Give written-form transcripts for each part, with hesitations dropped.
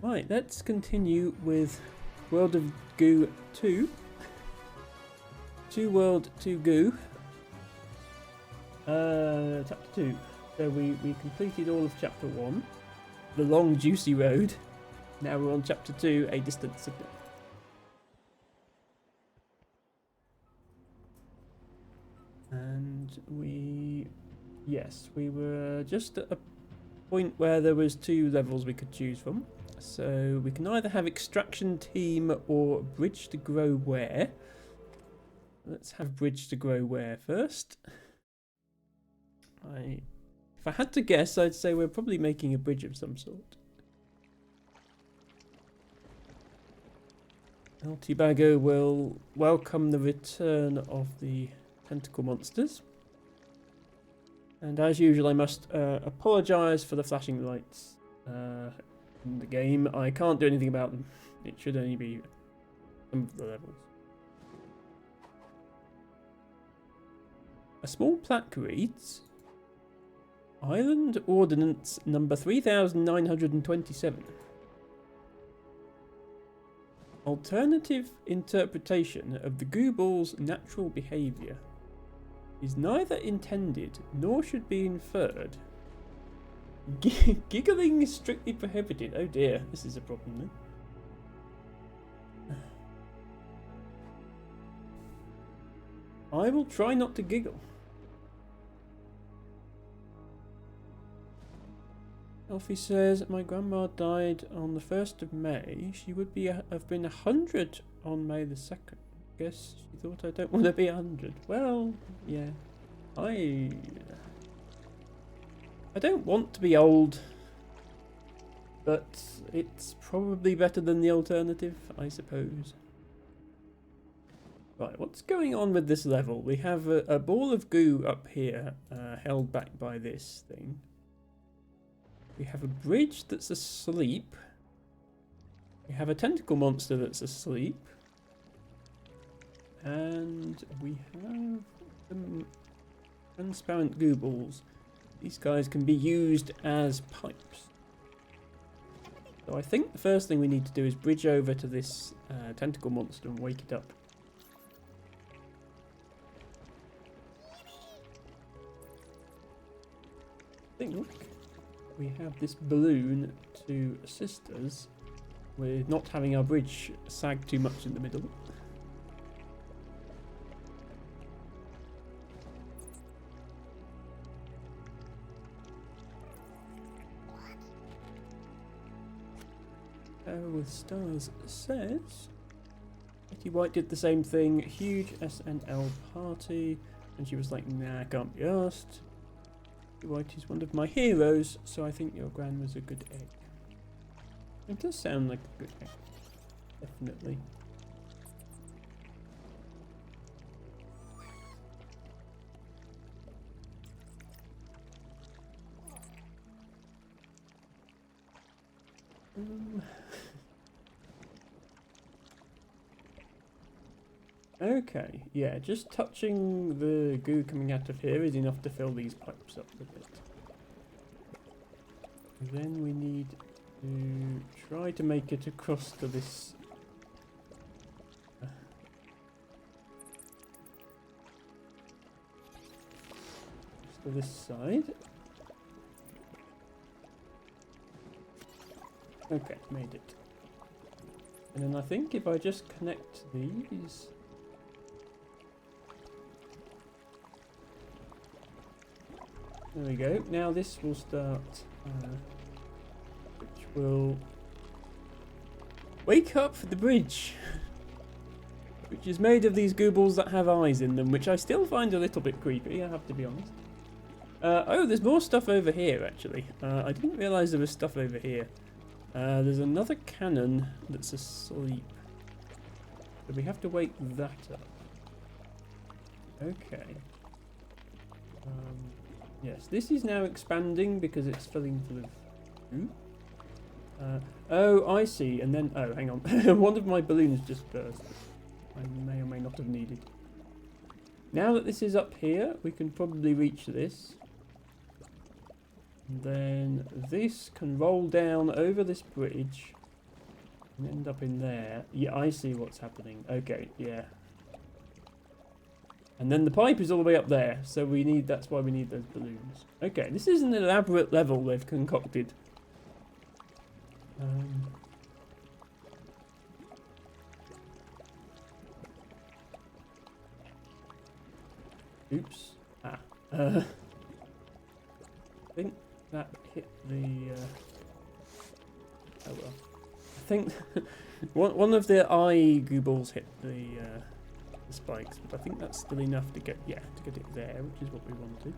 Right, let's continue with World of Goo 2. 2 World 2 Goo. Chapter 2. So we completed all of Chapter 1. The long juicy road. Now we're on Chapter 2, A Distant Signal. And we were just at a point where there was 2 levels we could choose from. So we can either have Extraction Team or Bridge to Grow Ware. Let's have Bridge to Grow Ware first. If I had to guess, I'd say we're probably making a bridge of some sort. El Tibago will welcome the return of the tentacle monsters. And as usual, I must apologise for the flashing lights in the game. I can't do anything about them. It should only be some of the levels. A small plaque reads, Island Ordinance number 3927. Alternative interpretation of the Gooball's natural behaviour is neither intended nor should be inferred. Giggling is strictly prohibited. Oh dear, this is a problem then. I will try not to giggle. Elfie says, my grandma died on the 1st of May. She would have been 100 on May the 2nd. Guess she thought I don't want to be 100. Well, yeah. I don't want to be old. But it's probably better than the alternative, I suppose. Right, what's going on with this level? We have a ball of goo up here, held back by this thing. We have a bridge that's asleep. We have a tentacle monster that's asleep. And we have some transparent goo balls. These guys can be used as pipes. So I think the first thing we need to do is bridge over to this tentacle monster and wake it up. I think we have this balloon to assist us with not having our bridge sag too much in the middle. With stars says Betty White did the same thing, huge SNL party, and she was like, nah, can't be asked. White is one of my heroes, so I think your gran was a good egg. It does sound like a good egg. Definitely. Okay, yeah, just touching the goo coming out of here is enough to fill these pipes up with it. And then we need to try to make it across to this side. Okay, made it. And then I think if I just connect these. There we go. Now this will start, which will wake up the bridge, which is made of these gooballs that have eyes in them, which I still find a little bit creepy, I have to be honest. Oh, there's more stuff over here, actually. I didn't realise there was stuff over here. There's another cannon that's asleep. So we have to wake that up. Okay. Yes, this is now expanding because it's filling full of goo. Oh, I see. And then, oh, hang on. One of my balloons just burst. I may or may not have needed. Now that this is up here, we can probably reach this. And then this can roll down over this bridge And end up in there. Yeah, I see what's happening. Okay, yeah. And then the pipe is all the way up there, so we need, that's why we need those balloons. Okay, this is an elaborate level they've concocted. Oops. I think that hit the, oh well. I think one of the eye gooballs hit the spikes, but I think that's still enough to get, yeah, to get it there, which is what we wanted.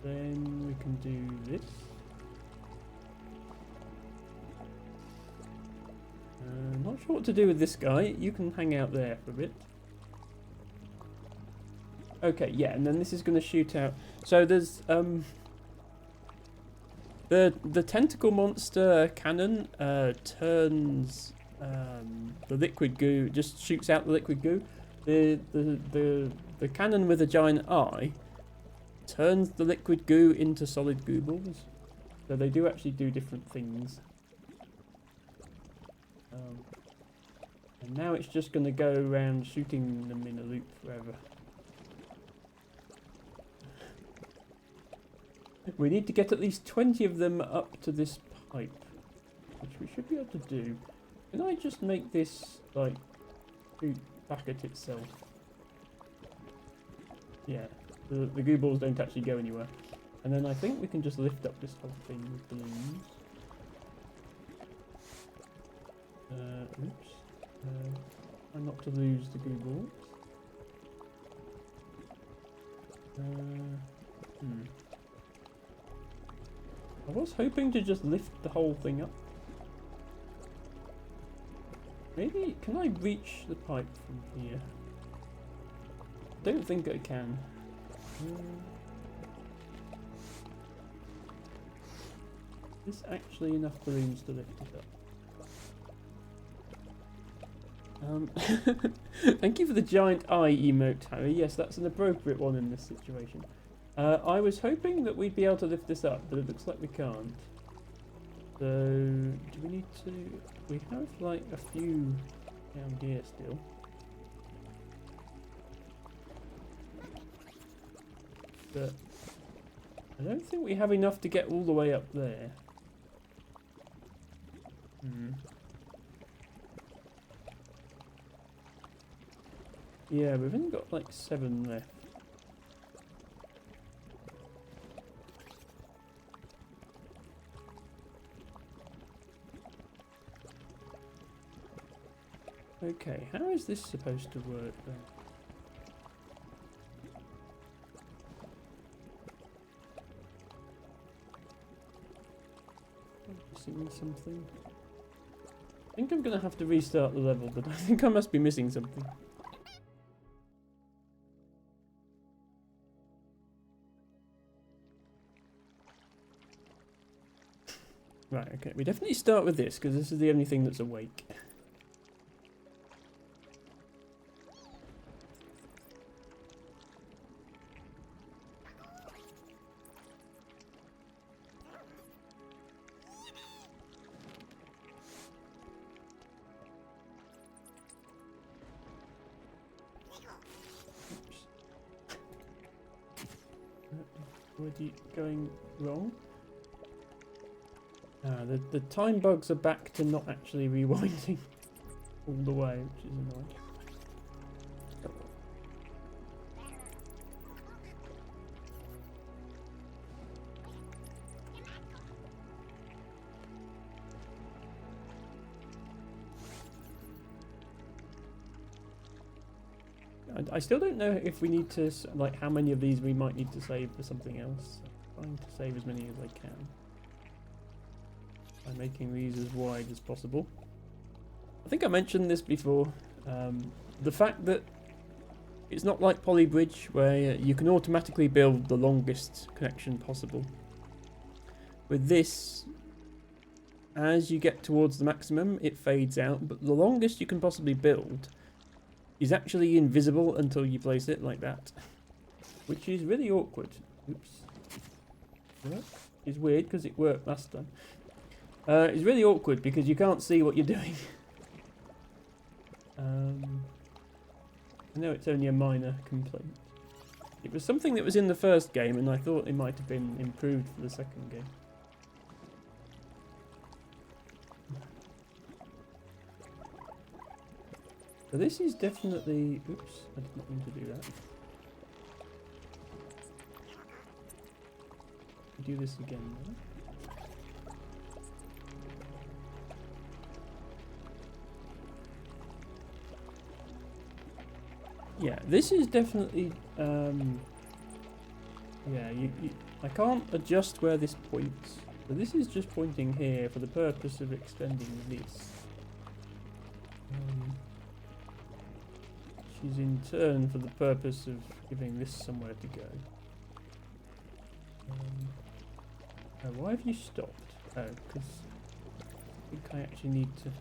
Then we can do this. Not sure what to do with this guy. You can hang out there for a bit. Okay, yeah, and then this is going to shoot out. So there's the tentacle monster cannon turns the liquid goo, just shoots out the liquid goo. The cannon with a giant eye turns the liquid goo into solid goo balls. So they do actually do different things. And now it's just going to go around shooting them in a loop forever. We need to get at least 20 of them up to this pipe, which we should be able to do. Can I just make this, like, shoot back at itself? Yeah, the goo balls don't actually go anywhere. And then I think we can just lift up this whole thing with balloons. Oops. Try not to lose the goo balls. I was hoping to just lift the whole thing up. Maybe, can I reach the pipe from here? Don't think I can. Is this actually enough balloons to lift it up? Thank you for the giant eye emote, Harry. Yes, that's an appropriate one in this situation. I was hoping that we'd be able to lift this up, but it looks like we can't. So, do we need to... We have, like, a few down here still. But I don't think we have enough to get all the way up there. Yeah, we've only got like 7 left. Okay, how is this supposed to work then? I'm missing something. I think I'm going to have to restart the level, but I think I must be missing something. Right, okay, we definitely start with this, because this is the only thing that's awake. Already going wrong. The time bugs are back to not actually rewinding all the way, which is annoying. I still don't know if we need to, like, how many of these we might need to save for something else. I'm trying to save as many as I can by making these as wide as possible. I think I mentioned this before. The fact that it's not like Polybridge, where you can automatically build the longest connection possible. With this, as you get towards the maximum, it fades out, but the longest you can possibly build is actually invisible until you place it like that, which is really awkward. Oops. That is weird because it worked last time. It's really awkward because you can't see what you're doing. I know it's only a minor complaint. It was something that was in the first game, and I thought it might have been improved for the second game. So this is definitely... Oops, I did not mean to do that. Do this again now. Yeah, this is definitely, yeah, I can't adjust where this points. So this is just pointing here for the purpose of extending this. Which is in turn for the purpose of giving this somewhere to go. Oh, why have you stopped? Oh, because I think I actually need to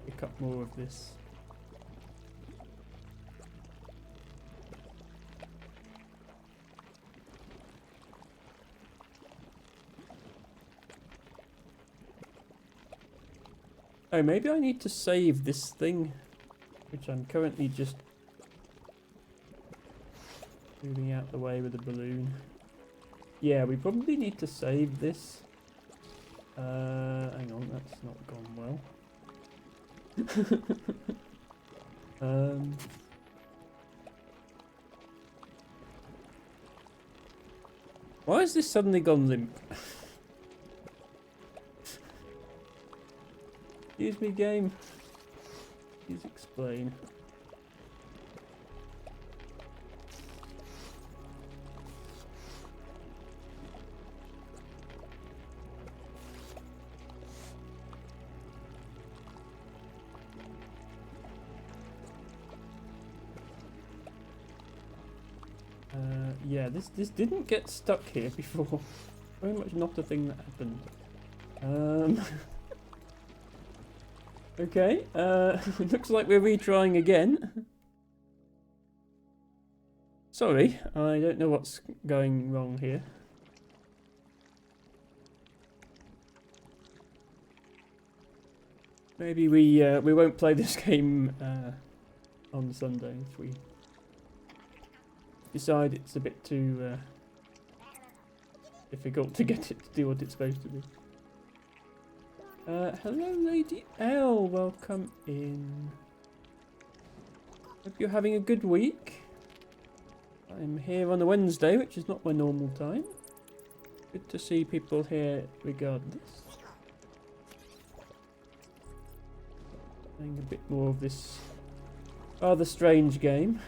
pick up more of this. Oh, maybe I need to save this thing, which I'm currently just moving out the way with a balloon. Yeah, we probably need to save this. Hang on, that's not gone well. Why has this suddenly gone limp? Excuse me, game. Please explain. Yeah, this didn't get stuck here before. Very much not a thing that happened. Okay, looks like we're retrying again. Sorry, I don't know what's going wrong here. Maybe we won't play this game on Sunday if we decide it's a bit too difficult to get it to do what it's supposed to do. Hello, Lady L. Welcome in. Hope you're having a good week. I'm here on a Wednesday, which is not my normal time. Good to see people here regardless. Playing a bit more of this rather strange game.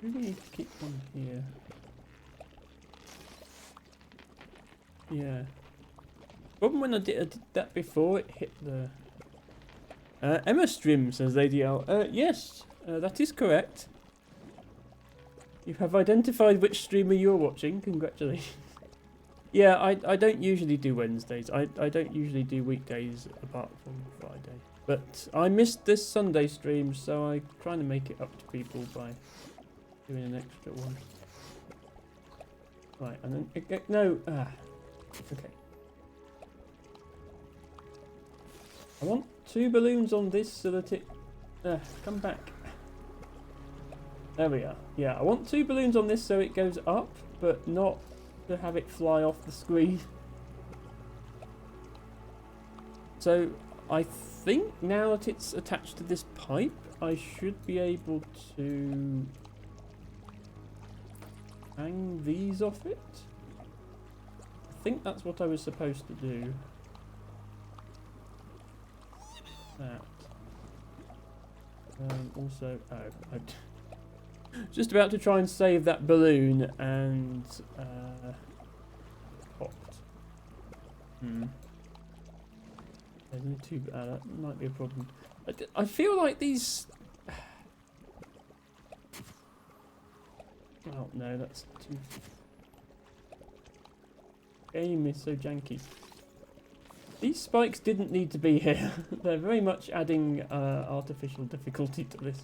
Really need to keep one here. Yeah. Problem when I did that before, it hit the... Emma Stream, says Lady L. Yes, that is correct. You have identified which streamer you're watching. Congratulations. Yeah, I don't usually do Wednesdays. I don't usually do weekdays apart from Friday. But I missed this Sunday stream, so I'm trying to make it up to people by doing an extra one. Right, and then... no, okay. I want 2 balloons on this so that it... come back. There we are. Yeah, I want 2 balloons on this so it goes up, but not to have it fly off the screen. So, I think now that it's attached to this pipe, I should be able to hang these off it. I think that's what I was supposed to do. That. Also, oh, Just about to try and save that balloon and popped. There's only two. That might be a problem. I feel like these. Oh no, that's too. Game is so janky. These spikes didn't need to be here. They're very much adding artificial difficulty to this.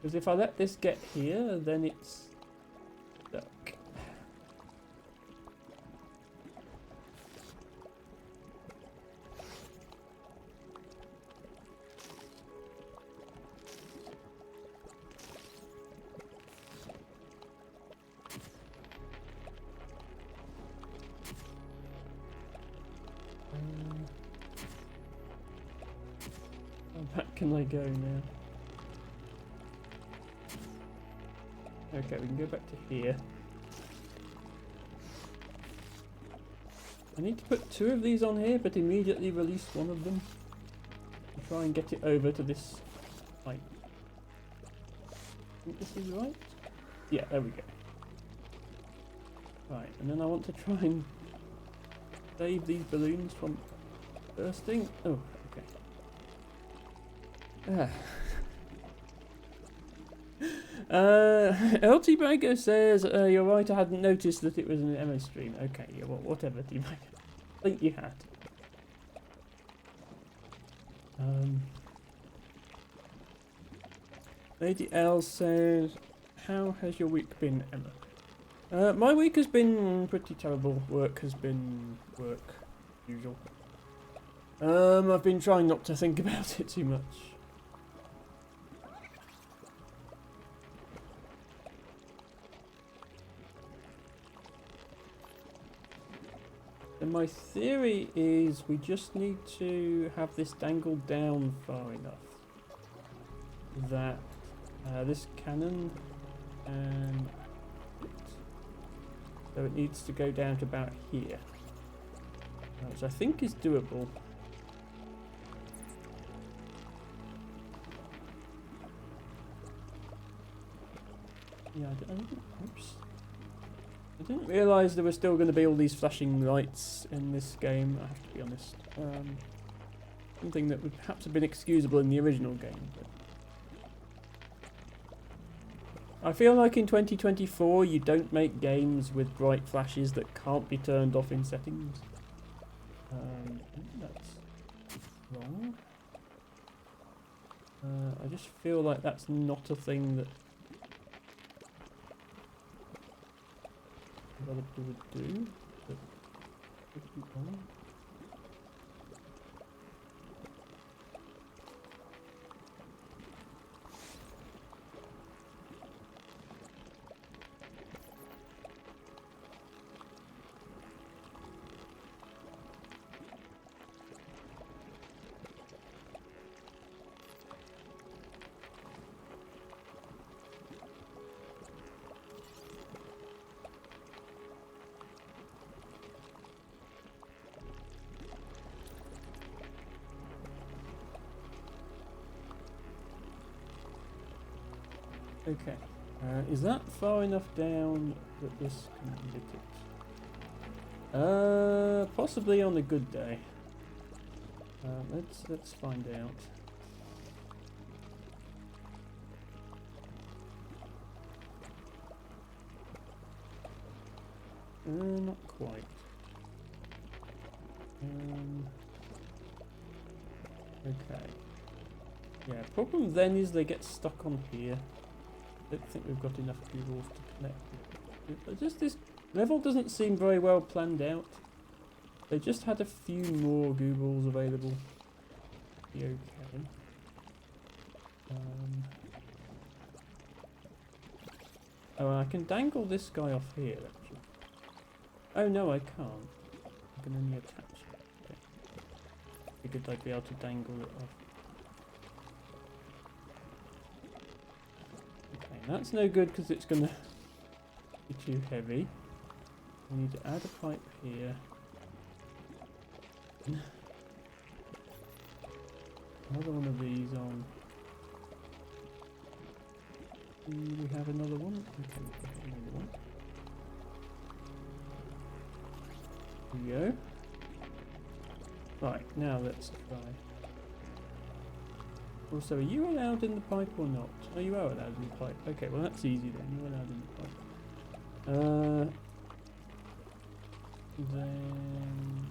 Because if I let this get here, then it's stuck. How back can I go now? Okay, we can go back to here. I need to put two of these on here, but immediately release one of them. And try and get it over to this height. I think this is right? Yeah, there we go. Right, and then I want to try and save these balloons from bursting. Oh, okay. LT Bagger says, you're right, I hadn't noticed that it was an Emma stream. Okay, yeah, well, whatever, T Bagger. I think you had. Lady L says, how has your week been, Emma? My week has been pretty terrible. Work has been work, usual. I've been trying not to think about it too much. And my theory is we just need to have this dangled down far enough that this cannon and so it needs to go down to about here, which I think is doable. Yeah, I didn't realise there were still going to be all these flashing lights in this game, I have to be honest. Something that would perhaps have been excusable in the original game. But I feel like in 2024 you don't make games with bright flashes that can't be turned off in settings. I think that's wrong. I just feel like that's not a thing that developer would do, but could be on. Okay, is that far enough down that this can hit it? Possibly on a good day. Let's find out. Not quite. Okay. Yeah, problem then is they get stuck on here. I don't think we've got enough gooballs to connect. Just this level doesn't seem very well planned out. They just had a few more gooballs available. Be okay. Oh, I can dangle this guy off here actually. Oh no, I can't. I can only attach it. Okay. Figured I'd be able to dangle it off. That's no good because it's going to be too heavy. We need to add a pipe here. Another one of these on Do we have another one? Okay, we have another one. There we go. Right, now let's try. Also, are you allowed in the pipe or not? Oh, you are allowed in the pipe. Okay, well that's easy then. You're allowed in the pipe. Then...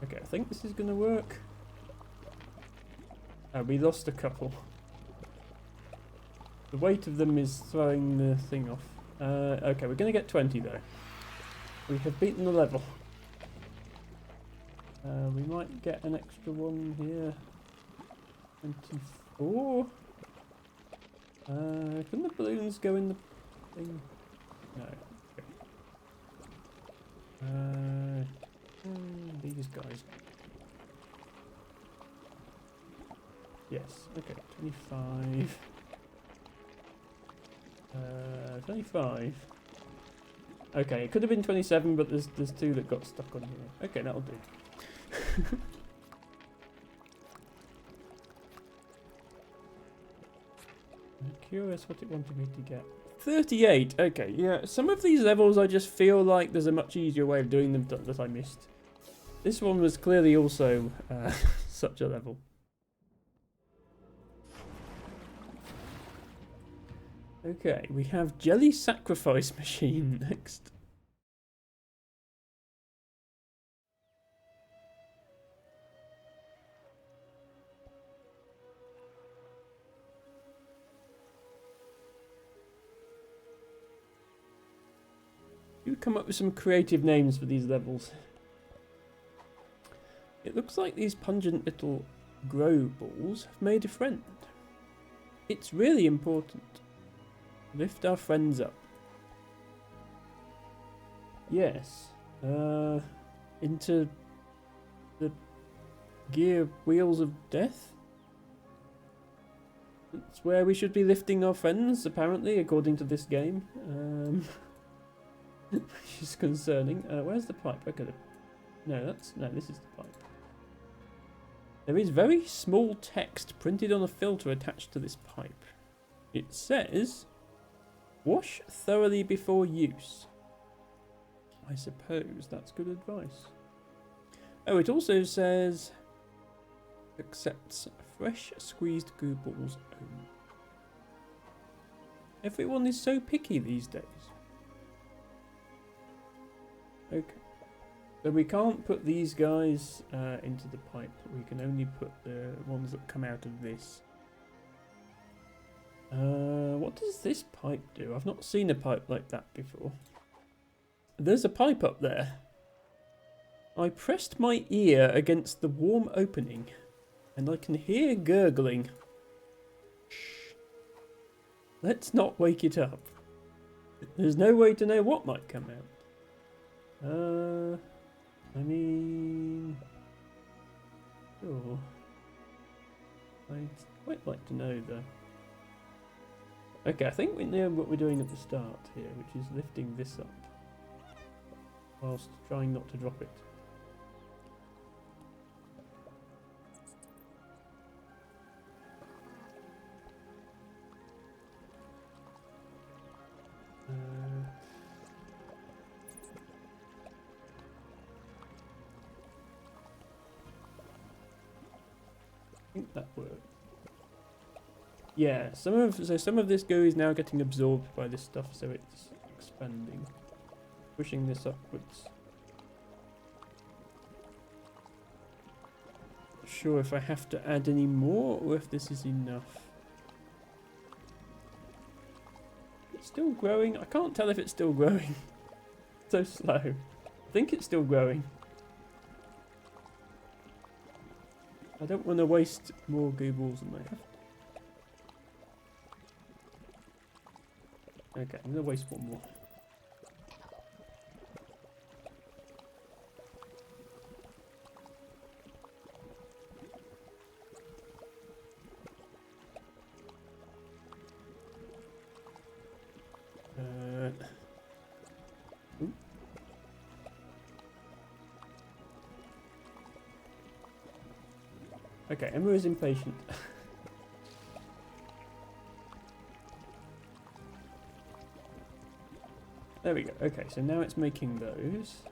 Okay, I think this is going to work. Oh, we lost a couple. The weight of them is throwing the thing off. Okay, we're going to get 20 though. We have beaten the level. We might get an extra one here. 24. Can the balloons go in the thing? No. Okay. These guys. Yes. Okay. 25. 25. Okay, it could have been 27, but there's two that got stuck on here. Okay, that'll do. I'm curious what it wanted me to get. 38. Okay, yeah. Some of these levels I just feel like there's a much easier way of doing them that I missed. This one was clearly also such a level. Okay, we have Jelly Sacrifice Machine next. You come up with some creative names for these levels. It looks like these pungent little grow balls have made a friend. It's really important. Lift our friends up. Yes. Into the gear wheels of death? That's where we should be lifting our friends, apparently, according to this game. Which is concerning. Where's the pipe? I could have... No, this is the pipe. There is very small text printed on a filter attached to this pipe. It says, wash thoroughly before use. I suppose that's good advice. Oh, it also says, accepts fresh squeezed goo balls only. Everyone is so picky these days. Okay. So we can't put these guys into the pipe. We can only put the ones that come out of this. What does this pipe do? I've not seen a pipe like that before. There's a pipe up there. I pressed my ear against the warm opening, and I can hear gurgling. Shh. Let's not wake it up. There's no way to know what might come out. I mean... Sure. I'd quite like to know, though. Okay, I think we know what we're doing at the start here, which is lifting this up. Whilst trying not to drop it. I think that worked. Yeah, some of this goo is now getting absorbed by this stuff, so it's expanding, pushing this upwards. Not sure if I have to add any more or if this is enough. It's still growing. I can't tell if it's still growing. So slow. I think it's still growing. I don't want to waste more goo balls than I have. Okay, I'm going to waste one more. Okay, Emma is impatient. There we go. Okay, so now it's making those.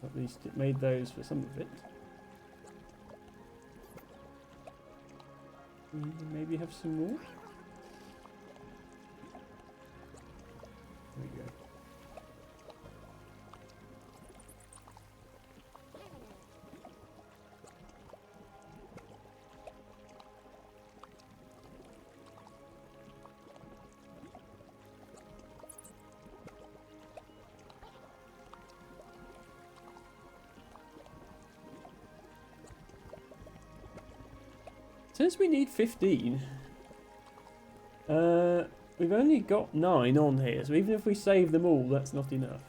At least it made those for some of it. Maybe have some more. There we go. Since we need 15, we've only got 9 on here, so even if we save them all, that's not enough.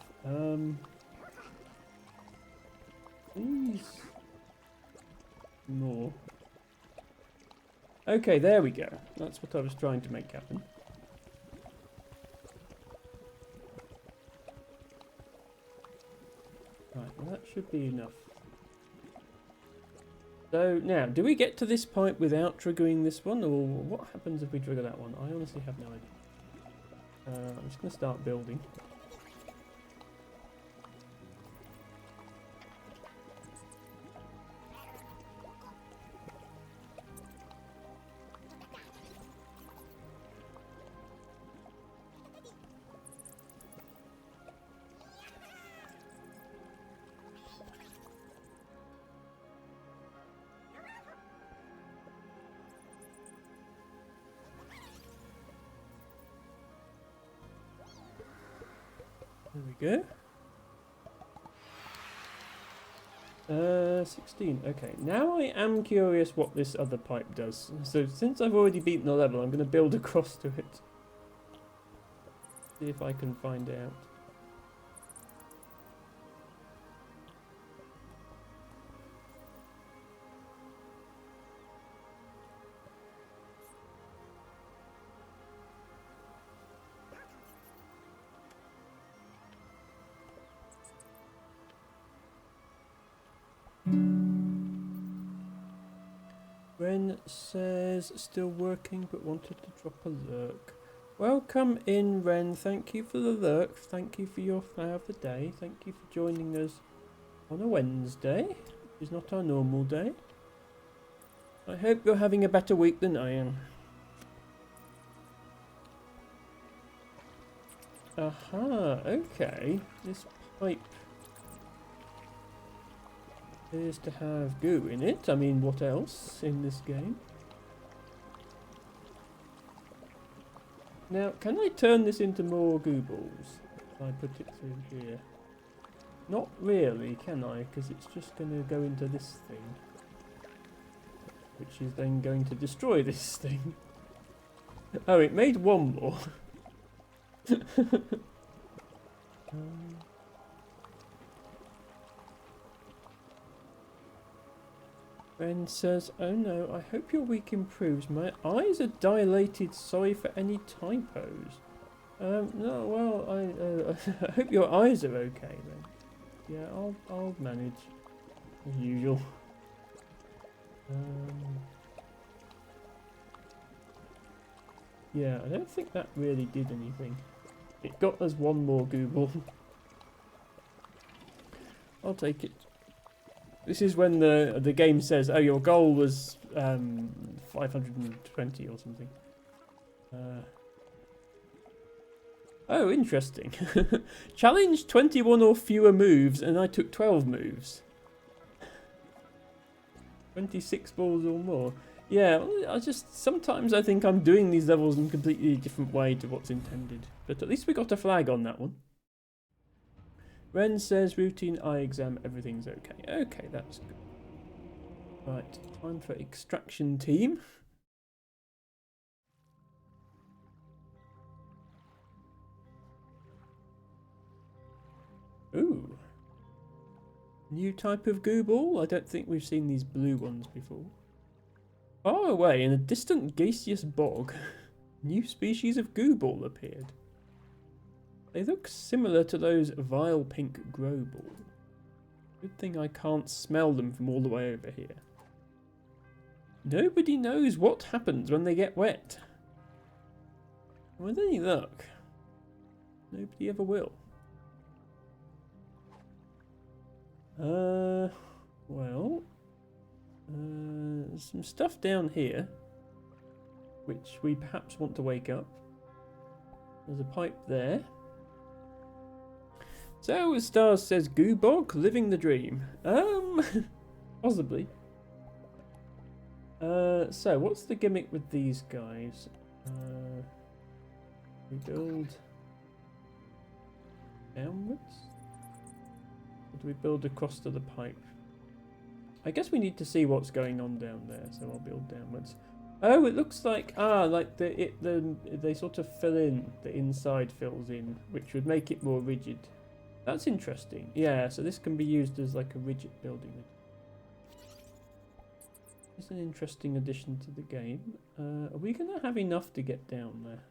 Please. More. Okay, there we go. That's what I was trying to make happen. Right, well that should be enough. So now, do we get to this point without triggering this one, or what happens if we trigger that one? I honestly have no idea. I'm just going to start building. There we go. 16. Okay, now I am curious what this other pipe does. So since I've already beaten the level, I'm going to build across to it. See if I can find out. Ren says still working but wanted to drop a lurk. Welcome in, Ren. Thank you for the lurk. Thank you for your flower of the day. Thank you for joining us on a Wednesday, which is not our normal day. I hope you're having a better week than I am. Aha, okay. This pipe appears to have goo in it. I mean, what else in this game? Now, can I turn this into more goo balls if I put it through here? Not really, can I? Because it's just going to go into this thing, which is then going to destroy this thing. Oh, it made one more. Ben says, oh no, I hope your week improves. My eyes are dilated. Sorry for any typos. No, well, I hope your eyes are okay then. Yeah, I'll manage as usual. Yeah, I don't think that really did anything. It got us one more Google. I'll take it. This is when the game says, oh, your goal was 520 or something. Oh, interesting. Challenge 21 or fewer moves, and I took 12 moves. 26 balls or more. Yeah, sometimes I think I'm doing these levels in a completely different way to what's intended. But at least we got a flag on that one. Ren says, routine eye exam, everything's okay. Okay, that's good. Right, time for extraction team. Ooh. New type of goo ball? I don't think we've seen these blue ones before. Far away, in a distant gaseous bog, new species of goo ball appeared. They look similar to those vile pink grow ball. Good thing I can't smell them from all the way over here. Nobody knows what happens when they get wet. With any luck, nobody ever will. Well, there's some stuff down here which we perhaps want to wake up. There's a pipe there. So, Stars says, Goobog, living the dream. Possibly. So, what's the gimmick with these guys? We build downwards? Or do we build across to the pipe? I guess we need to see what's going on down there, so I'll build downwards. Oh, it looks like like they sort of fill in, the inside fills in, which would make it more rigid. That's interesting. Yeah, so this can be used as like a rigid building. It's an interesting addition to the game. Are we going to have enough to get down there?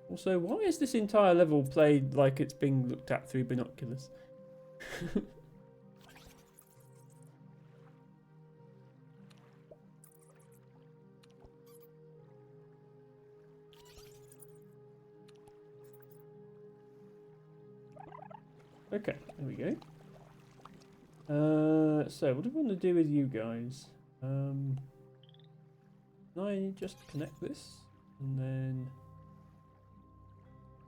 Also, why is this entire level played like it's being looked at through binoculars? Okay, there we go. So what do we want to do with you guys? Can I just connect this and then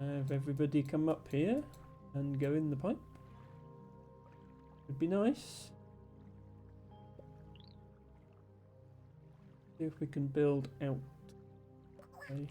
have everybody come up here and go in the pipe? Would be nice. See if we can build out. Okay.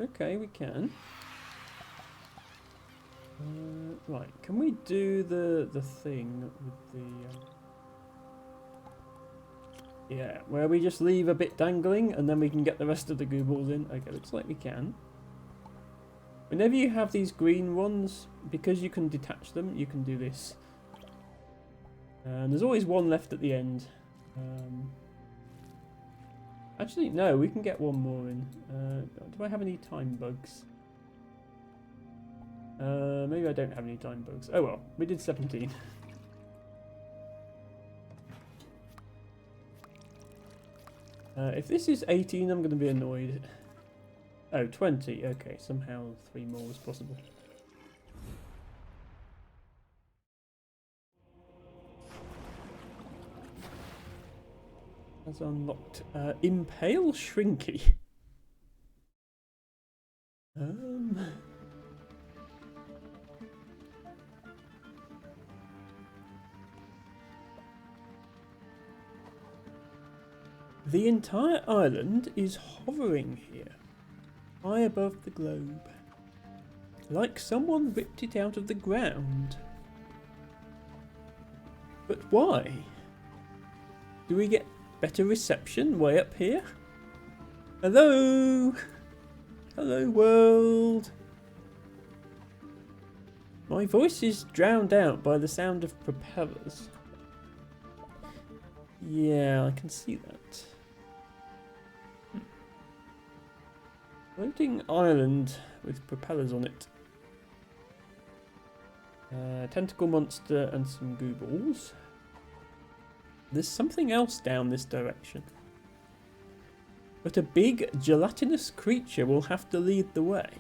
Okay, we can. Right, can we do the thing with the... yeah, where we just leave a bit dangling and then we can get the rest of the goo balls in? Okay, looks like we can. Whenever you have these green ones, because you can detach them, you can do this. And there's always one left at the end. Actually, no, we can get one more in. Do I have any time bugs? Maybe I don't have any time bugs. Oh well, we did 17. If this is 18, I'm going to be annoyed. Oh, 20. Okay, somehow 3 more was possible. Has unlocked Impale Shrinky. The entire island is hovering here, high above the globe, like someone ripped it out of the ground. But why? Do we get better reception way up here? Hello? Hello world? My voice is drowned out by the sound of propellers. Yeah, I can see that. Floating island with propellers on it. Tentacle monster and some goo balls. There's something else down this direction. But a big gelatinous creature will have to lead the way.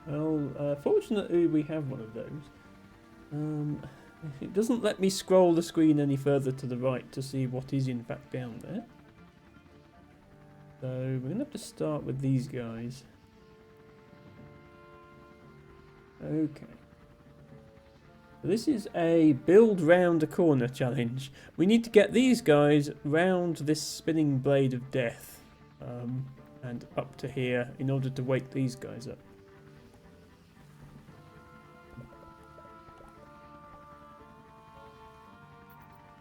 Well, fortunately we have one of those. It doesn't let me scroll the screen any further to the right to see what is in fact down there. So we're going to have to start with these guys. Okay. This is a build round a corner challenge. We need to get these guys round this spinning blade of death and up to here in order to wake these guys up.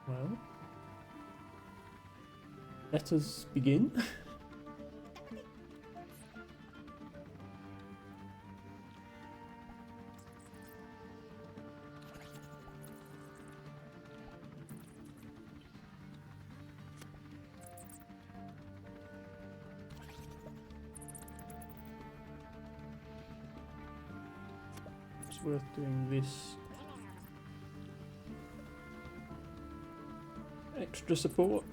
Well, let us begin. It's worth doing this. Extra support.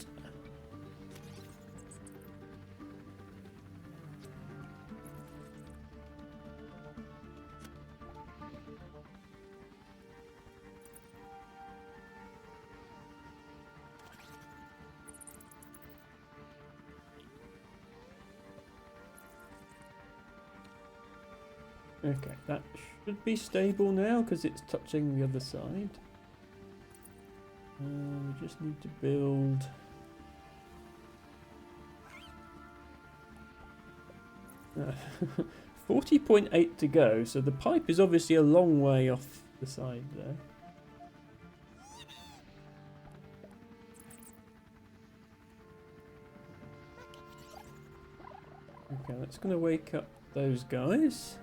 Okay, that should be stable now because it's touching the other side. We just need to build. 40.8 to go, so the pipe is obviously a long way off the side there. Okay, that's going to wake up those guys.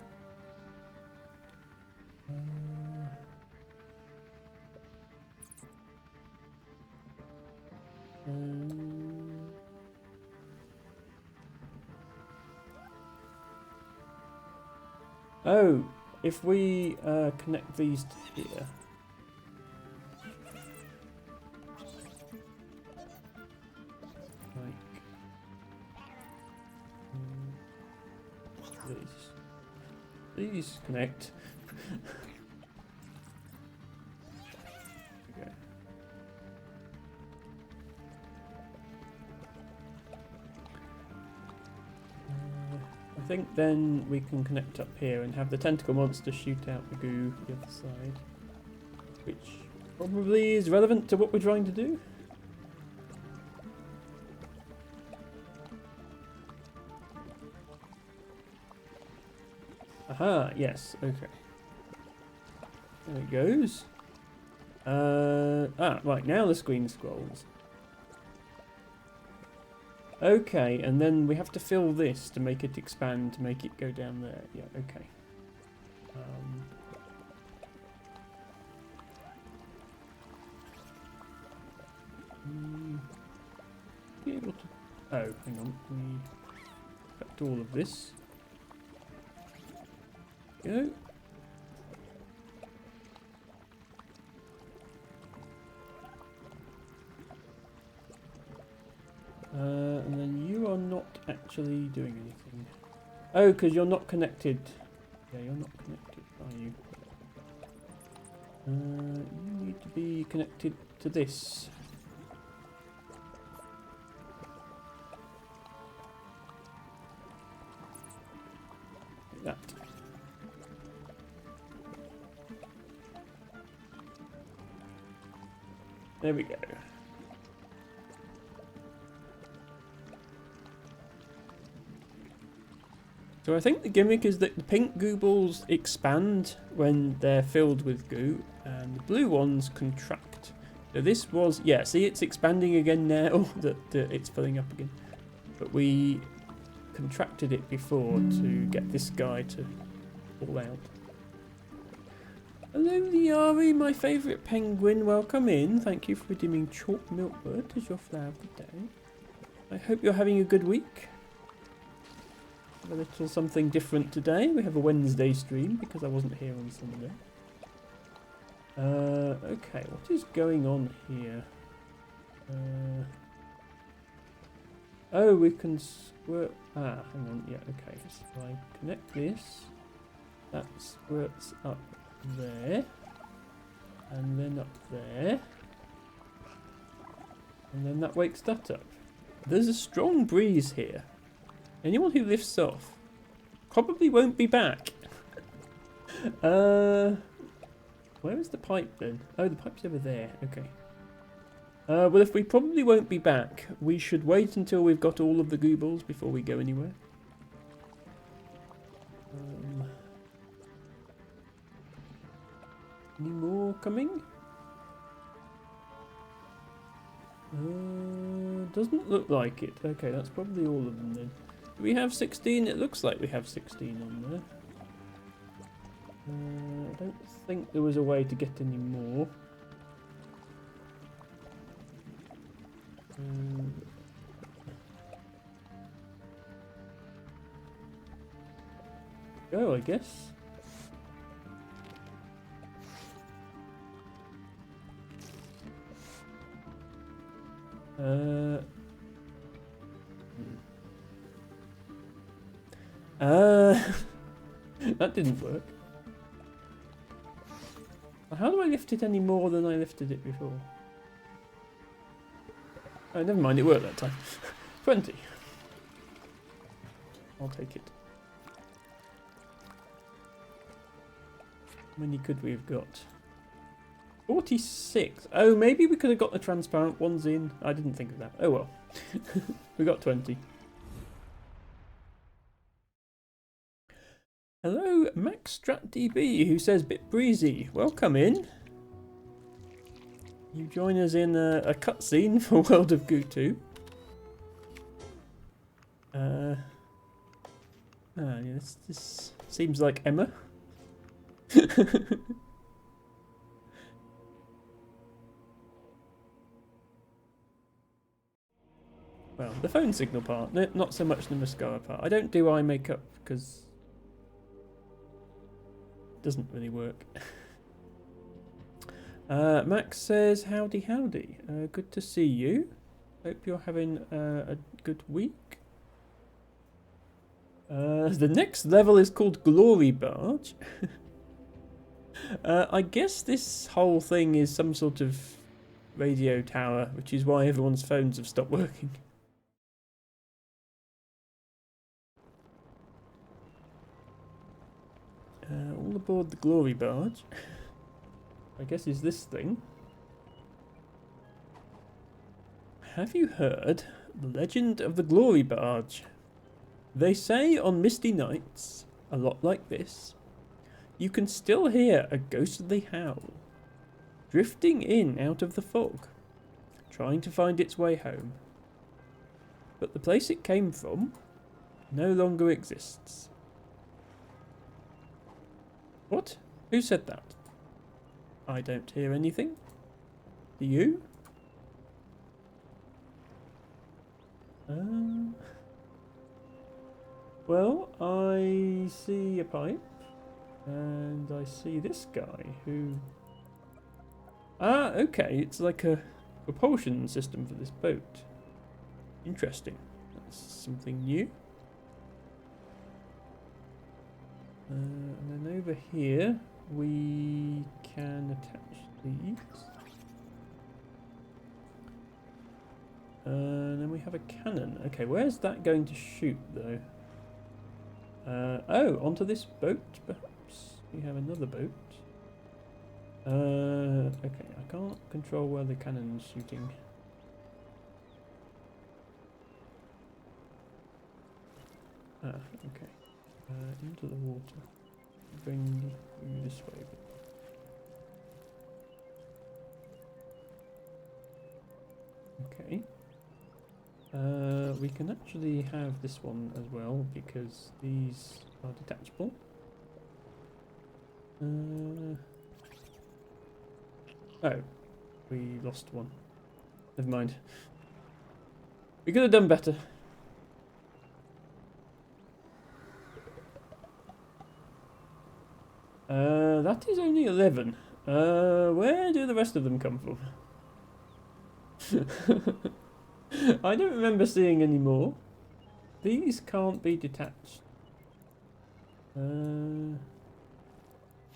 Oh, if we connect these to here. Like these connect. Okay. I think then we can connect up here and have the tentacle monster shoot out the goo the other side, which probably is relevant to what we're trying to do. Aha, yes, okay. There it goes. Right, now the screen scrolls. Okay, and then we have to fill this to make it expand, to make it go down there. Yeah, okay. Be able to... Oh, hang on. We cut all of this. Go. And then you are not actually doing anything. Oh, because you're not connected. Yeah, you're not connected, are you? You need to be connected to this. Like that. There we go. So I think the gimmick is that the pink goo balls expand when they're filled with goo, and the blue ones contract. So this was, yeah, see it's expanding again now that it's filling up again. But we contracted it before to get this guy to fall out. Hello Liari, my favourite penguin, welcome in. Thank you for redeeming chalk milkbird as your flower of the day. I hope you're having a good week. A little something different today. We have a Wednesday stream because I wasn't here on Sunday. Okay, what is going on here? Oh, we can squirt. Ah, hang on. Yeah, okay. So I connect this. That squirts up there. And then up there. And then that wakes that up. There's a strong breeze here. Anyone who lifts off probably won't be back. Where is the pipe then? Oh, the pipe's over there. Okay. Well, if we probably won't be back, we should wait until we've got all of the goo balls before we go anywhere. Any more coming? Doesn't look like it. Okay, that's probably all of them then. Do we have 16? It looks like we have 16 on there. I don't think there was a way to get any more. Go, I guess. That didn't work. How do I lift it any more than I lifted it before? Oh, never mind, it worked that time. 20. I'll take it. How many could we have got? 46. Oh, maybe we could have got the transparent ones in. I didn't think of that. Oh well. We got 20. Hello, MaxStratDB, who says bit breezy. Welcome in. You join us in a cutscene for World of Goo 2. Yeah, this seems like Emma. Well, the phone signal part, not so much the mascara part. I don't do eye makeup because it doesn't really work. Max says, howdy, howdy. Good to see you. Hope you're having a good week. The next level is called Glory Barge. I guess this whole thing is some sort of radio tower, which is why everyone's phones have stopped working. All aboard the Glory Barge. I guess is this thing. Have you heard the legend of the Glory Barge? They say on misty nights, a lot like this, you can still hear a ghostly howl, drifting in out of the fog, trying to find its way home. But the place it came from no longer exists. What? Who said that? I don't hear anything. Do you? Well, I see a pipe. And I see this guy who... Ah, okay, it's like a propulsion system for this boat. Interesting. That's something new. And then over here, we can attach these. And then we have a cannon. Okay, where's that going to shoot, though? Oh, onto this boat, perhaps? We have another boat. Okay, I can't control where the cannon's shooting. Ah, okay. Into the water. Bring you this way. Okay. We can actually have this one as well because these are detachable. Oh, we lost one. Never mind. We could have done better. That is only 11. Where do the rest of them come from? I don't remember seeing any more. These can't be detached.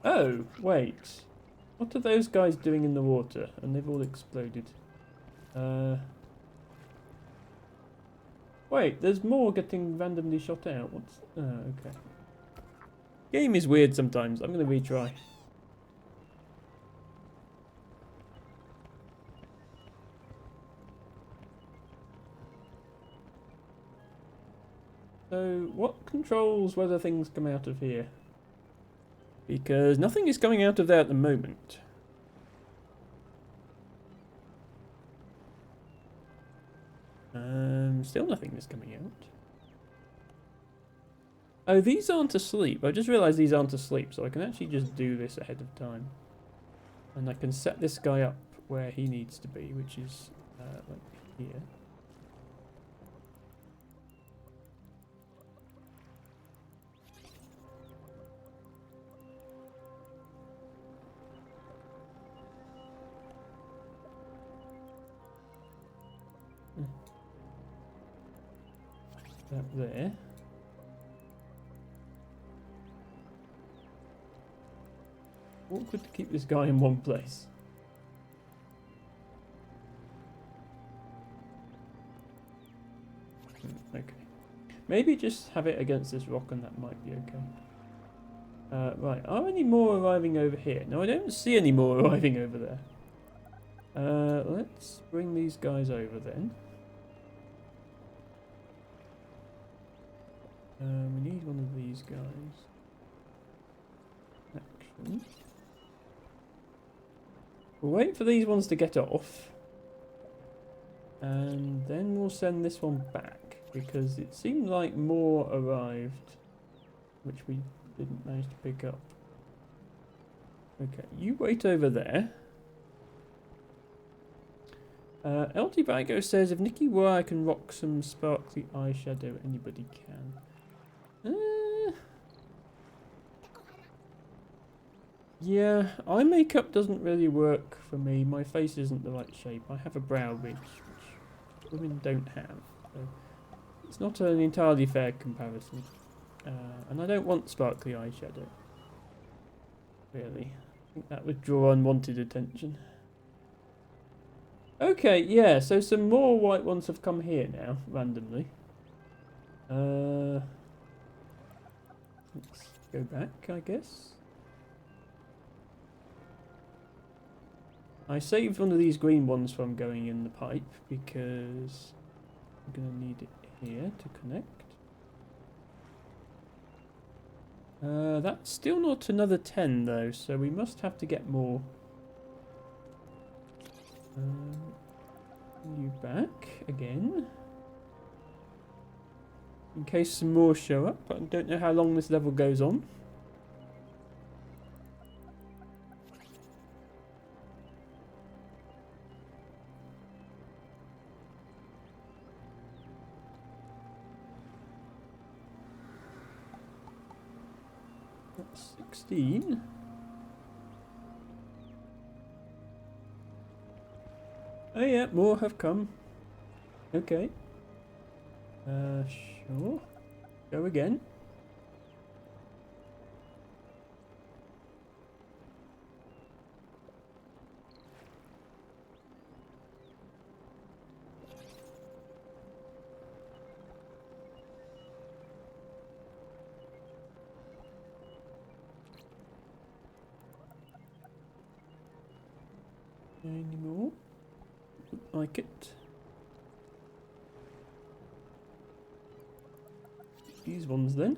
Oh, wait. What are those guys doing in the water? And they've all exploded. Wait, there's more getting randomly shot out. What's... Oh, okay. Game is weird sometimes. I'm going to retry. So, what controls whether things come out of here? Because nothing is coming out of there at the moment. Still nothing is coming out. Oh, these aren't asleep. I just realised these aren't asleep, so I can actually just do this ahead of time. And I can set this guy up where he needs to be, which is like here. That there. Awkward to keep this guy in one place. Okay. Maybe just have it against this rock and that might be okay. Right, are any more arriving over here? No, I don't see any more arriving over there. Let's bring these guys over then. We need one of these guys. Action. We'll wait for these ones to get off. And then we'll send this one back. Because it seemed like more arrived. Which we didn't manage to pick up. Okay, you wait over there. LT Vigo says, if Nikki Wire can rock some sparkly eyeshadow, anybody can. Yeah, eye makeup doesn't really work for me. My face isn't the right shape. I have a brow ridge, which women don't have. So it's not an entirely fair comparison. And I don't want sparkly eyeshadow. Really. I think that would draw unwanted attention. Okay, yeah, so some more white ones have come here now, randomly. Let's go back, I guess. I saved one of these green ones from going in the pipe because I'm going to need it here to connect. That's still not another 10 though, so we must have to get more. You back again. In case some more show up. I don't know how long this level goes on. That's 16. Oh yeah, more have come. Okay. Sure. Go again. Any more? Like it. These ones then.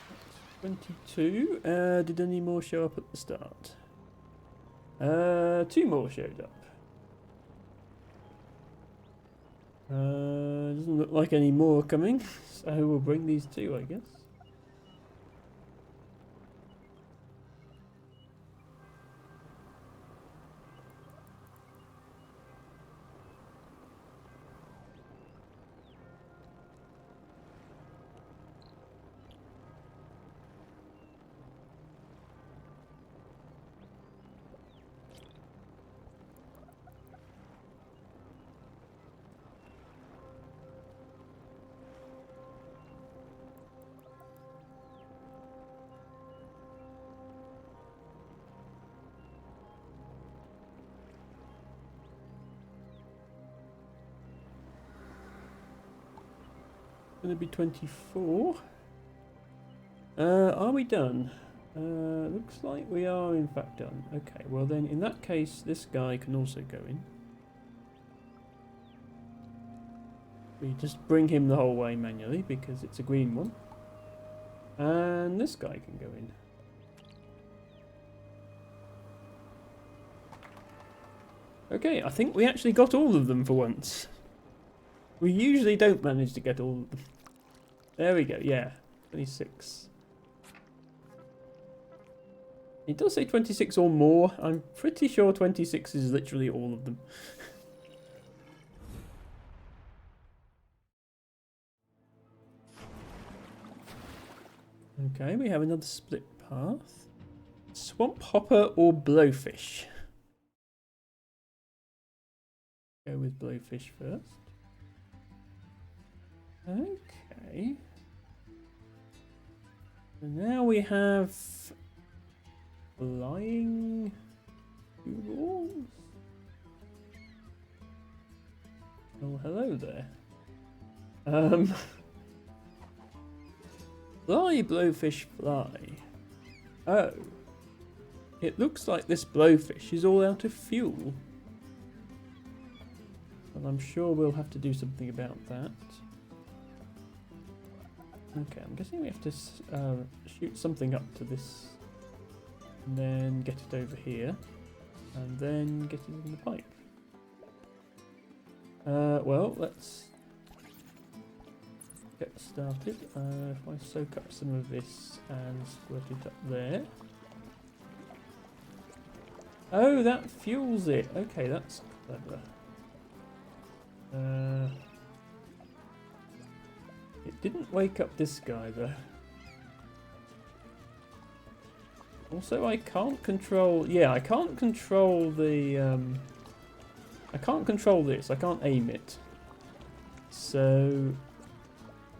That's 22. Did any more show up at the start? 2 more showed up. Doesn't look like any more coming, so we'll bring these 2, I guess. Gonna be 24. Are we done? Looks like we are in fact done. Okay, well then in that case this guy can also go in. We just bring him the whole way manually because it's a green one. And this guy can go in. Okay, I think we actually got all of them for once. We usually don't manage to get all of them. There we go, yeah. 26. It does say 26 or more. I'm pretty sure 26 is literally all of them. Okay, we have another split path. Swamp hopper or blowfish? Go with blowfish first. Okay. And now we have flying googles. Oh, hello there. Fly, blowfish, fly. Oh. It looks like this blowfish is all out of fuel. And I'm sure we'll have to do something about that. Okay, I'm guessing we have to shoot something up to this. And then get it over here. And then get it in the pipe. Well, let's get started. If I soak up some of this and squirt it up there. Oh, that fuels it. Okay, that's clever. It didn't wake up this guy though. Also, I can't control... Yeah, I can't control the... I can't control this. I can't aim it. So...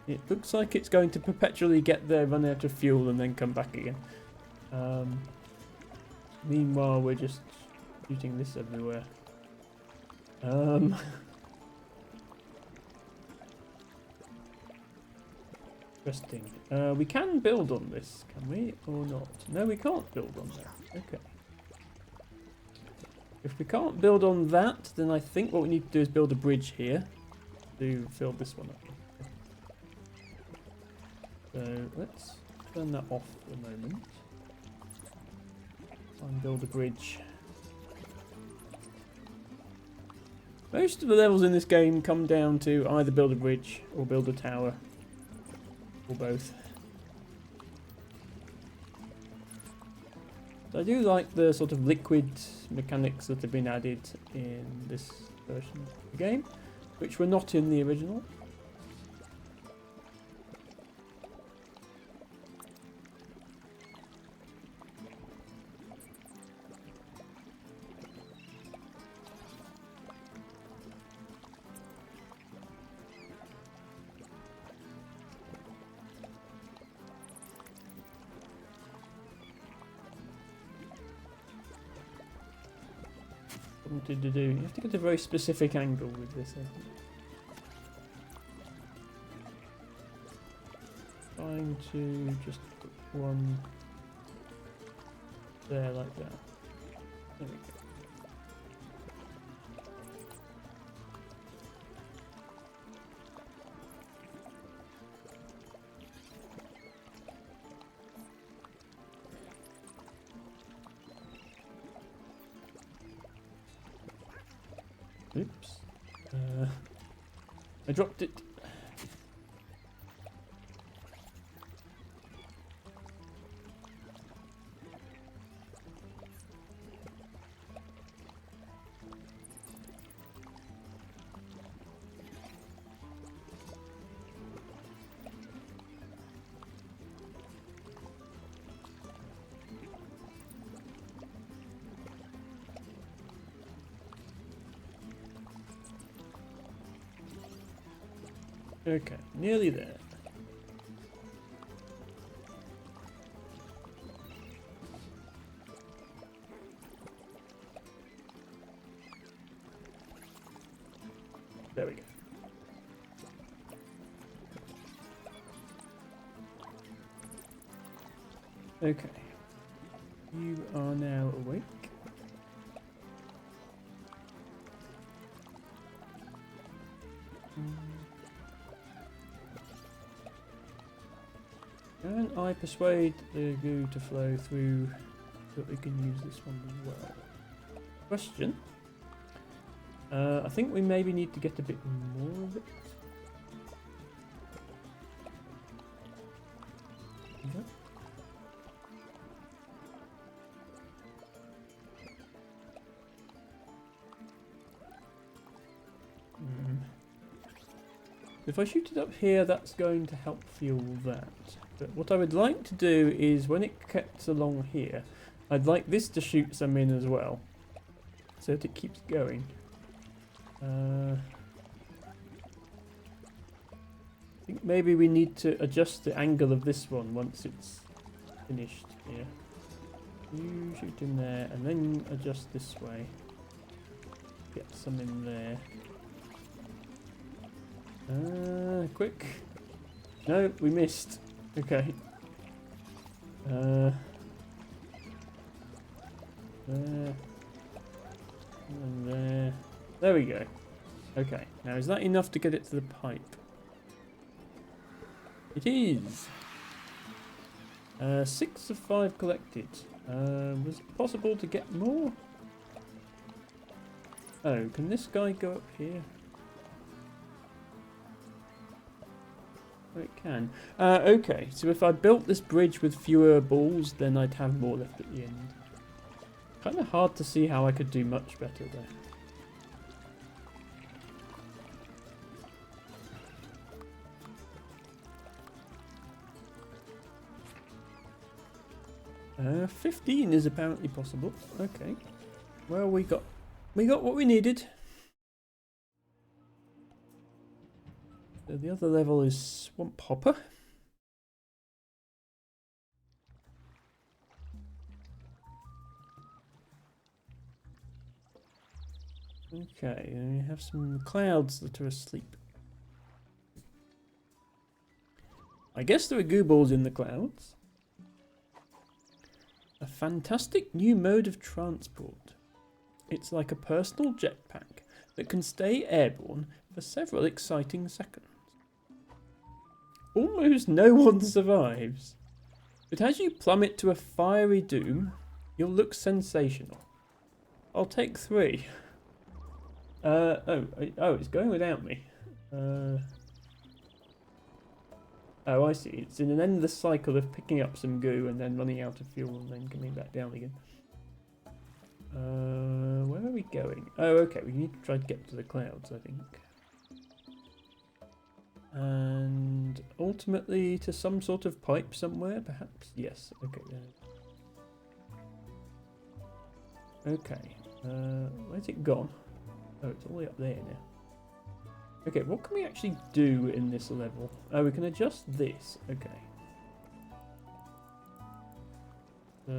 It looks like it's going to perpetually get there, run out of fuel, and then come back again. Meanwhile, we're just shooting this everywhere. Interesting. We can build on this, can we? Or not? No, we can't build on that. Okay. If we can't build on that, then I think what we need to do is build a bridge here to fill this one up. So let's turn that off for a moment. And build a bridge. Most of the levels in this game come down to either build a bridge or build a tower. Or both. So I do like the sort of liquid mechanics that have been added in this version of the game, which were not in the original. Wanted to do. You have to get a very specific angle with this, I think. Trying to just put one there like that. There we go. Oops. I dropped it. Okay, nearly there. There we go. Okay. You are now awake. can I persuade the goo to flow through so that we can use this one as well? Question. I think we maybe need to get a bit more of it. Okay. If I shoot it up here, that's going to help fuel that. But what I would like to do is, when it gets along here, I'd like this to shoot some in as well, so that it keeps going. I think maybe we need to adjust the angle of this one once it's finished here. You shoot in there, and then adjust this way. Get some in there. Quick. No, we missed. Okay. There. And there. There we go. Okay. Now, is that enough to get it to the pipe? It is. 6 of 5 collected. Was it possible to get more? Oh, can this guy go up here? Oh, it can. Okay, so if I built this bridge with fewer balls, then I'd have more left at the end. Kind of hard to see how I could do much better there. 15 is apparently possible. Okay. Well, we got what we needed. So the other level is Swamp Hopper. Okay, and we have some clouds that are asleep. I guess there are goo balls in the clouds. A fantastic new mode of transport. It's like a personal jetpack that can stay airborne for several exciting seconds. Almost no one survives. But as you plummet to a fiery doom, you'll look sensational. I'll take 3. Oh, it's going without me. Oh, I see. It's in an endless cycle of picking up some goo and then running out of fuel and then coming back down again. Where are we going? Oh, okay. We need to try to get to the clouds, I think. And ultimately to some sort of pipe somewhere, perhaps? Yes. Okay. Okay. Where's it gone? Oh, it's all the way up there now. Okay, what can we actually do in this level? Oh, we can adjust this. Okay. So...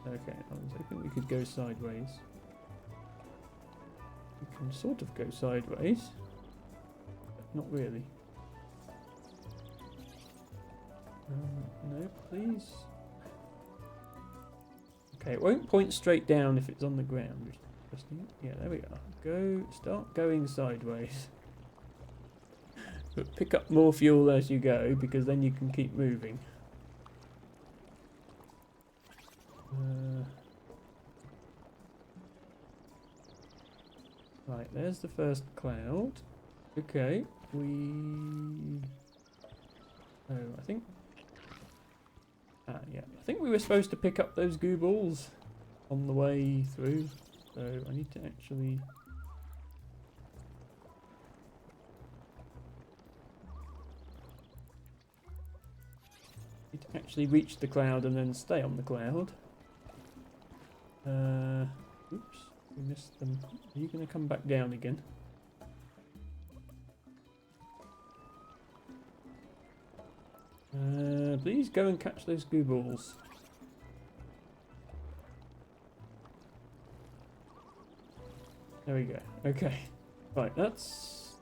okay, I was hoping we could go sideways. We can sort of go sideways. But not really. No, please. Okay, it won't point straight down if it's on the ground. Yeah, there we are. Start going sideways. But pick up more fuel as you go, because then you can keep moving. Right, there's the first cloud. Okay, oh, I think... yeah, I think we were supposed to pick up those goo balls on the way through. So I need to actually... reach the cloud and then stay on the cloud. Oops, we missed them. Are you going to come back down again? Please go and catch those goo balls. There we go. Okay. Right, that's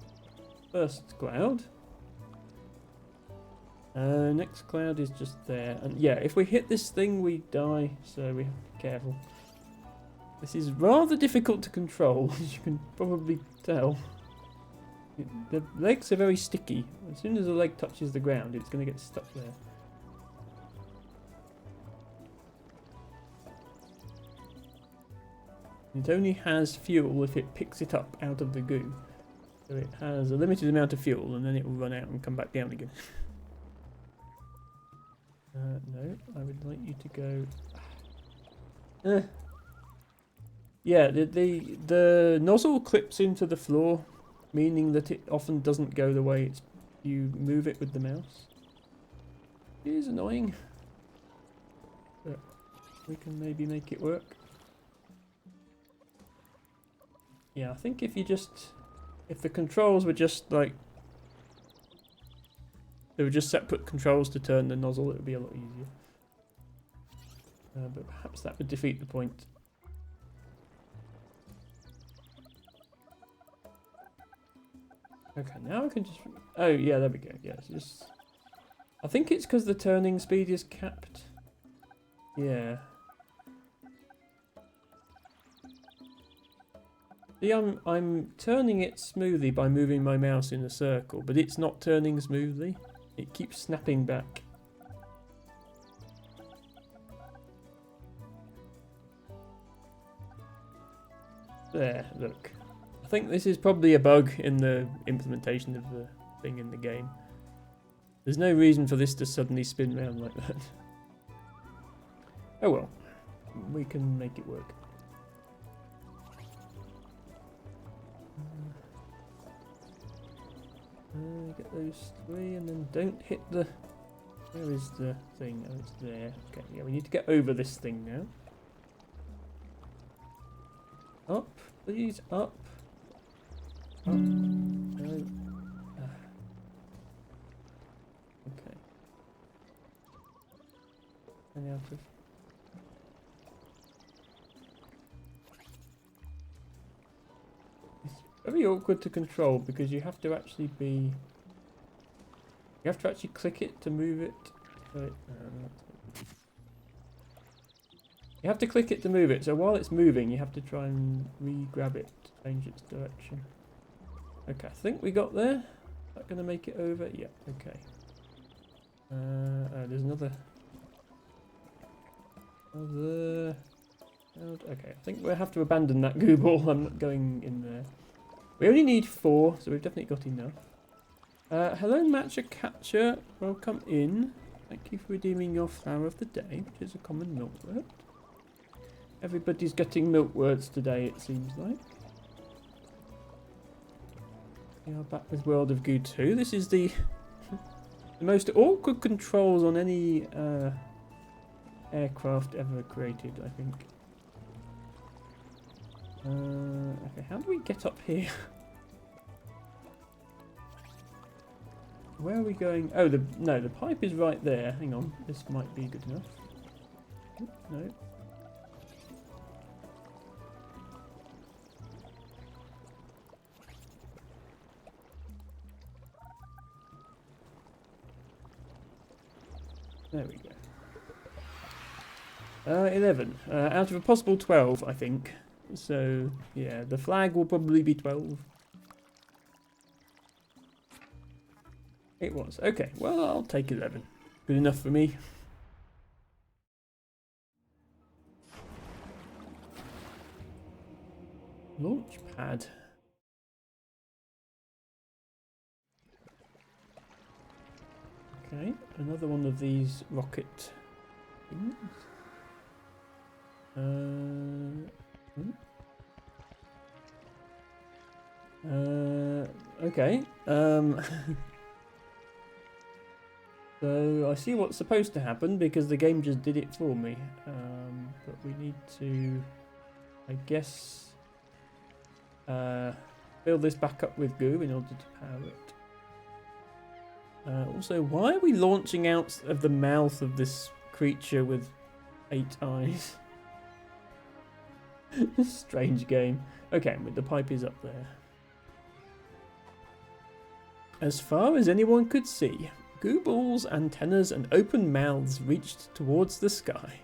first cloud. Next cloud is just there. And yeah, if we hit this thing, we die. So we have to be careful. This is rather difficult to control, as you can probably tell. The legs are very sticky. As soon as the leg touches the ground, it's going to get stuck there. It only has fuel if it picks it up out of the goo. So it has a limited amount of fuel and then it will run out and come back down again. No, I would like you to go... Yeah, the nozzle clips into the floor, meaning that it often doesn't go the way you move it with the mouse. It is annoying, but we can maybe make it work. Yeah, I think if the controls were just like, they were just separate controls to turn the nozzle, it would be a lot easier. But perhaps that would defeat the point. Okay, now I can just... Oh, yeah, there we go. Yeah, it's just... I think it's because the turning speed is capped. Yeah. See, I'm turning it smoothly by moving my mouse in a circle, but it's not turning smoothly. It keeps snapping back. There, look. I think this is probably a bug in the implementation of the thing in the game. There's no reason for this to suddenly spin around like that. Oh well, we can make it work. Get those three and then don't hit the... Where is the thing? Oh, it's there. Okay, yeah, we need to get over this thing now. Up, please, up. Up. No. Okay. And out of... It's very awkward to control because you have to actually be... You have to actually click it to move it. Right. You have to click it to move it, so while it's moving you have to try and re-grab it to change its direction. Okay, I think we got there. Is that going to make it over? Yeah, okay. Oh, there's another... Okay, I think we'll have to abandon that goo ball. I'm not going in there. We only need 4, so we've definitely got enough. Hello, Matcha Catcher. Welcome in. Thank you for redeeming your flower of the day, which is a common milk word. Everybody's getting milk words today, it seems like. We are back with World of Goo 2. This is the most awkward controls on any aircraft ever created, I think. Okay, how do we get up here? Where are we going? Oh, no, the pipe is right there. Hang on, this might be good enough. No. There we go. 11. Out of a possible 12, I think. So, yeah, the flag will probably be 12. It was. Okay, well, I'll take 11. Good enough for me. Launch pad. Okay, another one of these rocket things. Okay. So I see what's supposed to happen because the game just did it for me. But we need to, I guess, fill this back up with goo in order to power it. Also, why are we launching out of the mouth of this creature with 8 eyes? Strange game. Okay, but the pipe is up there. As far as anyone could see, goo balls, antennas and open mouths reached towards the sky.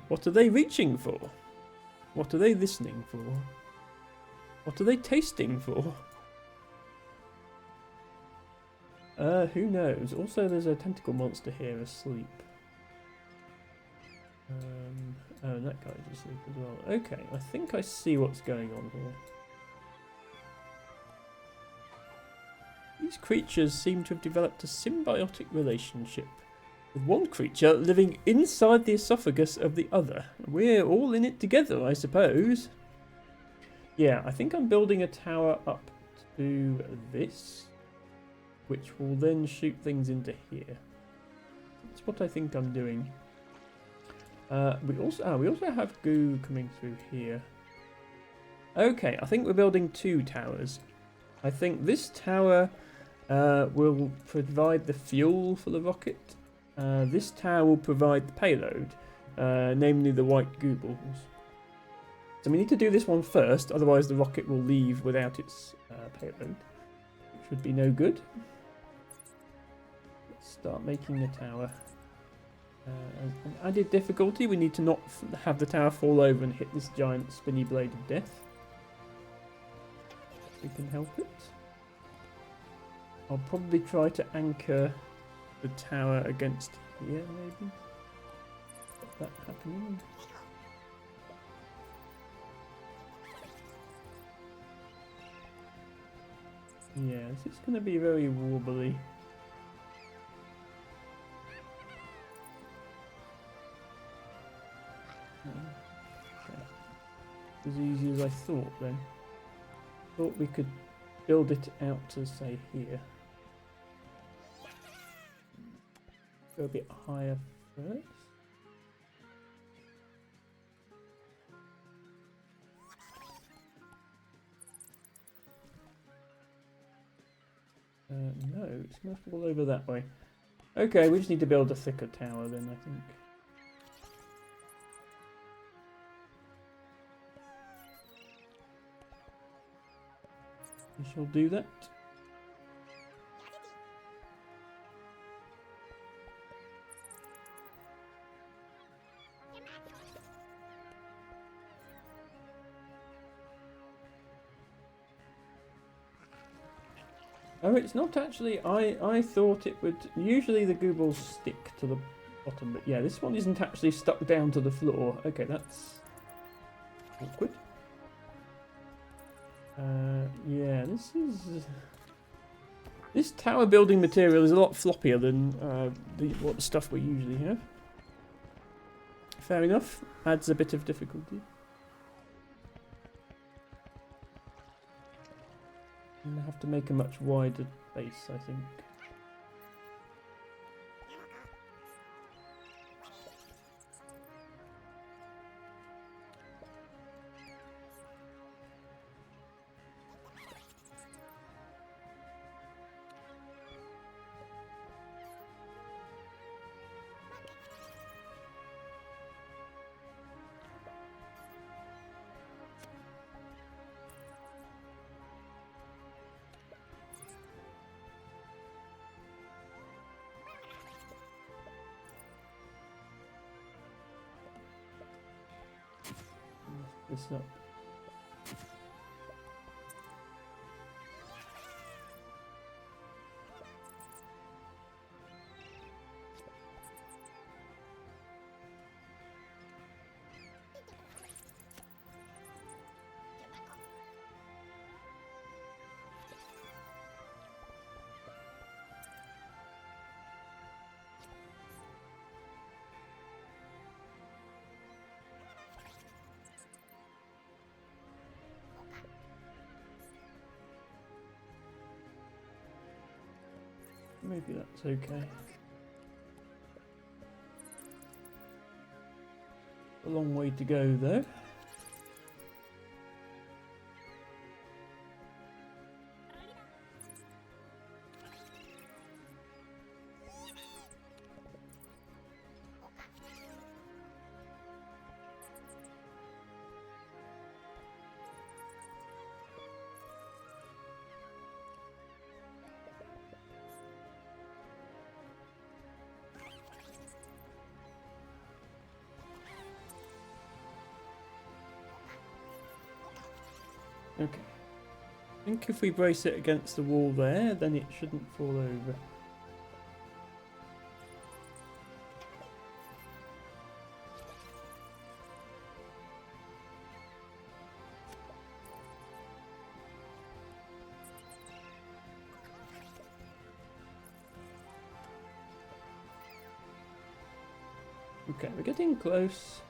What are they reaching for? What are they listening for? What are they tasting for? Who knows? Also, there's a tentacle monster here asleep. Oh, and that guy's asleep as well. Okay, I think I see what's going on here. These creatures seem to have developed a symbiotic relationship, with one creature living inside the esophagus of the other. We're all in it together, I suppose. Yeah, I think I'm building a tower up to this, which will then shoot things into here. That's what I think I'm doing. We also have goo coming through here. Okay, I think we're building 2 towers. I think this tower will provide the fuel for the rocket. This tower will provide the payload, namely the white goo balls. So we need to do this one first, otherwise the rocket will leave without its payload, which would be no good. Let's start making the tower. An added difficulty, we need to not have the tower fall over and hit this giant spinny blade of death. We can help it. I'll probably try to anchor the tower against here, maybe. Stop that happening. Yeah, this is going to be very wobbly. Okay. As easy as I thought then. Thought we could build it out to, say, here. Go a bit higher first. No, it's going to fall over that way. Okay, we just need to build a thicker tower then, I think. We shall do that. Oh, it's not actually. I thought it would. Usually the goo balls stick to the bottom, but yeah, this one isn't actually stuck down to the floor. Okay, that's awkward. Yeah, this tower building material is a lot floppier than what stuff we usually have. Fair enough. Adds a bit of difficulty. I have to make a much wider base, I think. This up. Maybe that's okay. A long way to go though. Okay. I think if we brace it against the wall there, then it shouldn't fall over. Okay, we're getting close.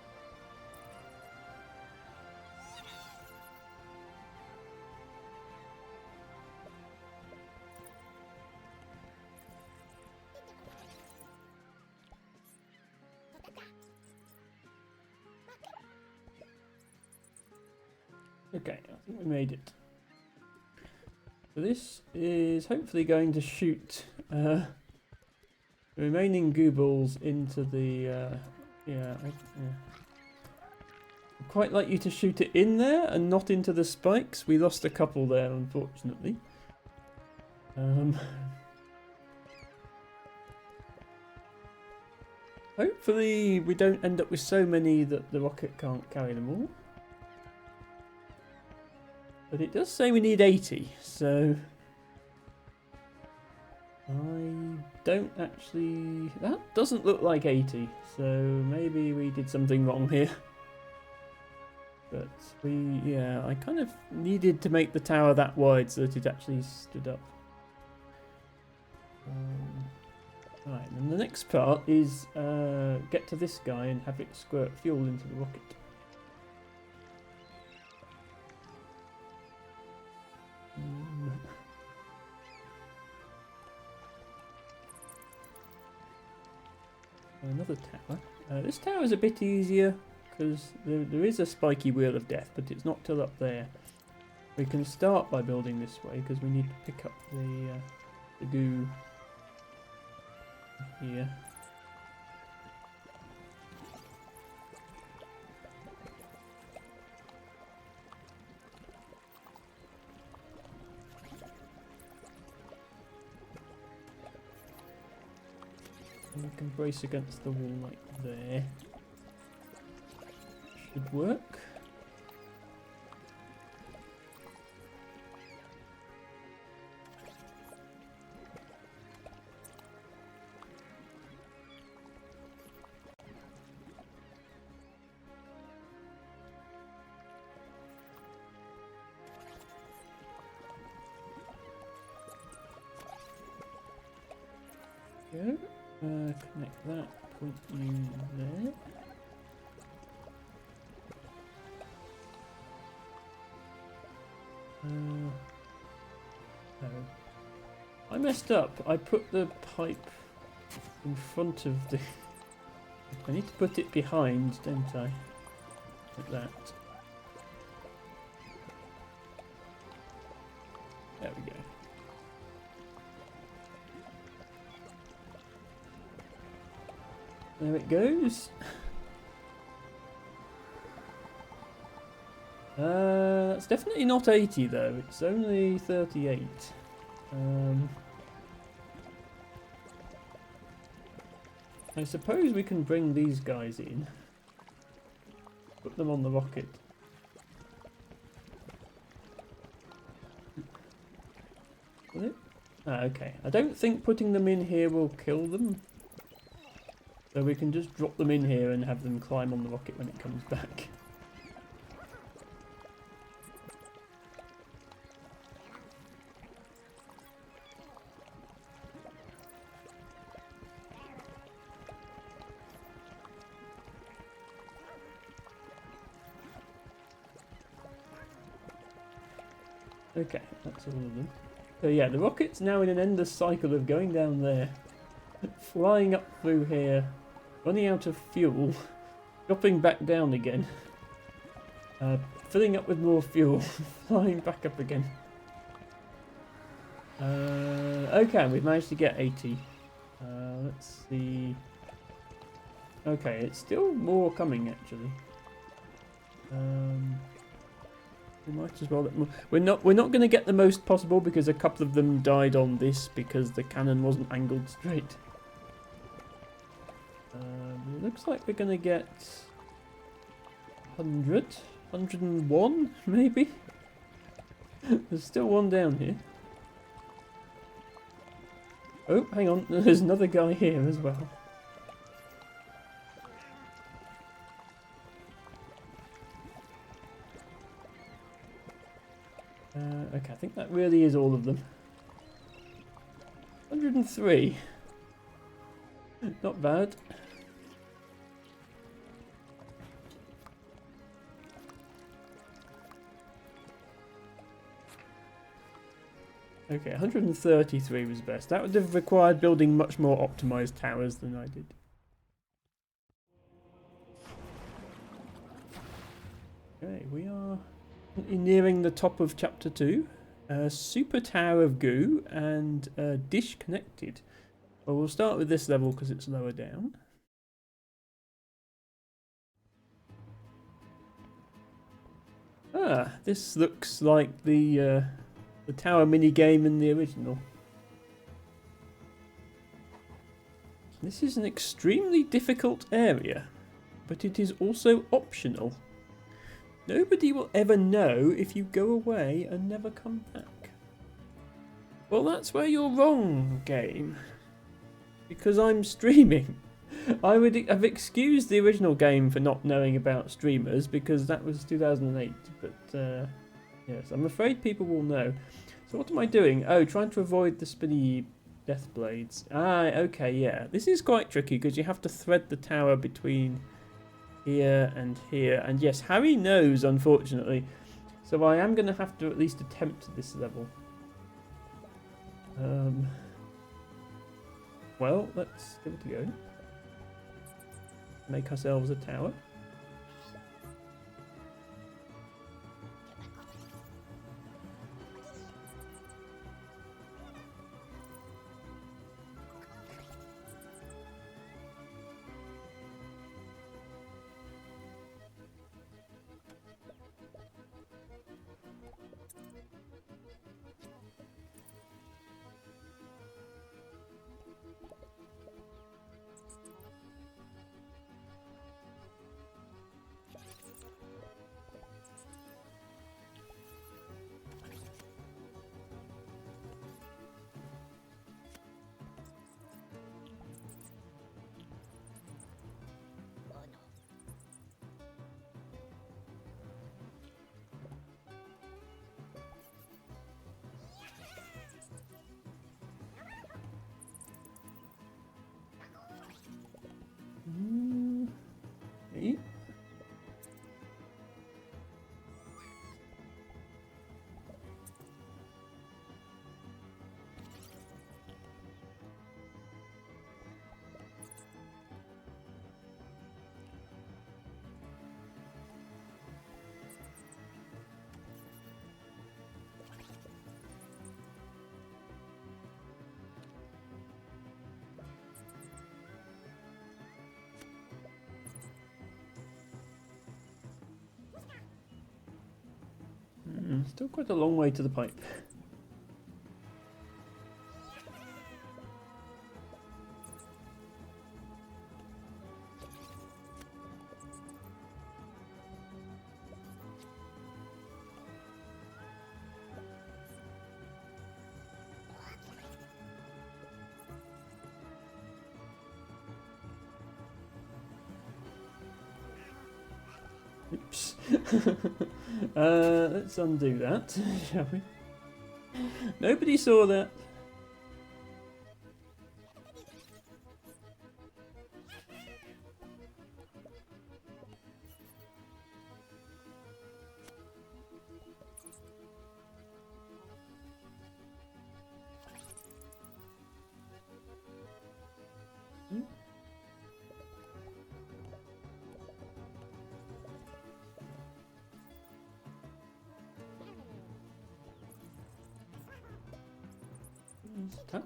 Okay, I think we made it. So this is hopefully going to shoot the remaining gooballs into the... I'd quite like you to shoot it in there and not into the spikes. We lost a couple there, unfortunately. Hopefully we don't end up with so many that the rocket can't carry them all. But it does say we need 80, so... I don't actually... That doesn't look like 80, so maybe we did something wrong here. But I kind of needed to make the tower that wide so that it actually stood up. Right, and the next part is get to this guy and have it squirt fuel into the rocket. Another tower. This tower is a bit easier because there is a spiky wheel of death, but it's not till up there. We can start by building this way because we need to pick up the goo here. And we can brace against the wall like there. Should work. Go. Connect that, point you there. Oh. I messed up. I put the pipe in front of the... I need to put it behind, don't I? Like that. There we go. There it goes. That's definitely not 80 though, it's only 38. I suppose we can bring these guys in. Put them on the rocket. Will it? Ah, okay. I don't think putting them in here will kill them. So we can just drop them in here and have them climb on the rocket when it comes back. Okay, that's all of them. So yeah, the rocket's now in an endless cycle of going down there, flying up through here, running out of fuel, dropping back down again, filling up with more fuel, flying back up again. Okay, we've managed to get 80. Let's see. Okay, it's still more coming actually. We might as well let more. We're not going to get the most possible because a couple of them died on this because the cannon wasn't angled straight. It looks like we're going to get 100, 101 maybe. There's still one down here. Oh, hang on. There's another guy here as well. Okay, I think that really is all of them. 103. Not bad. Okay, 133 was best. That would have required building much more optimized towers than I did. Okay, we are nearing the top of chapter 2. Super Tower of Goo and Dish Connected. Well, we'll start with this level because it's lower down. Ah, this looks like the tower mini game in the original. This is an extremely difficult area, but it is also optional. Nobody will ever know if you go away and never come back. Well, that's where you're wrong, game. Because I'm streaming. I would have excused the original game for not knowing about streamers because that was 2008. But yes, I'm afraid people will know. So what am I doing? Oh, trying to avoid the spinny death blades. Ah, okay, yeah. This is quite tricky because you have to thread the tower between here and here. And yes, Harry knows, unfortunately. So I am going to have to at least attempt this level. Well, let's give it a go. Make ourselves a tower. Okay. Still quite a long way to the pipe. Oops. Let's undo that, shall we? Nobody saw that. Touch.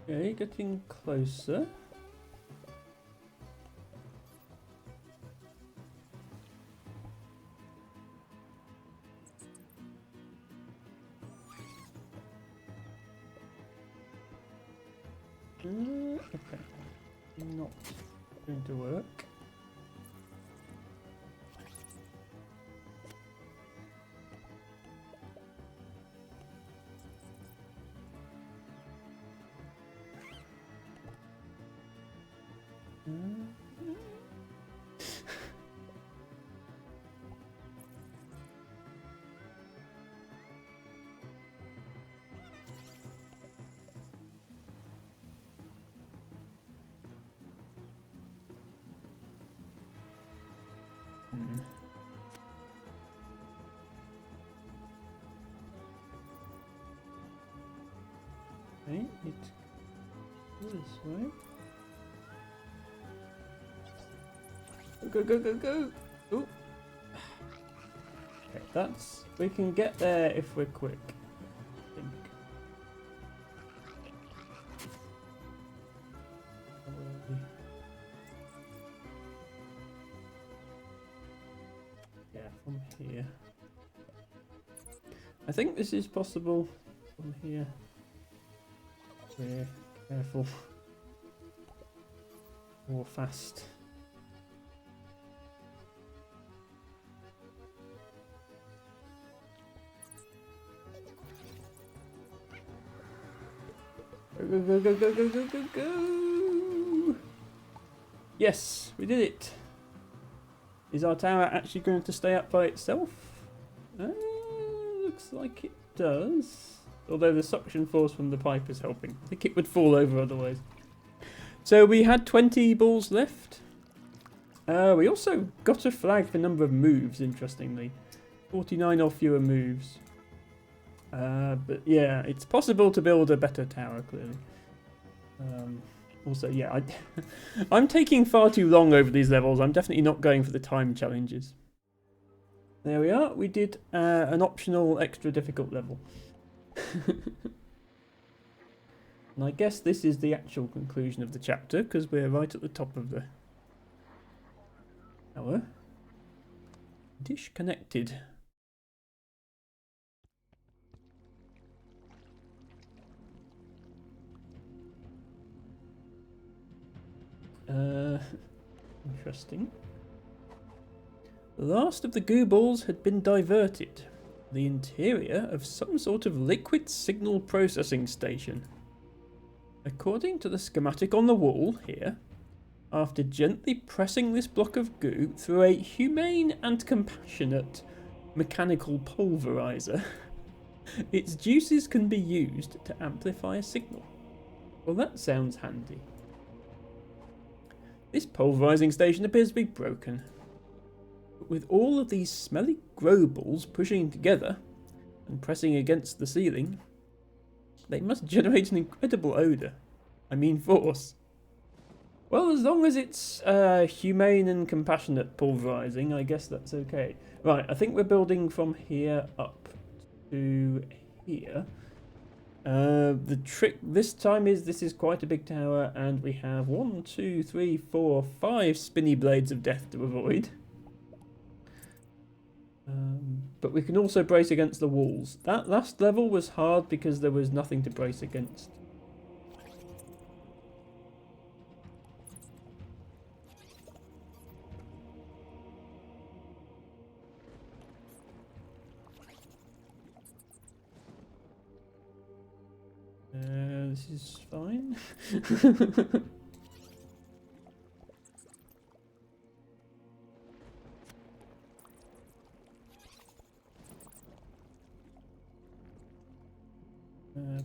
Okay, getting closer. Okay, not going to work. Okay, it goes this way. Go, go, go, go! Ooh. Okay, that's... We can get there if we're quick, I think. Yeah, from here. I think this is possible from here. We're careful. Or fast. Go, go, go, go, go, go, go, go! Yes, we did it! Is our tower actually going to stay up by itself? Looks like it does. Although the suction force from the pipe is helping. I think it would fall over otherwise. So we had 20 balls left. We also got a flag for number of moves, interestingly. 49 or fewer moves. But yeah, it's possible to build a better tower, clearly. Also, yeah, I'm taking far too long over these levels. I'm definitely not going for the time challenges. There we are. We did an optional extra difficult level. And I guess this is the actual conclusion of the chapter, because we're right at the top of the tower. Dish connected. Interesting. The last of the goo balls had been diverted. The interior of some sort of liquid signal processing station. According to the schematic on the wall here, after gently pressing this block of goo through a humane and compassionate mechanical pulverizer, its juices can be used to amplify a signal. Well, that sounds handy. This pulverizing station appears to be broken. But with all of these smelly grow balls pushing together and pressing against the ceiling, they must generate an incredible odour. I mean force. Well, as long as it's humane and compassionate pulverizing, I guess that's okay. Right, I think we're building from here up to here. The trick this time is this is quite a big tower, and we have 1, 2, 3, 4, 5 spinny blades of death to avoid. But we can also brace against the walls. That last level was hard because there was nothing to brace against. This is fine.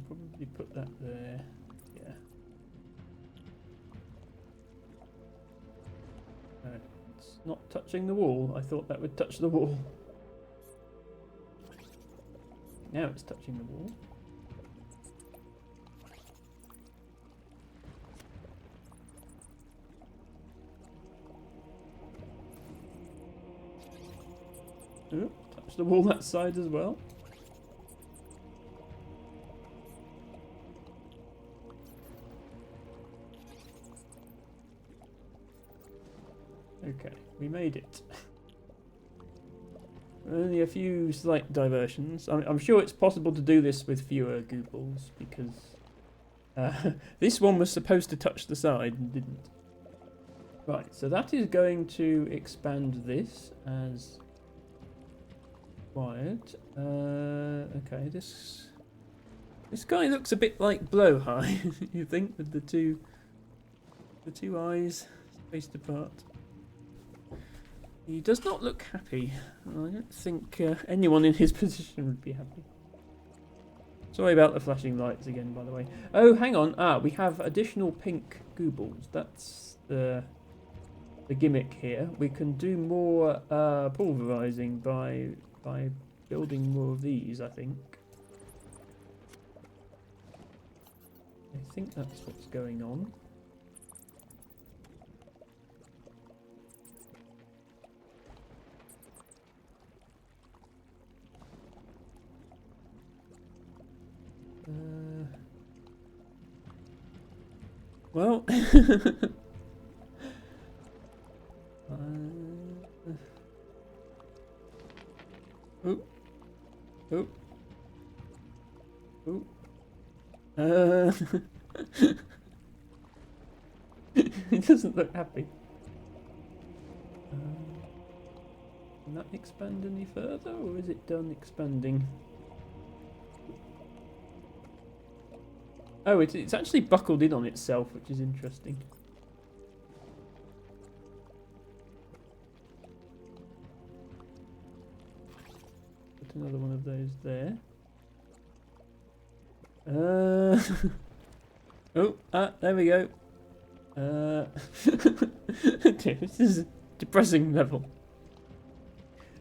Probably put that there. Yeah. It's not touching the wall. I thought that would touch the wall. Now it's touching the wall. Ooh, touch the wall that side as well. Okay, we made it. Only a few slight diversions. I'm sure it's possible to do this with fewer goo balls, because this one was supposed to touch the side and didn't. Right, so that is going to expand this as required. Okay, this guy looks a bit like Blowhigh, you think, with the two eyes spaced apart. He does not look happy. I don't think anyone in his position would be happy. Sorry about the flashing lights again, by the way. Oh, hang on. We have additional pink goo balls. That's the gimmick here. We can do more pulverizing by building more of these, I think. I think that's what's going on. Well, oh, oh, oh. It doesn't look happy. Can that expand any further, or is it done expanding? Oh, it's actually buckled in on itself, which is interesting. Put another one of those there. Oh, there we go. This is a depressing level.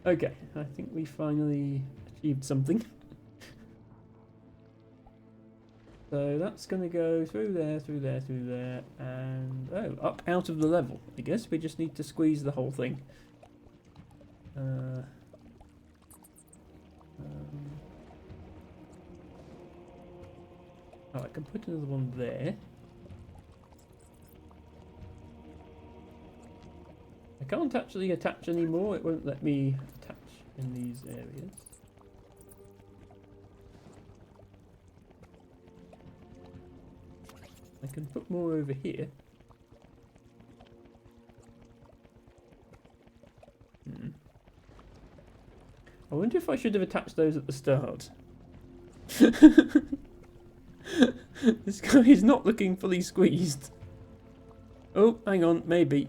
Okay, I think we finally achieved something. So that's going to go through there, through there, through there, and up out of the level. I guess we just need to squeeze the whole thing. Oh, I can put another one there. I can't actually attach anymore. It won't let me attach in these areas. I can put more over here. I wonder if I should have attached those at the start. This guy is not looking fully squeezed. Oh, hang on, maybe.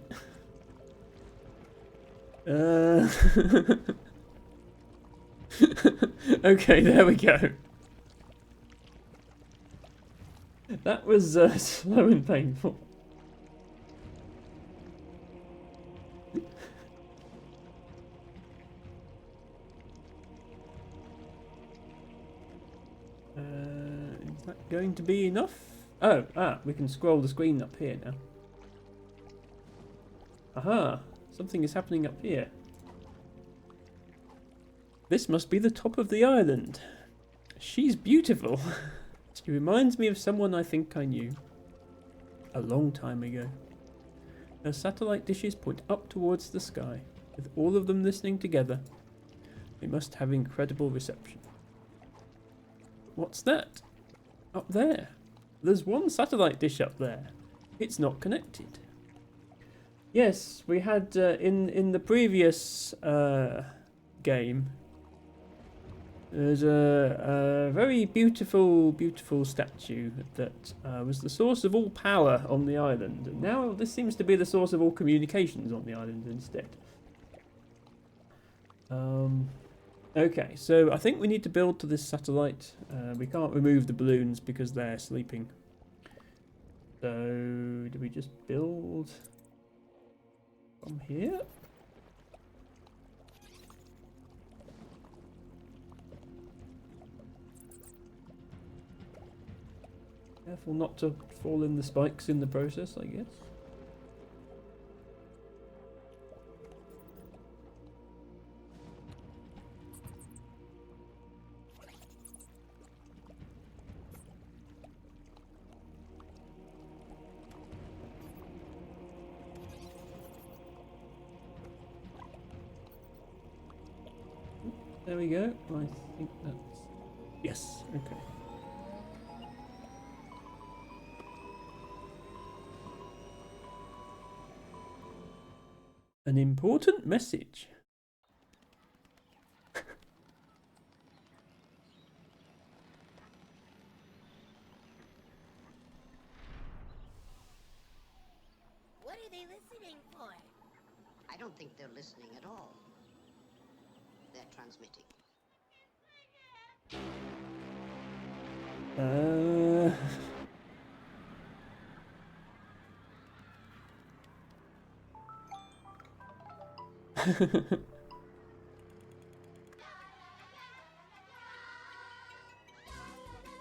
Okay, there we go. That was slow and painful. Is that going to be enough? Oh, we can scroll the screen up here now. Aha, something is happening up here. This must be the top of the island. She's beautiful. She reminds me of someone I think I knew. A long time ago. Her satellite dishes point up towards the sky, with all of them listening together. They must have incredible reception. What's that? Up there. There's one satellite dish up there. It's not connected. Yes, we had in the previous game. There's a very beautiful statue that was the source of all power on the island. And now this seems to be the source of all communications on the island instead. Okay, so I think we need to build to this satellite. We can't remove the balloons because they're sleeping. So, do we just build from here? Careful not to fall in the spikes in the process, I guess. There we go. I think that's... Yes, okay. An important message. What are they listening for? I don't think they're listening at all. They're transmitting.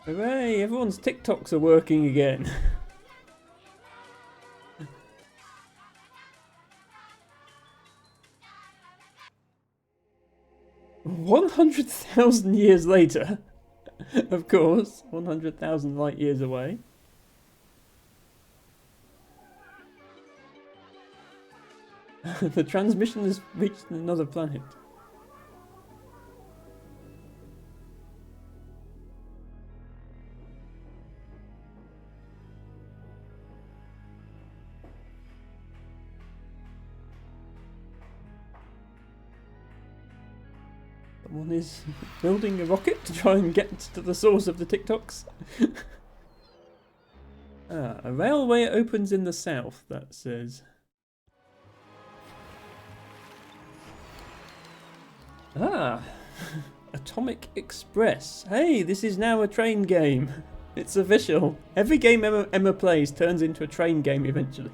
Hooray! Everyone's TikToks are working again. 100,000 years later. Of course, 100,000 light years away. The transmission has reached another planet. Someone is building a rocket to try and get to the source of the TikToks. A railway opens in the south, that says. Atomic Express. Hey, this is now a train game. It's official. Every game Emma plays turns into a train game eventually.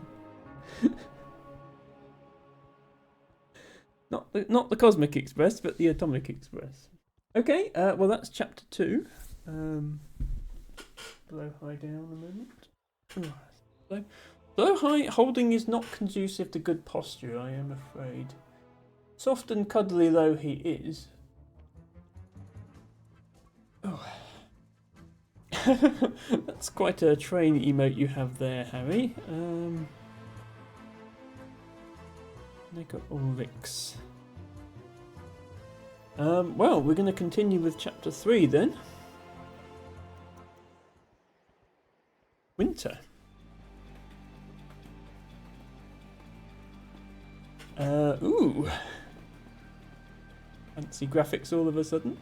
Not the Cosmic Express, but the Atomic Express. Okay, well that's chapter 2. Blow high down a moment. Blow high holding is not conducive to good posture, I am afraid. Soft and cuddly though he is. Oh. That's quite a train emote you have there, Harry. Nego Ulrix. Well, we're going to continue with chapter 3 then. Winter. Ooh. Fancy graphics all of a sudden.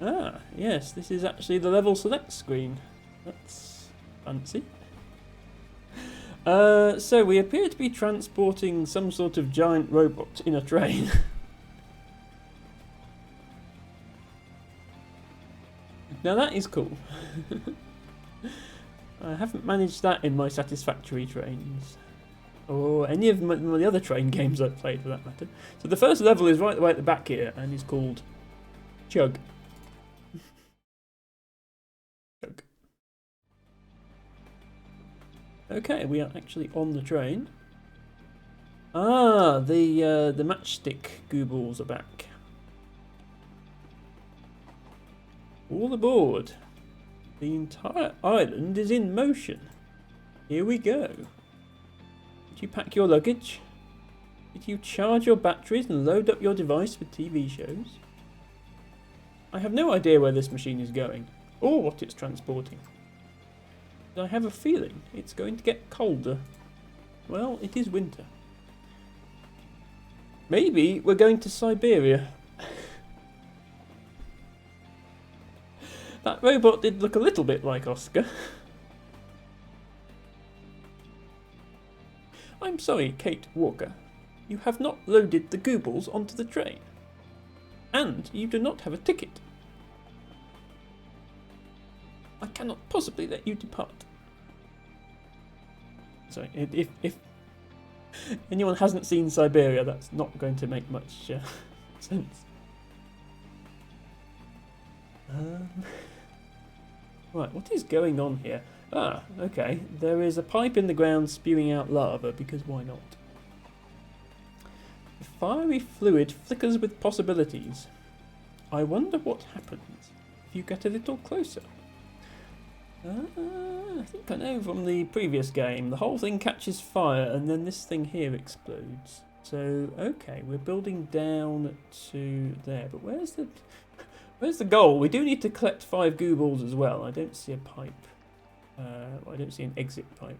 Ah, yes, this is actually the level select screen. That's fancy. So we appear to be transporting some sort of giant robot in a train. Now that is cool. I haven't managed that in my Satisfactory trains. Or any of the other train games I've played for that matter. So the first level is right away at the back here and is called Chug. Chug. Okay, we are actually on the train. Ah, the matchstick gooballs are back. All aboard. The entire island is in motion. Here we go. Did you pack your luggage? Did you charge your batteries and load up your device with TV shows? I have no idea where this machine is going, or what it's transporting. But I have a feeling it's going to get colder. Well, it is winter. Maybe we're going to Siberia. That robot did look a little bit like Oscar. I'm sorry, Kate Walker. You have not loaded the gooballs onto the train. And you do not have a ticket. I cannot possibly let you depart. Sorry, if anyone hasn't seen Siberia, that's not going to make much sense. Right, what is going on here? Ah, okay. There is a pipe in the ground spewing out lava, because why not? The fiery fluid flickers with possibilities. I wonder what happens if you get a little closer. I think I know from the previous game. The whole thing catches fire and then this thing here explodes. So, okay, we're building down to there. But where's the goal? We do need to collect 5 gooballs as well. I don't see a pipe. I don't see an exit pipe.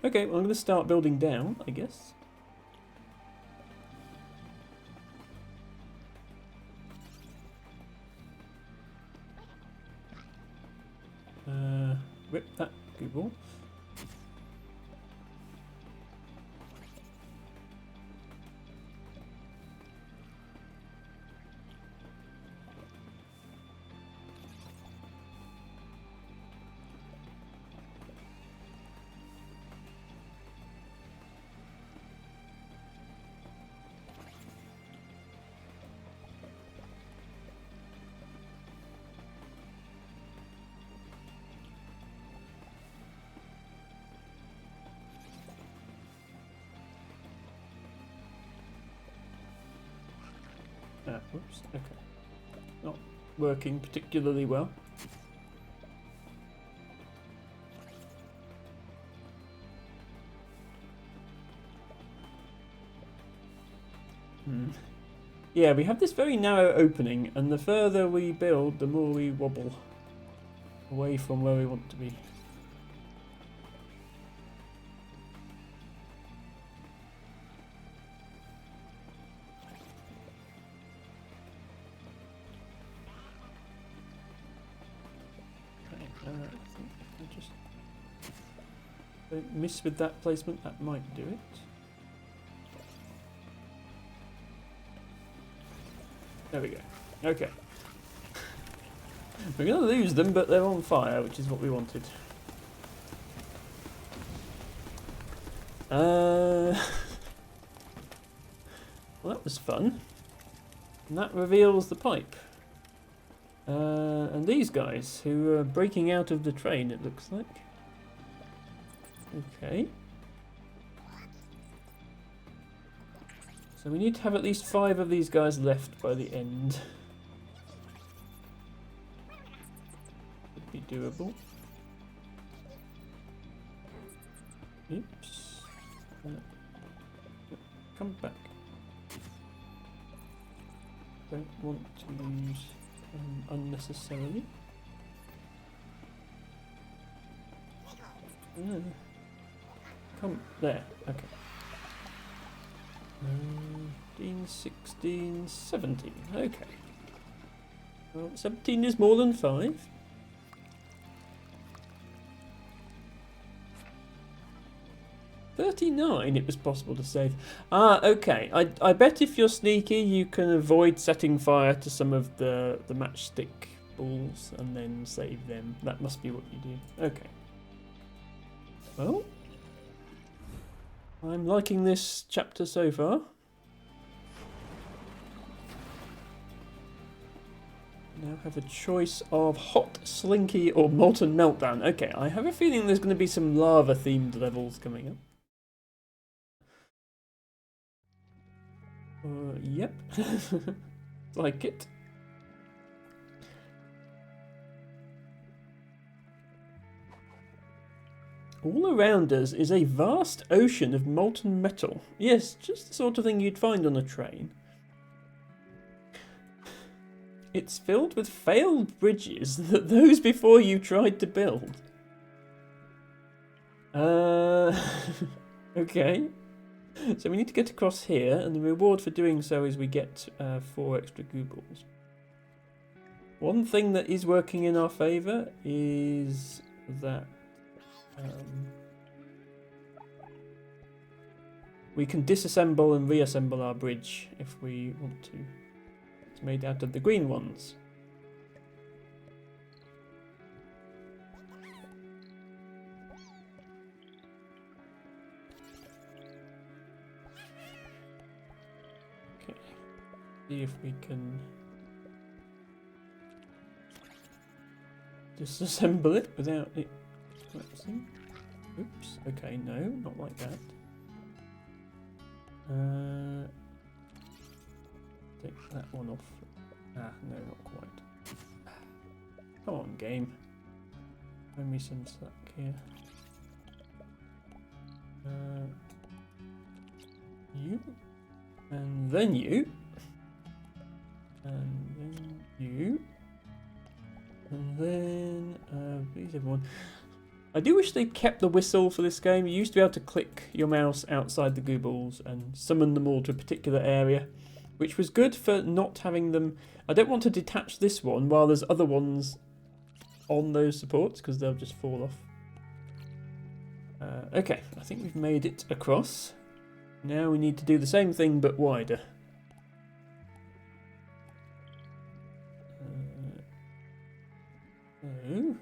Okay, well I'm going to start building down, I guess. Rip that gooball. Whoops. Okay. Not working particularly well. Yeah, we have this very narrow opening, and the further we build, the more we wobble away from where we want to be. Okay, I think if I just don't miss with that placement, that might do it. There we go. Okay. We're going to lose them, but they're on fire, which is what we wanted. Well, that was fun. And that reveals the pipe. And these guys, who are breaking out of the train, it looks like. Okay. So we need to have at least 5 of these guys left by the end. Would be doable. Oops. Come back. Don't want to use unnecessarily. Come there. Okay. 15, 16, 17. Okay. Well, 17 is more than 5. $39 it was possible to save. Ah, okay. I bet if you're sneaky, you can avoid setting fire to some of the matchstick balls and then save them. That must be what you do. Okay. Well, I'm liking this chapter so far. Now have a choice of Hot, Slinky or Molten Meltdown. Okay, I have a feeling there's going to be some lava themed levels coming up. Yep. Like it. All around us is a vast ocean of molten metal. Yes, just the sort of thing you'd find on a train. It's filled with failed bridges that those before you tried to build. Okay. So we need to get across here, and the reward for doing so is we get 4 extra gooballs. One thing that is working in our favour is that we can disassemble and reassemble our bridge if we want to. It's made out of the green ones. Okay, see if we can disassemble it without it collapsing. Oops, okay, no, not like that. Take that one off. Ah, no, not quite. Come on, game. Throw me some slack here. You. And then you. And then you. And then, please everyone. I do wish they kept the whistle for this game. You used to be able to click your mouse outside the gooballs and summon them all to a particular area, which was good for not having them. I don't want to detach this one while there's other ones on those supports because they'll just fall off. Okay, I think we've made it across. Now we need to do the same thing but wider. So.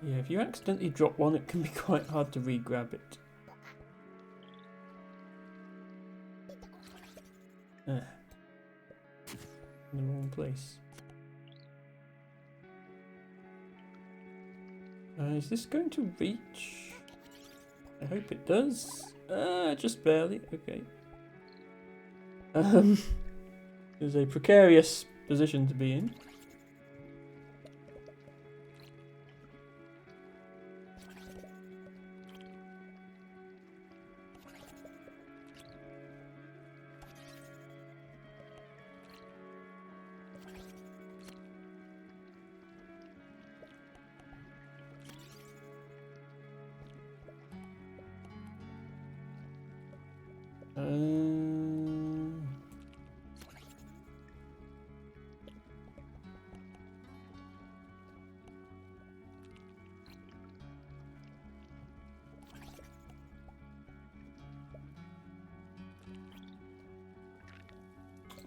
Yeah, if you accidentally drop one, it can be quite hard to re-grab it. In the wrong place. Is this going to reach? hope it does. Just barely. Okay. It's a precarious position to be in.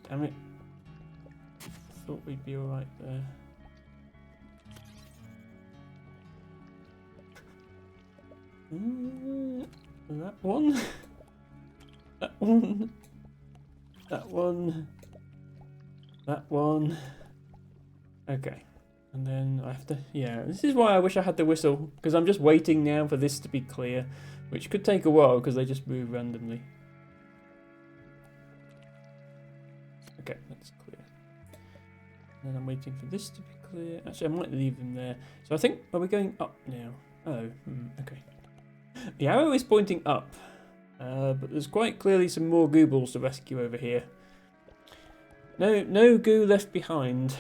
Damn it. Thought we'd be alright there. That one. That one. That one. That one. Okay. And then I have to... Yeah, this is why I wish I had the whistle. Because I'm just waiting now for this to be clear. Which could take a while because they just move randomly. Okay, that's clear. And then I'm waiting for this to be clear. Actually, I might leave them there. So I think... Are we going up now? Oh, okay. The arrow is pointing up. But there's quite clearly some more goobles to rescue over here. No goo left behind.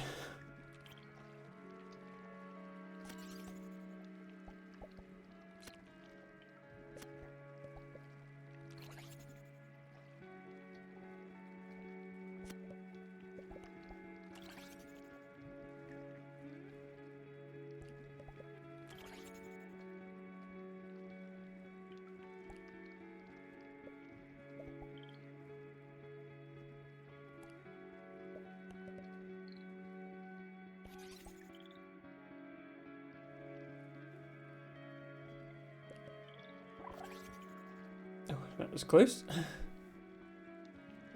Oh, that was close.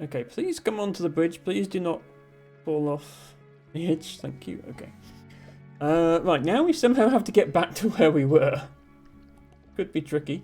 Okay, please come onto the bridge. Please do not fall off the edge. Thank you. Okay. Right, now we somehow have to get back to where we were. Could be tricky.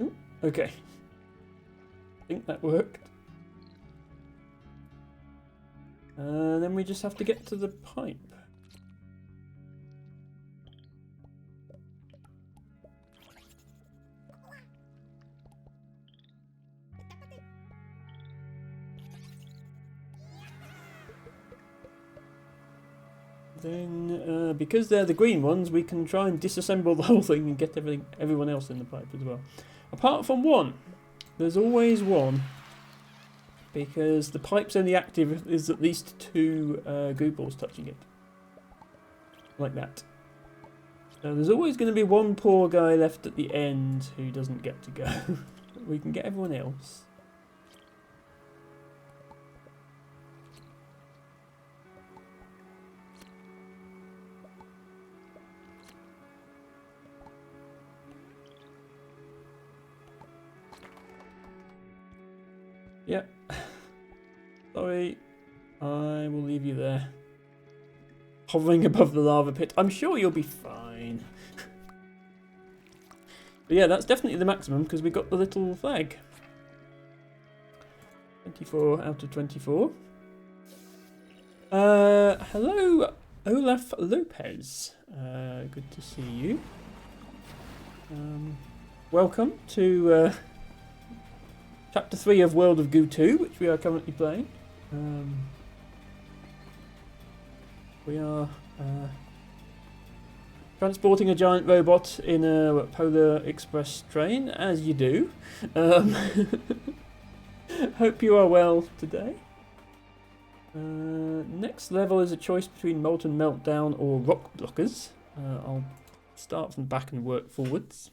Ooh, okay. I think that worked. Then we just have to get to the pipe. Then, because they're the green ones, we can try and disassemble the whole thing and get everyone else in the pipe as well. Apart from one. There's always one. Because the pipe's only active if there's at least two goo balls touching it. Like that. So there's always going to be one poor guy left at the end who doesn't get to go. We can get everyone else. Yep. Sorry. I will leave you there. Hovering above the lava pit. I'm sure you'll be fine. But yeah, that's definitely the maximum because we got the little flag. 24 out of 24. Hello, Olaf Lopez. Good to see you. Welcome to Chapter 3 of World of Goo 2, which we are currently playing. We are transporting a giant robot in a Polar Express train, as you do. Hope you are well today. Next level is a choice between Molten Meltdown or Rock Blockers. I'll start from back and work forwards.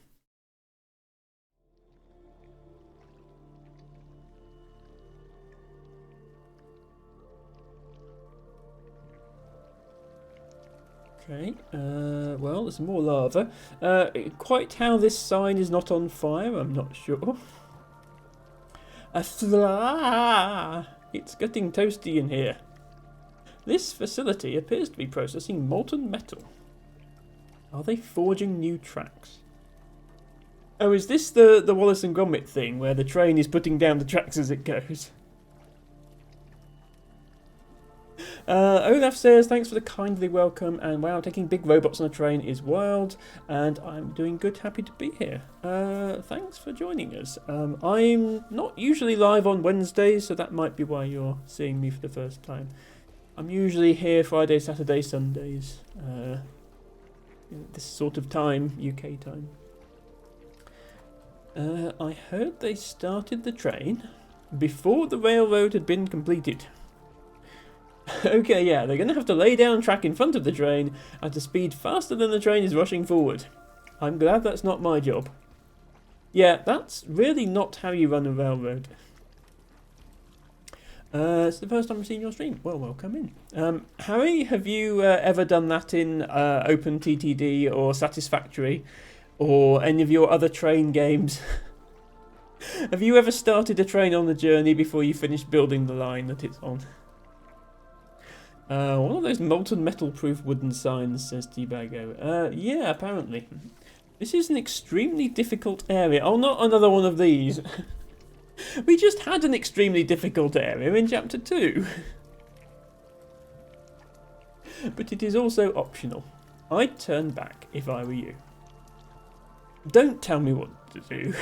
Okay, well, there's more lava. Quite how this sign is not on fire, I'm not sure. It's getting toasty in here. This facility appears to be processing molten metal. Are they forging new tracks? Oh, is this the Wallace and Gromit thing, where the train is putting down the tracks as it goes? Olaf says, thanks for the kindly welcome, and wow, taking big robots on a train is wild, and I'm doing good, happy to be here. Thanks for joining us. I'm not usually live on Wednesdays, so that might be why you're seeing me for the first time. I'm usually here Friday, Saturday, Sundays, this sort of time, UK time. I heard they started the train before the railroad had been completed. Okay, yeah, they're going to have to lay down track in front of the train at a speed faster than the train is rushing forward. I'm glad that's not my job. Yeah, that's really not how you run a railroad. It's the first time I've seen your stream. Well, welcome in. Harry, have you ever done that in OpenTTD or Satisfactory or any of your other train games? Have you ever started a train on the journey before you finished building the line that it's on? One of those molten metal proof wooden signs, says T-Bago. Yeah, apparently. This is an extremely difficult area. Oh, not another one of these. We just had an extremely difficult area in Chapter 2. But it is also optional. I'd turn back if I were you. Don't tell me what to do.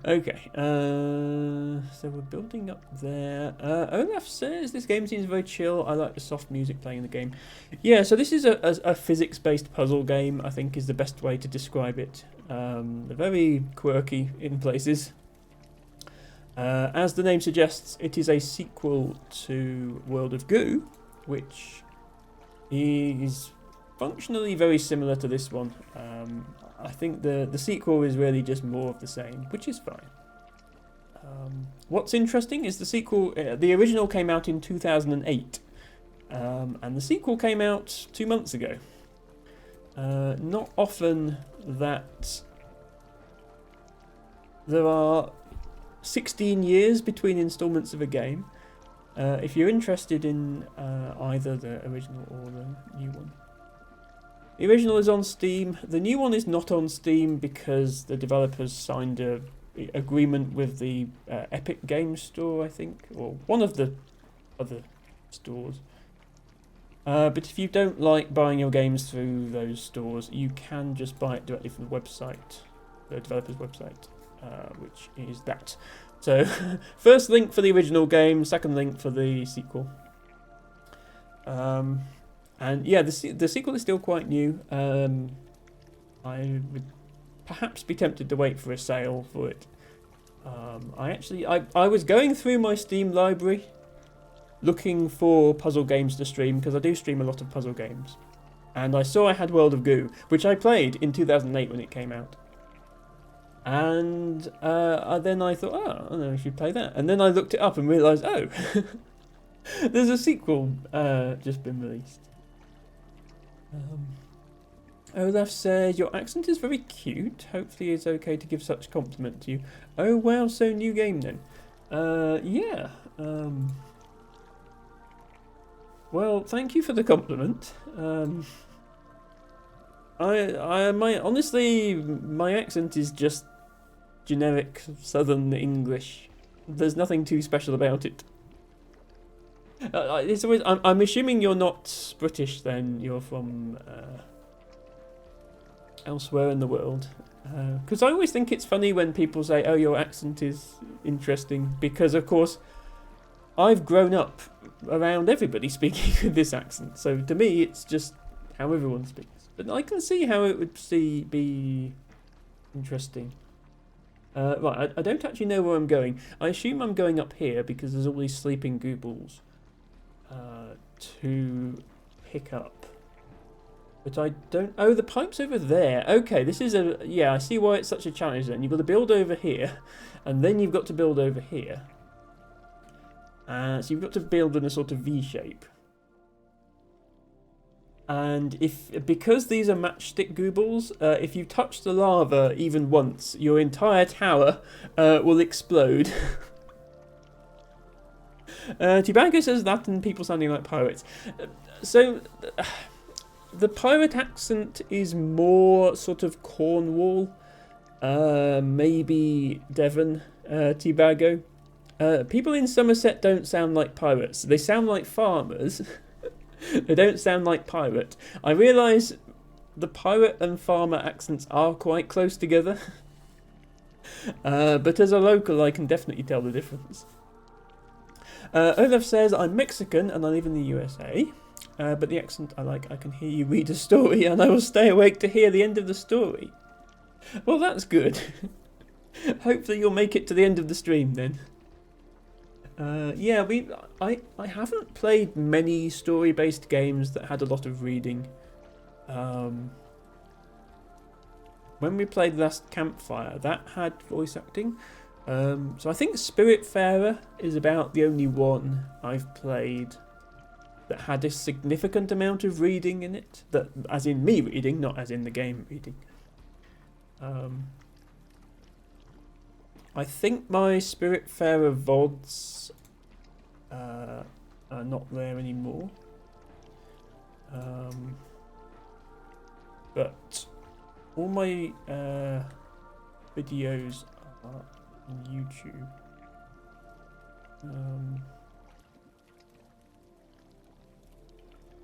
Okay, so we're building up there. Olaf says this game seems very chill. I like the soft music playing in the game. Yeah, so this is a physics-based puzzle game, I think is the best way to describe it. They're very quirky in places. As the name suggests, it is a sequel to World of Goo, which is functionally very similar to this one. I think the sequel is really just more of the same, which is fine. What's interesting is the sequel, the original came out in 2008, and the sequel came out 2 months ago. Not often that there are 16 years between installments of a game. If you're interested in either the original or the new one. The original is on Steam. The new one is not on Steam because the developers signed a agreement with the Epic Games Store, I think, or one of the other stores. But if you don't like buying your games through those stores, you can just buy it directly from the website, the developer's website, which is that. So, first link for the original game, second link for the sequel. And yeah, the sequel is still quite new. I would perhaps be tempted to wait for a sale for it. I was going through my Steam library looking for puzzle games to stream, because I do stream a lot of puzzle games. And I saw I had World of Goo, which I played in 2008 when it came out. And then I thought, oh, I don't know, I should play that. And then I looked it up and realised, oh, there's a sequel just been released. Olaf says, your accent is very cute. Hopefully it's okay to give such compliment to you. Oh wow, so new game then. Yeah. Well, thank you for the compliment. Honestly, my accent is just generic Southern English. There's nothing too special about it. It's always, I'm assuming you're not British then, you're from elsewhere in the world. Because I always think it's funny when people say, oh, your accent is interesting, because of course I've grown up around everybody speaking with this accent, so to me it's just how everyone speaks. But I can see how it would be interesting. Right, I don't actually know where I'm going. I assume I'm going up here because there's all these sleeping gooballs to pick up. But I don't... Oh, the pipe's over there. Okay, this is a... Yeah, I see why it's such a challenge then. You've got to build over here, and then you've got to build over here. So you've got to build in a sort of V shape. And because these are matchstick goobles, if you touch the lava even once, your entire tower will explode. Tibango says that and people sounding like pirates. So the pirate accent is more sort of Cornwall, maybe Devon, Tibago. People in Somerset don't sound like pirates. They sound like farmers. They don't sound like pirate. I realise the pirate and farmer accents are quite close together. But as a local, I can definitely tell the difference. Olaf says, I'm Mexican and I live in the USA. But the accent I like, I can hear you read a story and I will stay awake to hear the end of the story. Well, that's good. Hopefully you'll make it to the end of the stream then. Yeah, I haven't played many story-based games that had a lot of reading. When we played Last Campfire, that had voice acting. So I think Spiritfarer is about the only one I've played that had a significant amount of reading in it. That, as in me reading, not as in the game reading. I think my Spiritfarer VODs are not there anymore. But all my videos are on YouTube.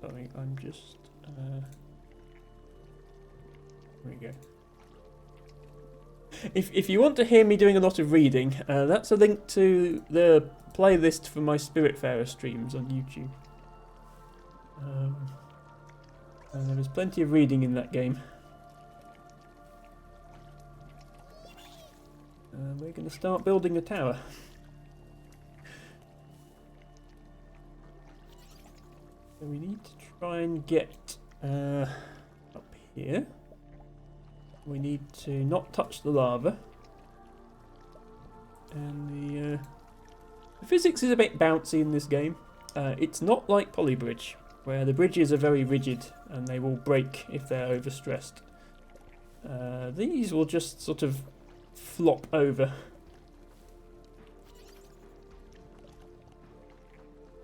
Sorry, I'm just... there we go. If you want to hear me doing a lot of reading, that's a link to the playlist for my Spiritfarer streams on YouTube. And there was plenty of reading in that game. We're going to start building a tower. So we need to try and get up here. We need to not touch the lava. And the physics is a bit bouncy in this game. It's not like Polybridge, where the bridges are very rigid and they will break if they're overstressed. These will just sort of flop over.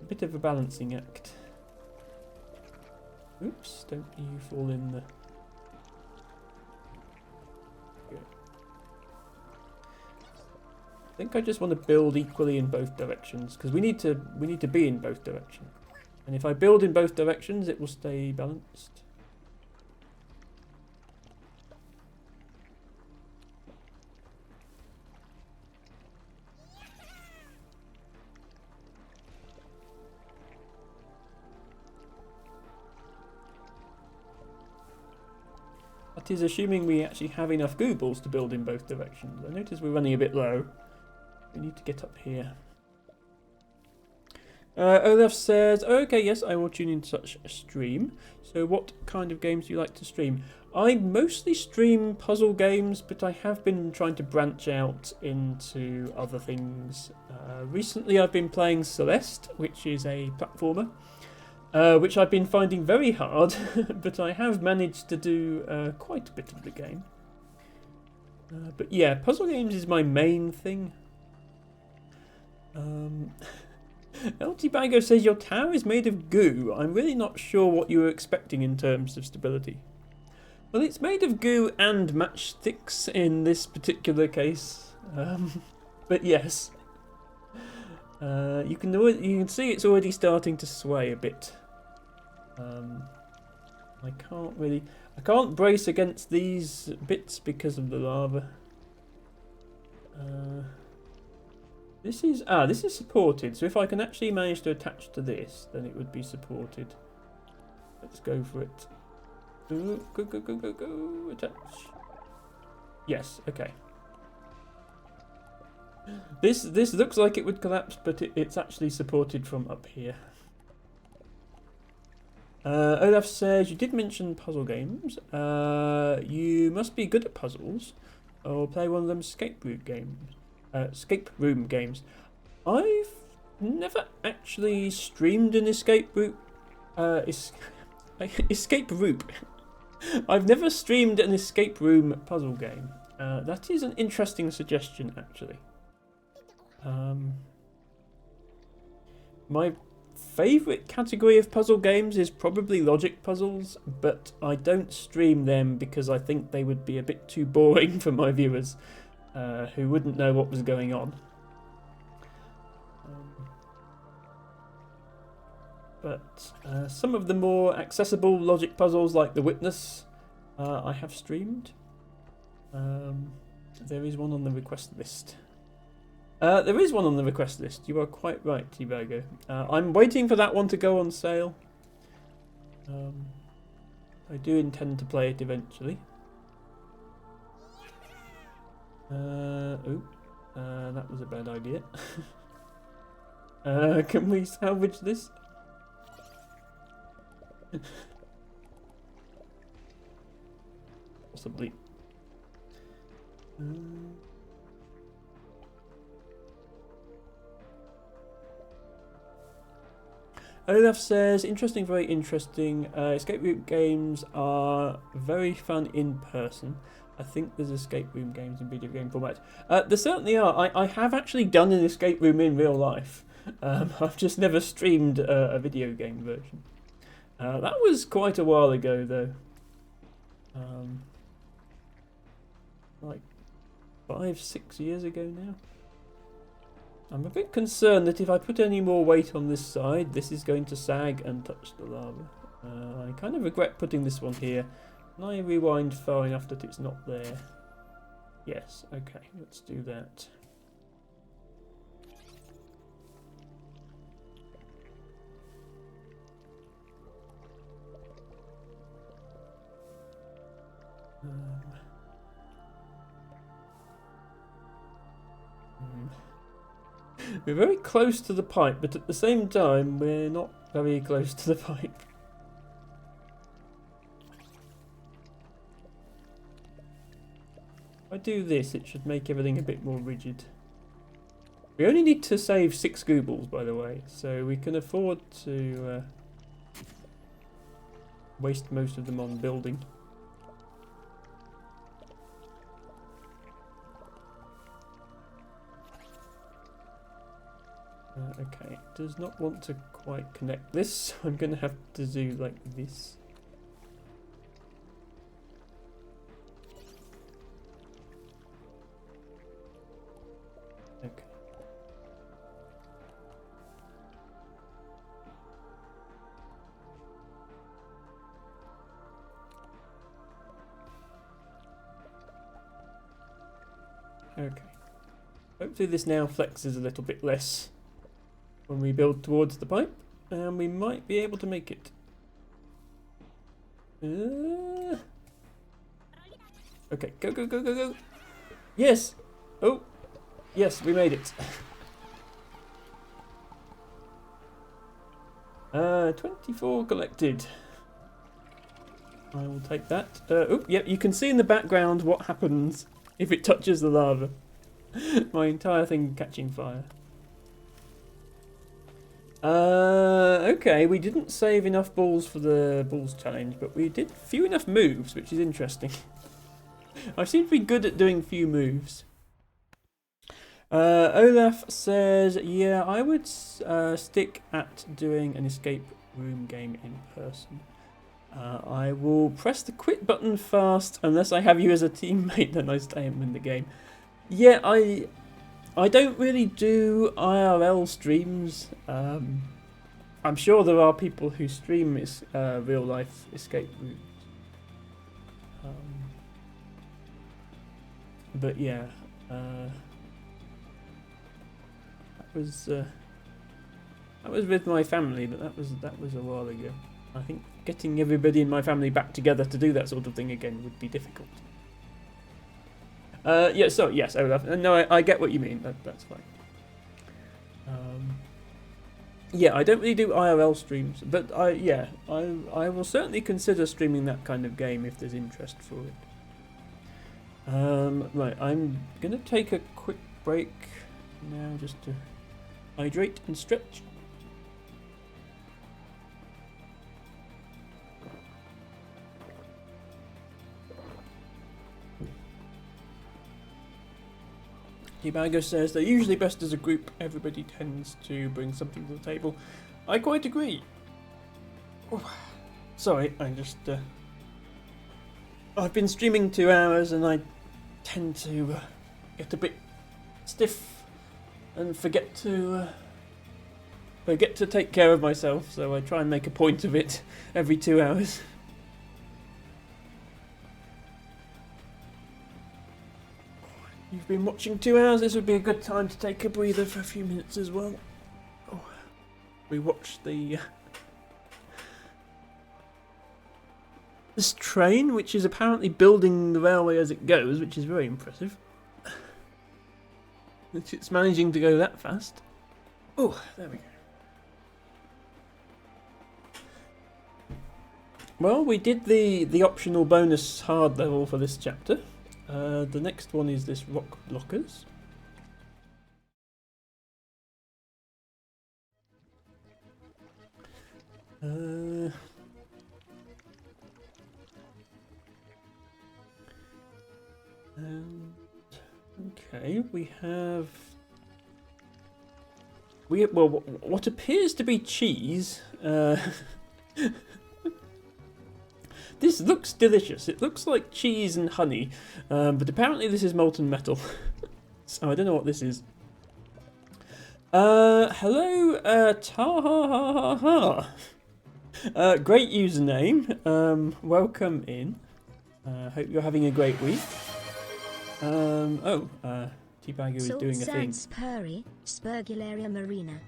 A bit of a balancing act. Oops, don't you fall in the... I think I just want to build equally in both directions because we need to be in both directions. And if I build in both directions, it will stay balanced. That is assuming we actually have enough goobles to build in both directions. I notice we're running a bit low. We need to get up here. Olaf says, okay, yes, I will tune in such a stream. So what kind of games do you like to stream? I mostly stream puzzle games, but I have been trying to branch out into other things. Recently I've been playing Celeste, which is a platformer, which I've been finding very hard, but I have managed to do quite a bit of the game. But yeah, puzzle games is my main thing. LT Bango says your tower is made of goo. I'm really not sure what you were expecting in terms of stability. Well, it's made of goo and matchsticks in this particular case. But yes, you can see it's already starting to sway a bit. I can't brace against these bits because of the lava. This is supported, so if I can actually manage to attach to this, then it would be supported. Let's go for it. Go, attach. Yes, okay. This looks like it would collapse, but it's actually supported from up here. Olaf says, you did mention puzzle games. You must be good at puzzles, or play one of them escape room games. I've never actually streamed an escape Escape room. I've never streamed an escape room puzzle game. That is an interesting suggestion, actually. My favourite category of puzzle games is probably logic puzzles, but I don't stream them because I think they would be a bit too boring for my viewers, who wouldn't know what was going on. But some of the more accessible logic puzzles, like The Witness, I have streamed. There is one on the request list. There is one on the request list. You are quite right, Tibago. I'm waiting for that one to go on sale. I do intend to play it eventually. That was a bad idea. Can we salvage this? Possibly. Olaf says, interesting, very interesting. Escape room games are very fun in person. I think there's escape room games in video game format. There certainly are. I have actually done an escape room in real life. I've just never streamed a video game version. That was quite a while ago, though. Like 5-6 years ago now. I'm a bit concerned that if I put any more weight on this side, this is going to sag and touch the lava. I kind of regret putting this one here. Can I rewind far enough that it's not there? Yes, okay, let's do that. We're very close to the pipe, but at the same time, we're not very close to the pipe. If I do this, it should make everything a bit more rigid. We only need to save 6 goobles, by the way, so we can afford to waste most of them on building. Okay, it does not want to quite connect this, so I'm going to have to do like this. Okay. Okay. Hopefully this now flexes a little bit less when we build towards the pipe, and we might be able to make it. Okay, go, go, go, go, go. Yes! Oh! Yes, we made it. 24 collected. I will take that. Oh, yep, you can see in the background what happens if it touches the lava. My entire thing catching fire. Okay, we didn't save enough balls for the balls challenge, but we did few enough moves, which is interesting. I seem to be good at doing few moves. Olaf says, yeah, I would stick at doing an escape room game in person. I will press the quit button fast unless I have you as a teammate, then I stay and win the game. Yeah, I don't really do IRL streams. I'm sure there are people who stream real life escape rooms. But yeah, that was with my family, but that was a while ago. I think getting everybody in my family back together to do that sort of thing again would be difficult. Yeah, so yes, Olaf. No, I get what you mean. That's fine. Yeah, I don't really do IRL streams, but I will certainly consider streaming that kind of game if there's interest for it. Right, I'm gonna take a quick break now just to hydrate and stretch. Tibago says they're usually best as a group. Everybody tends to bring something to the table. I quite agree. Oh, sorry, I just... I've been streaming 2 hours and I tend to get a bit stiff and forget to take care of myself, so I try and make a point of it every 2 hours. You've been watching 2 hours, this would be a good time to take a breather for a few minutes as well. Oh, we watched this train, which is apparently building the railway as it goes, which is very impressive. It's managing to go that fast. Oh, there we go. Well, we did the optional bonus hard level for this chapter. The next one is this rock blockers. Okay, we have... well, what appears to be cheese. This looks delicious. It looks like cheese and honey, but apparently this is molten metal. So I don't know what this is. Hello, ta-ha-ha-ha-ha. Great username. Welcome in. Hope you're having a great week. Tibago is doing a thing. Spurry, Spurgularia marina.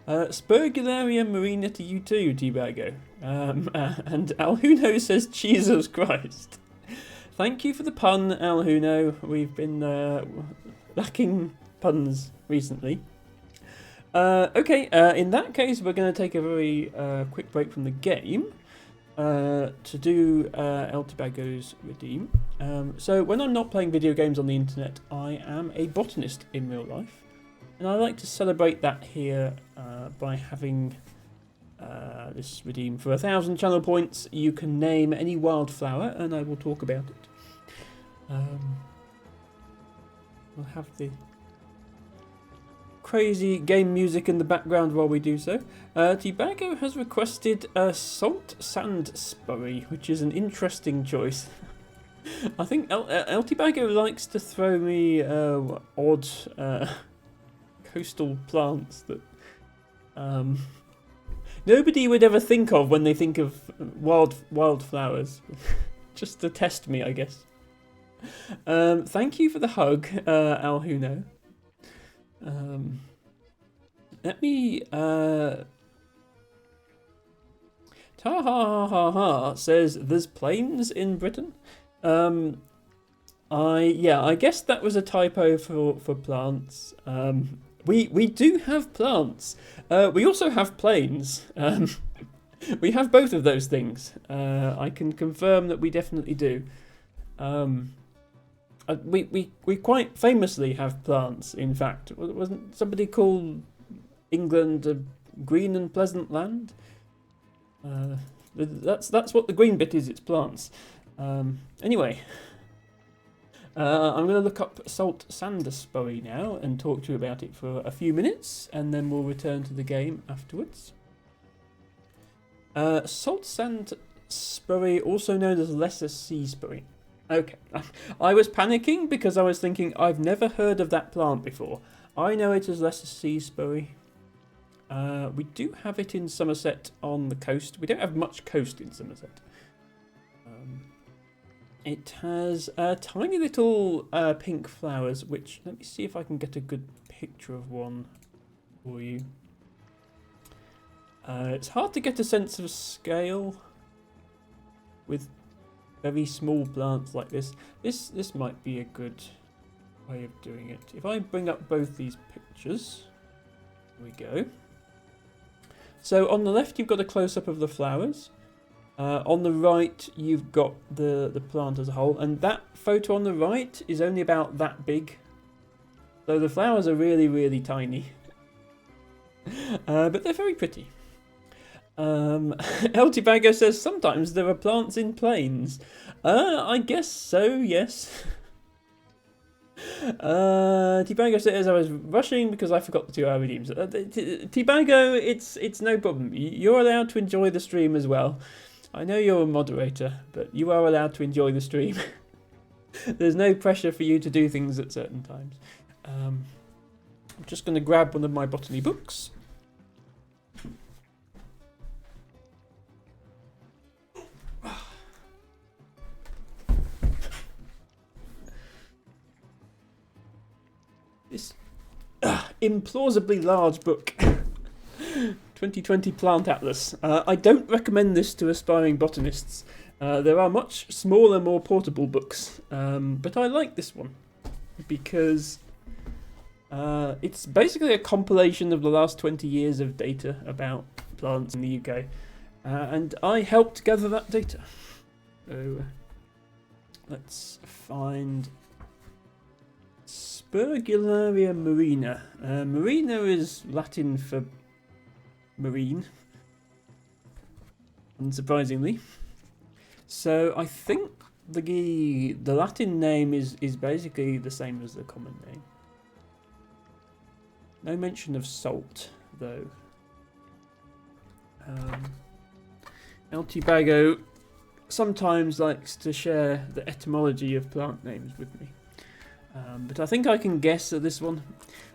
Spurgularia marina to you too, Tibago. And Alhuno says, Jesus Christ. Thank you for the pun, Alhuno. We've been lacking puns recently. Okay, in that case, we're going to take a very quick break from the game to do El Tibago's Redeem. So when I'm not playing video games on the internet, I am a botanist in real life. And I like to celebrate that here by having this redeem. For 1,000 channel points, you can name any wildflower and I will talk about it. We'll have the crazy game music in the background while we do so. Tibago has requested a salt sand spurry, which is an interesting choice. I think El Tibago likes to throw me odd coastal plants that nobody would ever think of when they think of wildflowers. Just to test me, I guess. Thank you for the hug, Alhuno. Let me Ta-ha-ha-ha-ha says there's planes in Britain. I guess that was a typo for plants. We do have plants. We also have planes. We have both of those things. I can confirm that we definitely do. We quite famously have plants. In fact, wasn't somebody called England a green and pleasant land? That's what the green bit is. It's plants. Anyway. I'm going to look up salt sandspurry now and talk to you about it for a few minutes, and then we'll return to the game afterwards. Salt sandspurry, also known as lesser sea spurry. Okay, I was panicking because I was thinking I've never heard of that plant before. I know it as lesser sea spurry. We do have it in Somerset on the coast. We don't have much coast in Somerset. It has tiny little pink flowers, which, let me see if I can get a good picture of one for you. It's hard to get a sense of scale with very small plants like this. This might be a good way of doing it. If I bring up both these pictures, here we go. So on the left you've got a close-up of the flowers. On the right, you've got the plant as a whole, and that photo on the right is only about that big. So the flowers are really, really tiny. But they're very pretty. El Tibago says, sometimes there are plants in planes. I guess so, yes. Tibago says I was rushing because I forgot the 2-hour redeems. Tibago, it's no problem. You're allowed to enjoy the stream as well. I know you're a moderator, but you are allowed to enjoy the stream. There's no pressure for you to do things at certain times. I'm just going to grab one of my botany books. This implausibly large book. 2020 Plant Atlas. I don't recommend this to aspiring botanists. There are much smaller, more portable books, but I like this one because it's basically a compilation of the last 20 years of data about plants in the UK, and I helped gather that data. So let's find Spergularia marina. Marina is Latin for marine, unsurprisingly. So I think the Latin name is basically the same as the common name. No mention of salt, though. El Tibago sometimes likes to share the etymology of plant names with me. But I think I can guess at this one.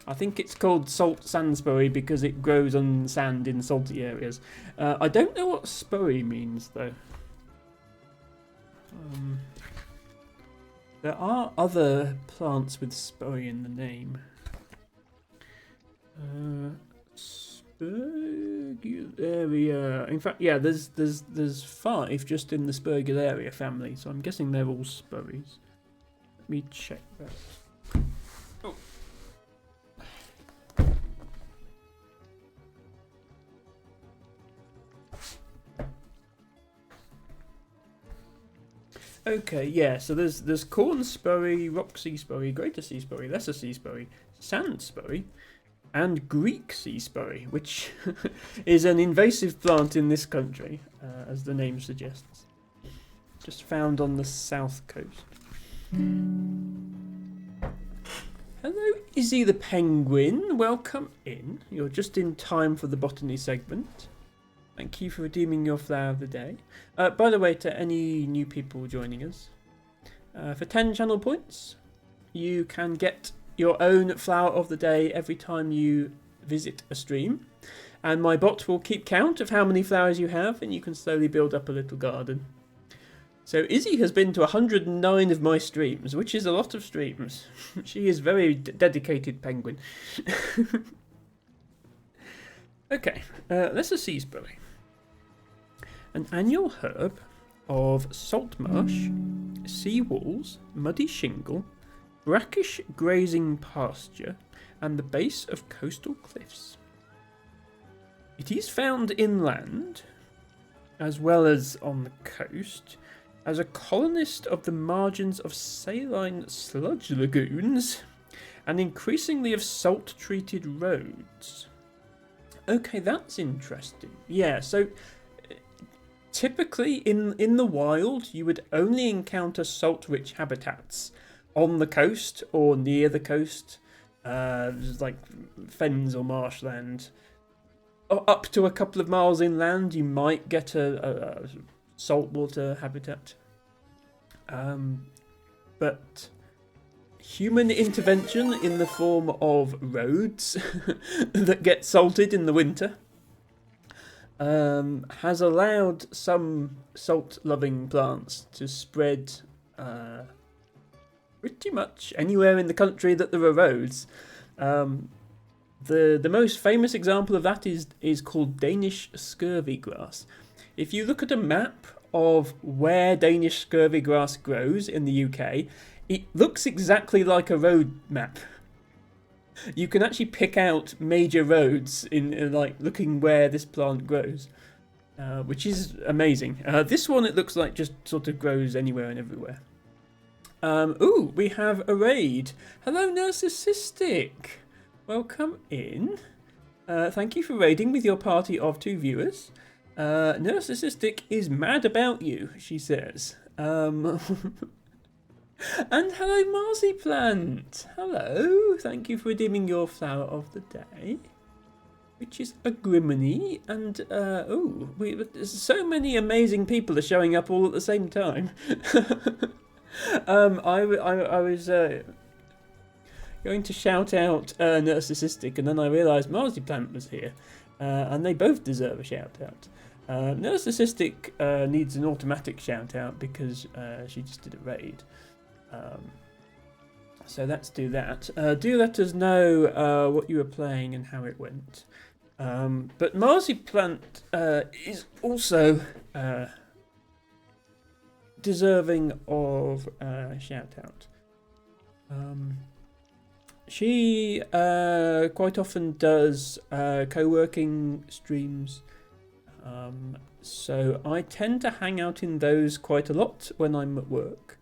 I think it's called salt sandspurry because it grows on sand in salty areas. I don't know what spurry means, though. There are other plants with spurry in the name. Spergularia. In fact, yeah, there's 5 just in the Spergularia family, so I'm guessing they're all spurries. Let me check that. Oh. Okay, yeah, so there's corn spurry, rock sea spurry, greater sea spurry, lesser sea spurry, sand spurry, and Greek sea spurry, which is an invasive plant in this country, as the name suggests. Just found on the south coast. Hello, Izzy the Penguin. Welcome in. You're just in time for the botany segment. Thank you for redeeming your flower of the day. By the way, to any new people joining us, for 10 channel points, you can get your own flower of the day every time you visit a stream. And my bot will keep count of how many flowers you have, and you can slowly build up a little garden. So Izzy has been to 109 of my streams, which is a lot of streams. She is very dedicated penguin. Okay, lesser sea spurry. An annual herb of salt marsh, sea walls, muddy shingle, brackish grazing pasture, and the base of coastal cliffs. It is found inland, as well as on the coast, as a colonist of the margins of saline sludge lagoons, and increasingly of salt-treated roads. Okay, that's interesting. Yeah, so typically in the wild, you would only encounter salt-rich habitats on the coast or near the coast, like fens or marshland. Up to a couple of miles inland, you might get a saltwater habitat. But human intervention in the form of roads that get salted in the winter has allowed some salt-loving plants to spread pretty much anywhere in the country that there are roads. The most famous example of that is called Danish scurvy grass. If you look at a map of where Danish scurvy grass grows in the UK, it looks exactly like a road map. You can actually pick out major roads in like looking where this plant grows, which is amazing. This one, it looks like just sort of grows anywhere and everywhere. Ooh, we have a raid. Hello, Narcissistic. Welcome in. Thank you for raiding with your party of 2 viewers. Narcissistic is mad about you, she says. And hello, Marcy Plant. Hello. Thank you for redeeming your flower of the day, which is a Griminy. And so many amazing people are showing up all at the same time. I was going to shout out Narcissistic, and then I realised Marcy Plant was here, and they both deserve a shout out. Narcissistic needs an automatic shout out because she just did a raid. So let's do that. Do let us know what you were playing and how it went. But Marcy Plant is also deserving of a shout out. She quite often does co-working streams. So I tend to hang out in those quite a lot when I'm at work.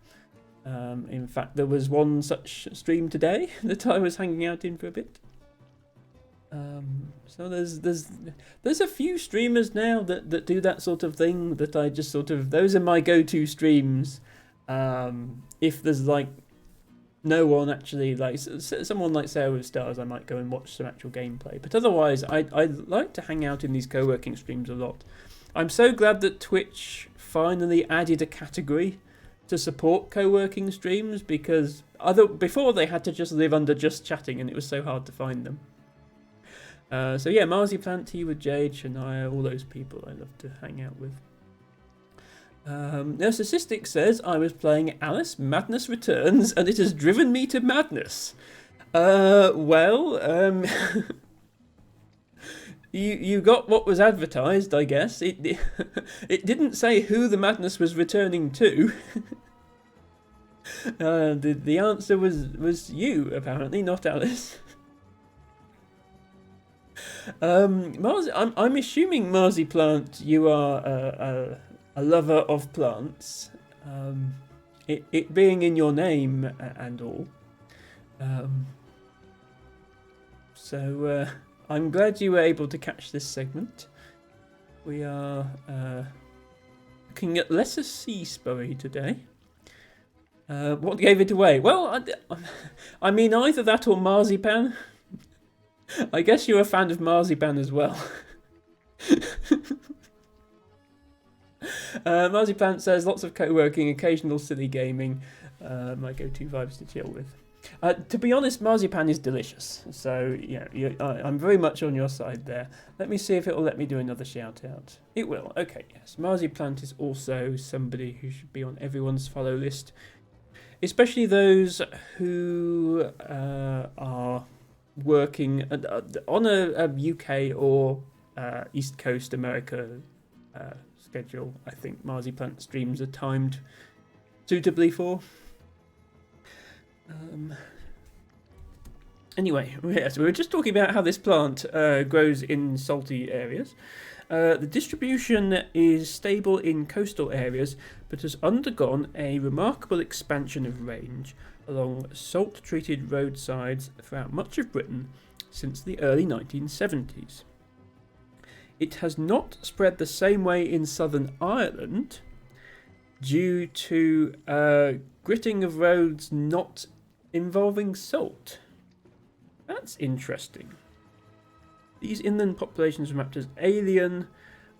In fact, there was one such stream today that I was hanging out in for a bit. So there's a few streamers now that do that sort of thing that I just sort of, those are my go-to streams. If there's like no one actually, like someone like Sarah with Stars, I might go and watch some actual gameplay. But otherwise, I like to hang out in these co-working streams a lot. I'm so glad that Twitch finally added a category to support co-working streams, because before they had to just live under just chatting and it was so hard to find them. So yeah, Marcy Plant, Tea with Jade, Shania, all those people I love to hang out with. Narcissistic says, I was playing Alice Madness Returns and it has driven me to madness. You got what was advertised, I guess. It didn't say who the madness was returning to. The answer was you, apparently, not Alice. I'm assuming Marcy Plant, you are a lover of plants. It being in your name and all. So I'm glad you were able to catch this segment. We are looking at Lesser Sea Spurry today. What gave it away? Well, I mean either that or Marzipan. I guess you're a fan of Marzipan as well. Marzipan says lots of co-working, occasional silly gaming. My go-to vibes to chill with. To be honest, Marzipan is delicious. So yeah, I'm very much on your side there. Let me see if it will let me do another shout out. It will. Okay, yes. Marzipan is also somebody who should be on everyone's follow list, especially those who are working on a UK or East Coast America schedule. I think Marzipan streams are timed suitably for. Anyway, yes, we were just talking about how this plant grows in salty areas. The distribution is stable in coastal areas, but has undergone a remarkable expansion of range along salt-treated roadsides throughout much of Britain since the early 1970s. It has not spread the same way in southern Ireland due to gritting of roads not involving salt. That's interesting. These inland populations were mapped as alien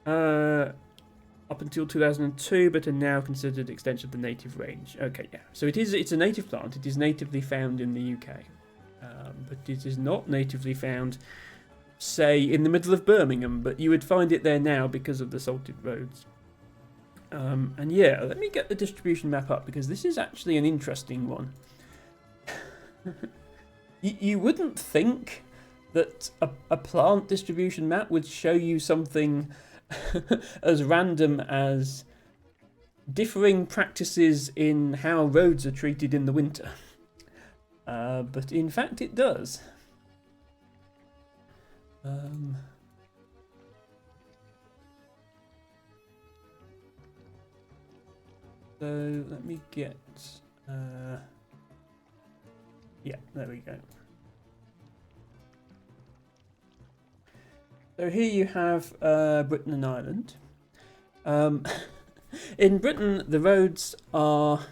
up until 2002, but are now considered extension of the native range. Okay, yeah. So it's a native plant. It is natively found in the UK, but it is not natively found, say, in the middle of Birmingham. But you would find it there now because of the salted roads. And yeah, let me get the distribution map up because this is actually an interesting one. You wouldn't think that a plant distribution map would show you something as random as differing practices in how roads are treated in the winter. But in fact it does. So let me get... yeah, there we go. So here you have Britain and Ireland. In Britain, the roads are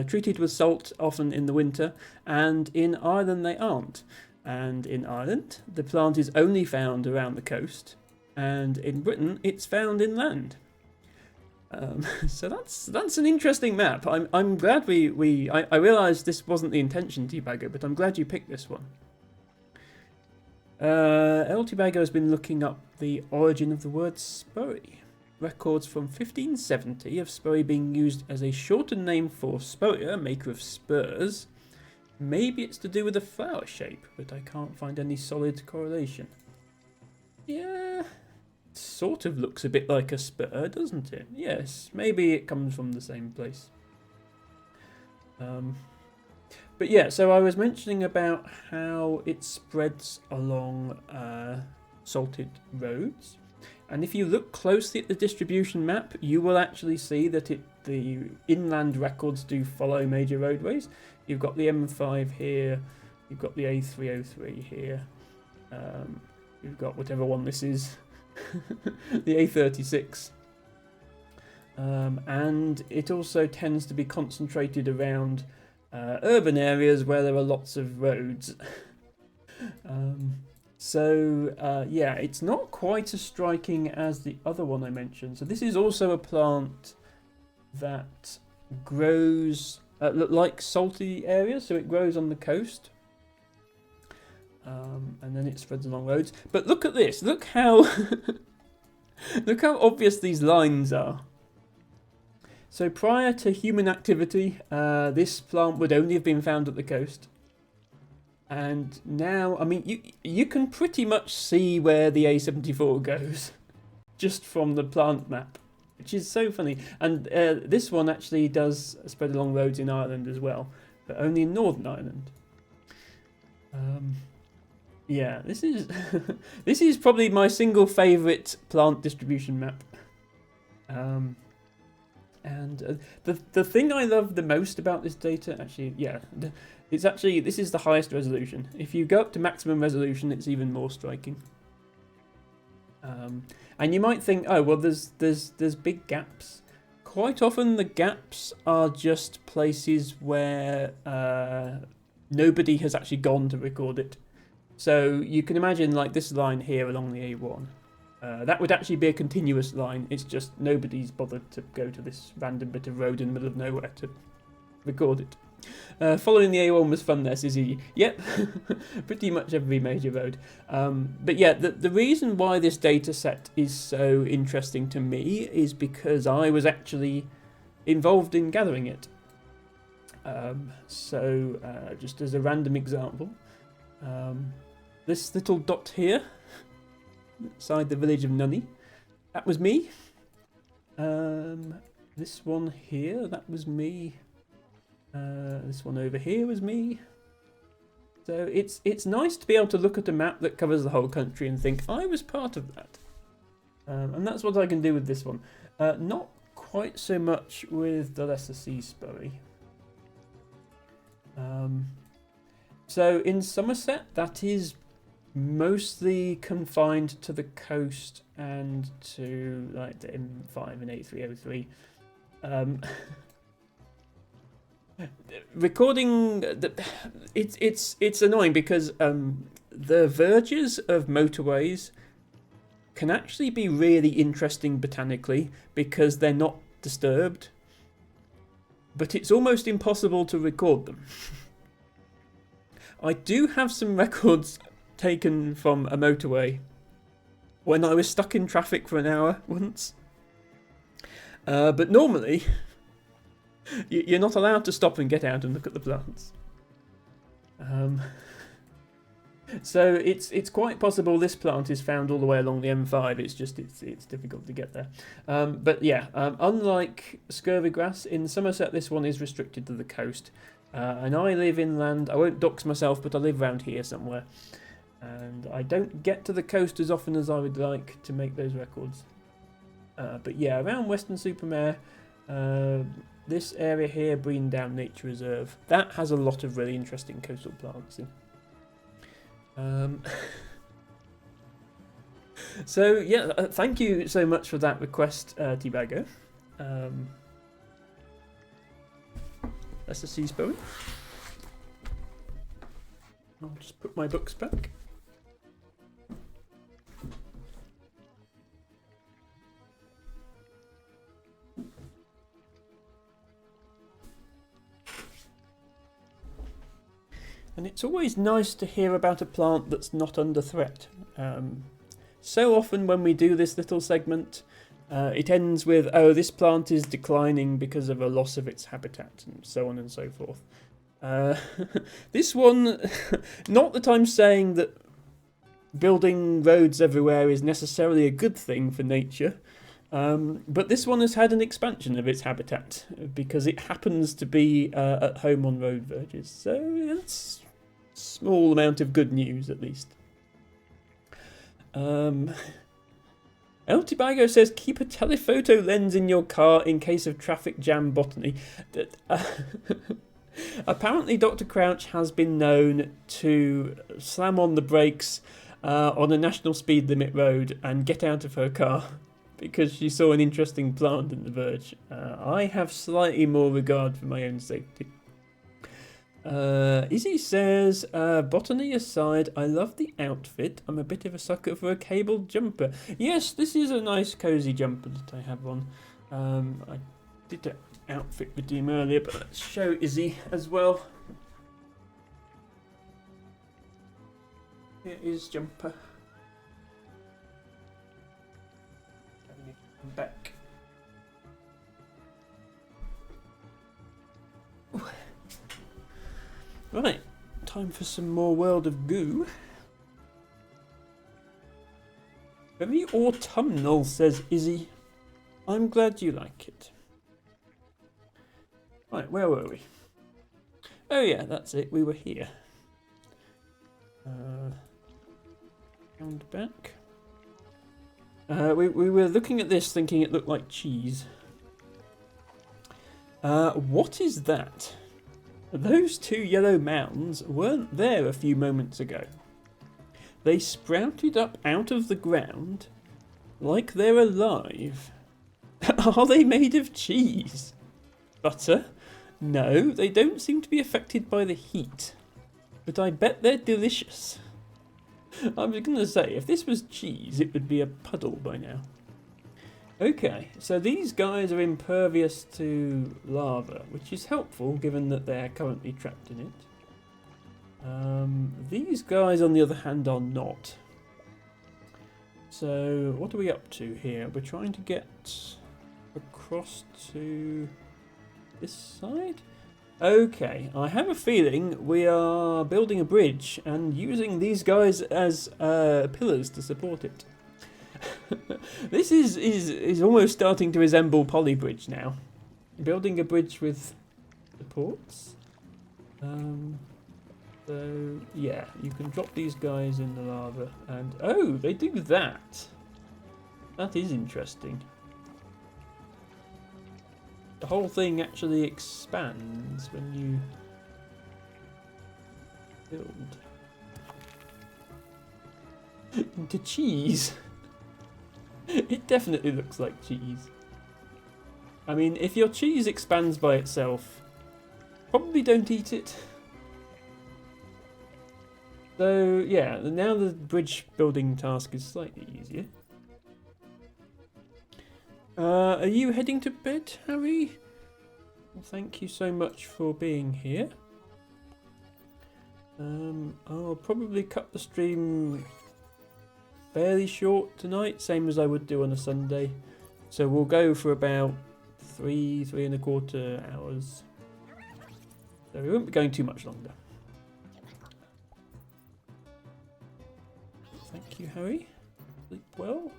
treated with salt often in the winter, and in Ireland they aren't. And in Ireland, the plant is only found around the coast, and in Britain, it's found inland. So that's an interesting map. I'm glad I realised this wasn't the intention, T-Bagger, but I'm glad you picked this one. El T-Bagger has been looking up the origin of the word Sperry. Records from 1570 of Sperry being used as a shortened name for Spurrier, maker of spurs. Maybe it's to do with the flower shape, but I can't find any solid correlation. Yeah, it sort of looks a bit like a spur, doesn't it? Yes, maybe it comes from the same place. But yeah, so I was mentioning about how it spreads along salted roads. And if you look closely at the distribution map, you will actually see that the inland records do follow major roadways. You've got the M5 here, you've got the A303 here, you've got whatever one this is, the A36. And it also tends to be concentrated around urban areas where there are lots of roads. Yeah, it's not quite as striking as the other one I mentioned. So this is also a plant that grows like salty areas, so it grows on the coast. And then it spreads along roads. But look at this. Look how look how obvious these lines are. So prior to human activity, this plant would only have been found at the coast. And now, I mean, you can pretty much see where the A74 goes just from the plant map, which is so funny. And this one actually does spread along roads in Ireland as well, but only in Northern Ireland. Yeah, this is this is probably my single favourite plant distribution map. And the thing I love the most about this data, actually, yeah, this is the highest resolution. If you go up to maximum resolution, it's even more striking. And you might think, oh well, there's big gaps. Quite often the gaps are just places where nobody has actually gone to record it. So you can imagine like this line here along the A1. That would actually be a continuous line. It's just nobody's bothered to go to this random bit of road in the middle of nowhere to record it. Following the A1 was fun there, Sizzy. Yep, pretty much every major road. But yeah, the reason why this data set is so interesting to me is because I was actually involved in gathering it. Just as a random example, this little dot here, outside the village of Nunny, that was me. This one here, that was me. This one over here was me. So it's nice to be able to look at a map that covers the whole country and think, I was part of that. And that's what I can do with this one. Not quite so much with the lesser sea Sperry. So in Somerset, that is mostly confined to the coast and to like the M5 and A303. Recording it's annoying because the verges of motorways can actually be really interesting botanically because they're not disturbed, but it's almost impossible to record them. I do have some records taken from a motorway when I was stuck in traffic for an hour once, but normally you're not allowed to stop and get out and look at the plants. So it's quite possible this plant is found all the way along the M5. It's just it's difficult to get there. But yeah, unlike scurvy grass in Somerset, this one is restricted to the coast. And I live inland. I won't dox myself, but I live around here somewhere. And I don't get to the coast as often as I would like to make those records. But yeah, around Weston-super-Mare, this area here, Brean Down Nature Reserve, that has a lot of really interesting coastal plants in. So yeah, thank you so much for that request, T-Bagger. That's a sea sparrow. I'll just put my books back. And it's always nice to hear about a plant that's not under threat. So often when we do this little segment, it ends with, oh, this plant is declining because of a loss of its habitat, and so on and so forth. This one, not that I'm saying that building roads everywhere is necessarily a good thing for nature, but this one has had an expansion of its habitat because it happens to be at home on road verges. So that's a small amount of good news, at least. El Tibago says, keep a telephoto lens in your car in case of traffic jam botany. Apparently Dr. Crouch has been known to slam on the brakes on a national speed limit road and get out of her car because she saw an interesting plant in the verge. I have slightly more regard for my own safety. Izzy says, botany aside, I love the outfit. I'm a bit of a sucker for a cabled jumper. Yes, this is a nice cozy jumper that I have on. I did an outfit redeem earlier, but let's show Izzy as well. Here is jumper. Back. Right, time for some more World of Goo. Very autumnal, says Izzy. I'm glad you like it. Right, where were we? Oh yeah, that's it, we were here. Round back. We were looking at this thinking it looked like cheese. What is that? Those two yellow mounds weren't there a few moments ago. They sprouted up out of the ground like they're alive. Are they made of cheese? Butter? No, they don't seem to be affected by the heat. But I bet they're delicious. I was going to say, if this was cheese, it would be a puddle by now. Okay, so these guys are impervious to lava, which is helpful given that they're currently trapped in it. These guys, on the other hand, are not. So, what are we up to here? We're trying to get across to this side? Okay, I have a feeling we are building a bridge and using these guys as pillars to support it. This is almost starting to resemble Polybridge now. Building a bridge with supports. So yeah, you can drop these guys in the lava, and oh, they do that. That is interesting. The whole thing actually expands when you build into cheese. It definitely looks like cheese. I mean, if your cheese expands by itself, probably don't eat it. So, yeah, now the bridge building task is slightly easier. Are you heading to bed, Harry? Thank you so much for being here. I'll probably cut the stream fairly short tonight, same as I would do on a Sunday. So we'll go for about 3.25 hours. So we won't be going too much longer. Thank you, Harry. Sleep well.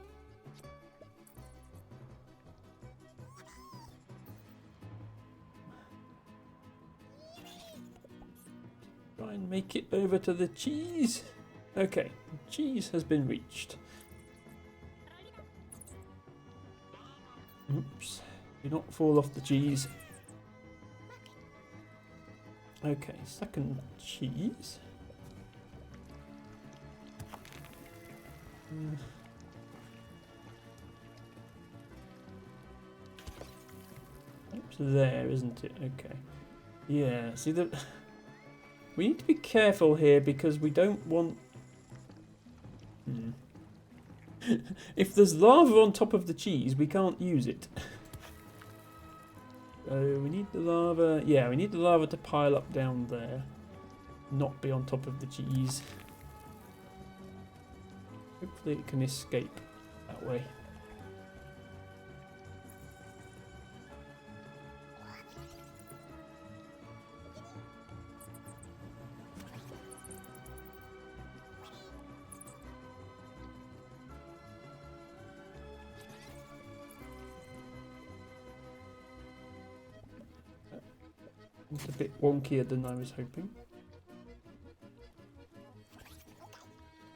Try and make it over to the cheese. Okay, cheese has been reached. Oops, do not fall off the cheese. Okay, second cheese. Oops, there, isn't it? Okay. Yeah, see we need to be careful here because we don't want... If there's lava on top of the cheese, we can't use it. So we need the lava... Yeah, we need the lava to pile up down there. Not be on top of the cheese. Hopefully it can escape that way. It's a bit wonkier than I was hoping.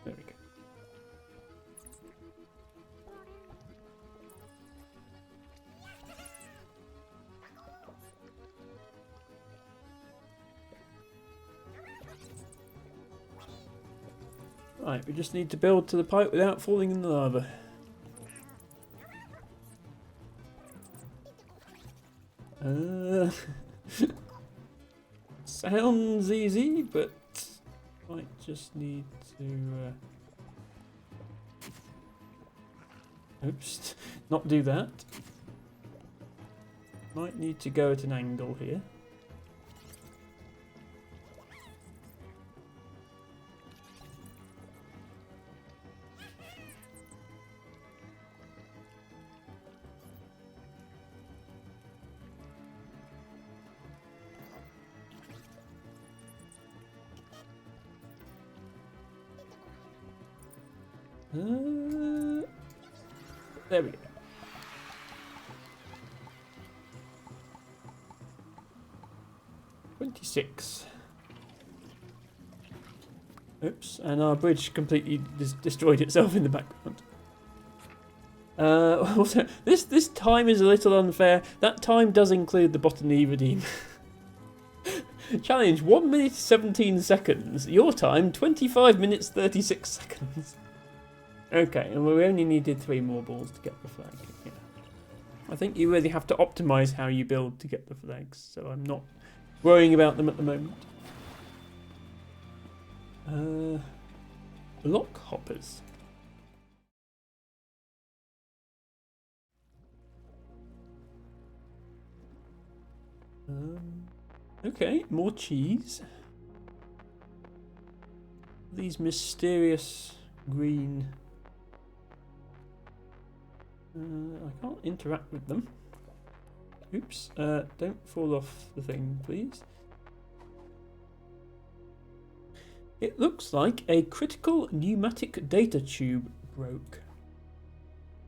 There we go. Right, we just need to build to the pipe without falling in the lava. Sounds easy, but might just need to... oops, not do that. Might need to go at an angle here. There we go. $26. Oops, and our bridge completely destroyed itself in the background. Also, this time is a little unfair. That time does include the botany redeem. Challenge 1 minute 17 seconds. Your time 25 minutes 36 seconds. Okay, and we only needed 3 more balls to get the flag. Yeah. I think you really have to optimise how you build to get the flags, so I'm not worrying about them at the moment. Block hoppers. Okay, more cheese. These mysterious green... I can't interact with them. Oops, don't fall off the thing, please. It looks like a critical pneumatic data tube broke.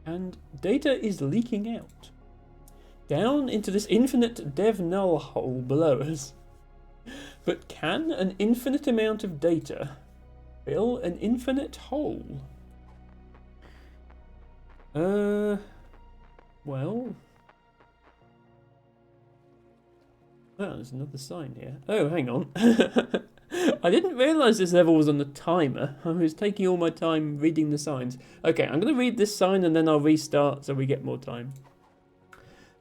And data is leaking out. Down into this infinite dev null hole below us. But can an infinite amount of data fill an infinite hole? Well... Oh, there's another sign here. Oh, hang on. I didn't realise this level was on the timer. I was taking all my time reading the signs. Okay, I'm going to read this sign and then I'll restart so we get more time.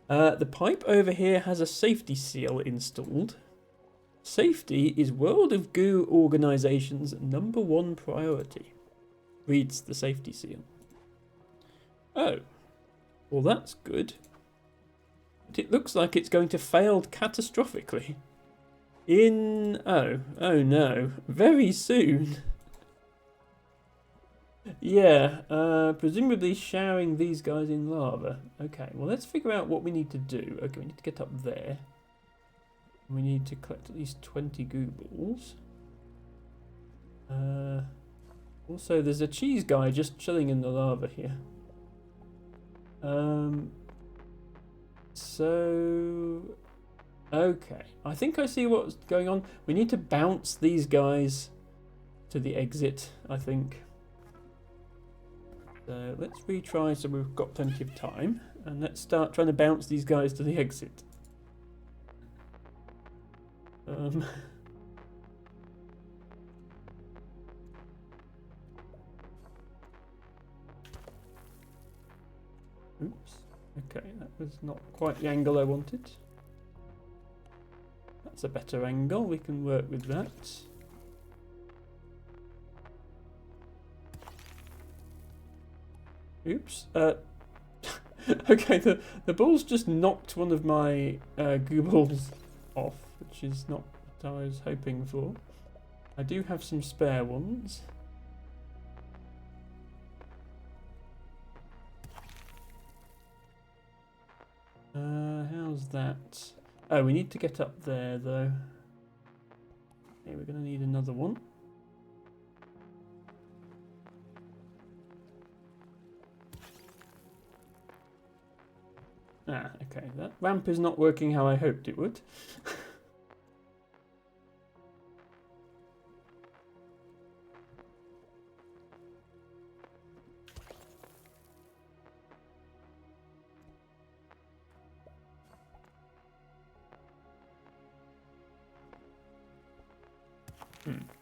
The pipe over here has a safety seal installed. Safety is World of Goo organisation's #1 priority, reads the safety seal. Oh, well that's good. But it looks like it's going to fail catastrophically. Oh no, very soon. Yeah, presumably showering these guys in lava. Okay, well let's figure out what we need to do. Okay, we need to get up there. We need to collect at least 20 goo balls. Also, there's a cheese guy just chilling in the lava here. Okay, I think I see what's going on. We need to bounce these guys to the exit, I think. So let's retry so we've got plenty of time. And let's start trying to bounce these guys to the exit. Oops. Okay, that was not quite the angle I wanted. That's a better angle. We can work with that. Oops. Okay, the ball's just knocked one of my gooballs off, which is not what I was hoping for. I do have some spare ones. How's that? Oh, we need to get up there though. Okay, we're going to need another one. Ah, okay, that ramp is not working how I hoped it would.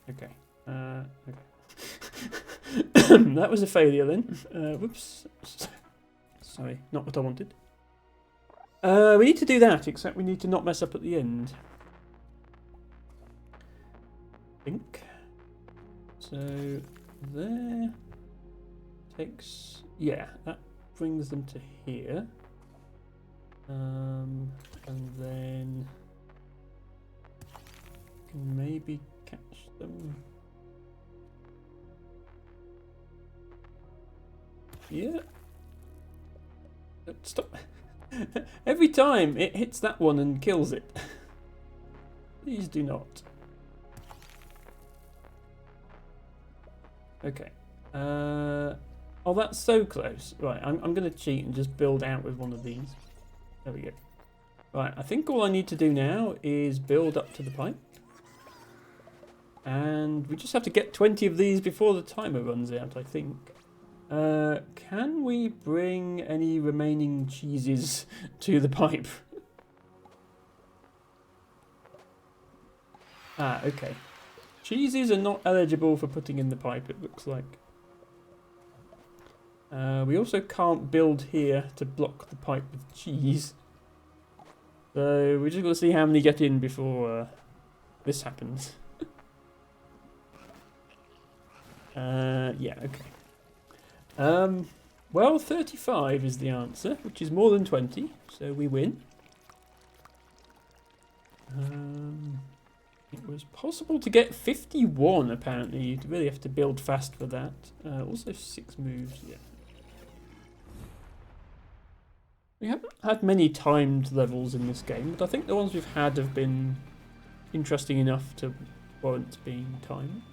Okay. That was a failure then. Whoops. Sorry, not what I wanted. We need to do that, except we need to not mess up at the end. I think. So, there. Takes... Yeah, that brings them to here. And then... Can maybe catch them. Yeah. Stop. Every time it hits that one and kills it. Please do not. Okay. Oh, that's so close. Right, I'm going to cheat and just build out with one of these. There we go. Right, I think all I need to do now is build up to the pipe. And we just have to get 20 of these before the timer runs out, I think. Can we bring any remaining cheeses to the pipe? Ah, okay. Cheeses are not eligible for putting in the pipe, it looks like. We also can't build here to block the pipe with cheese. So we're just going to see how many get in before this happens. Yeah, okay. Well, 35 is the answer, which is more than 20, so we win. It was possible to get 51, apparently. You'd really have to build fast for that. Also 6 moves, yeah. We haven't had many timed levels in this game, but I think the ones we've had have been interesting enough to warrant being timed.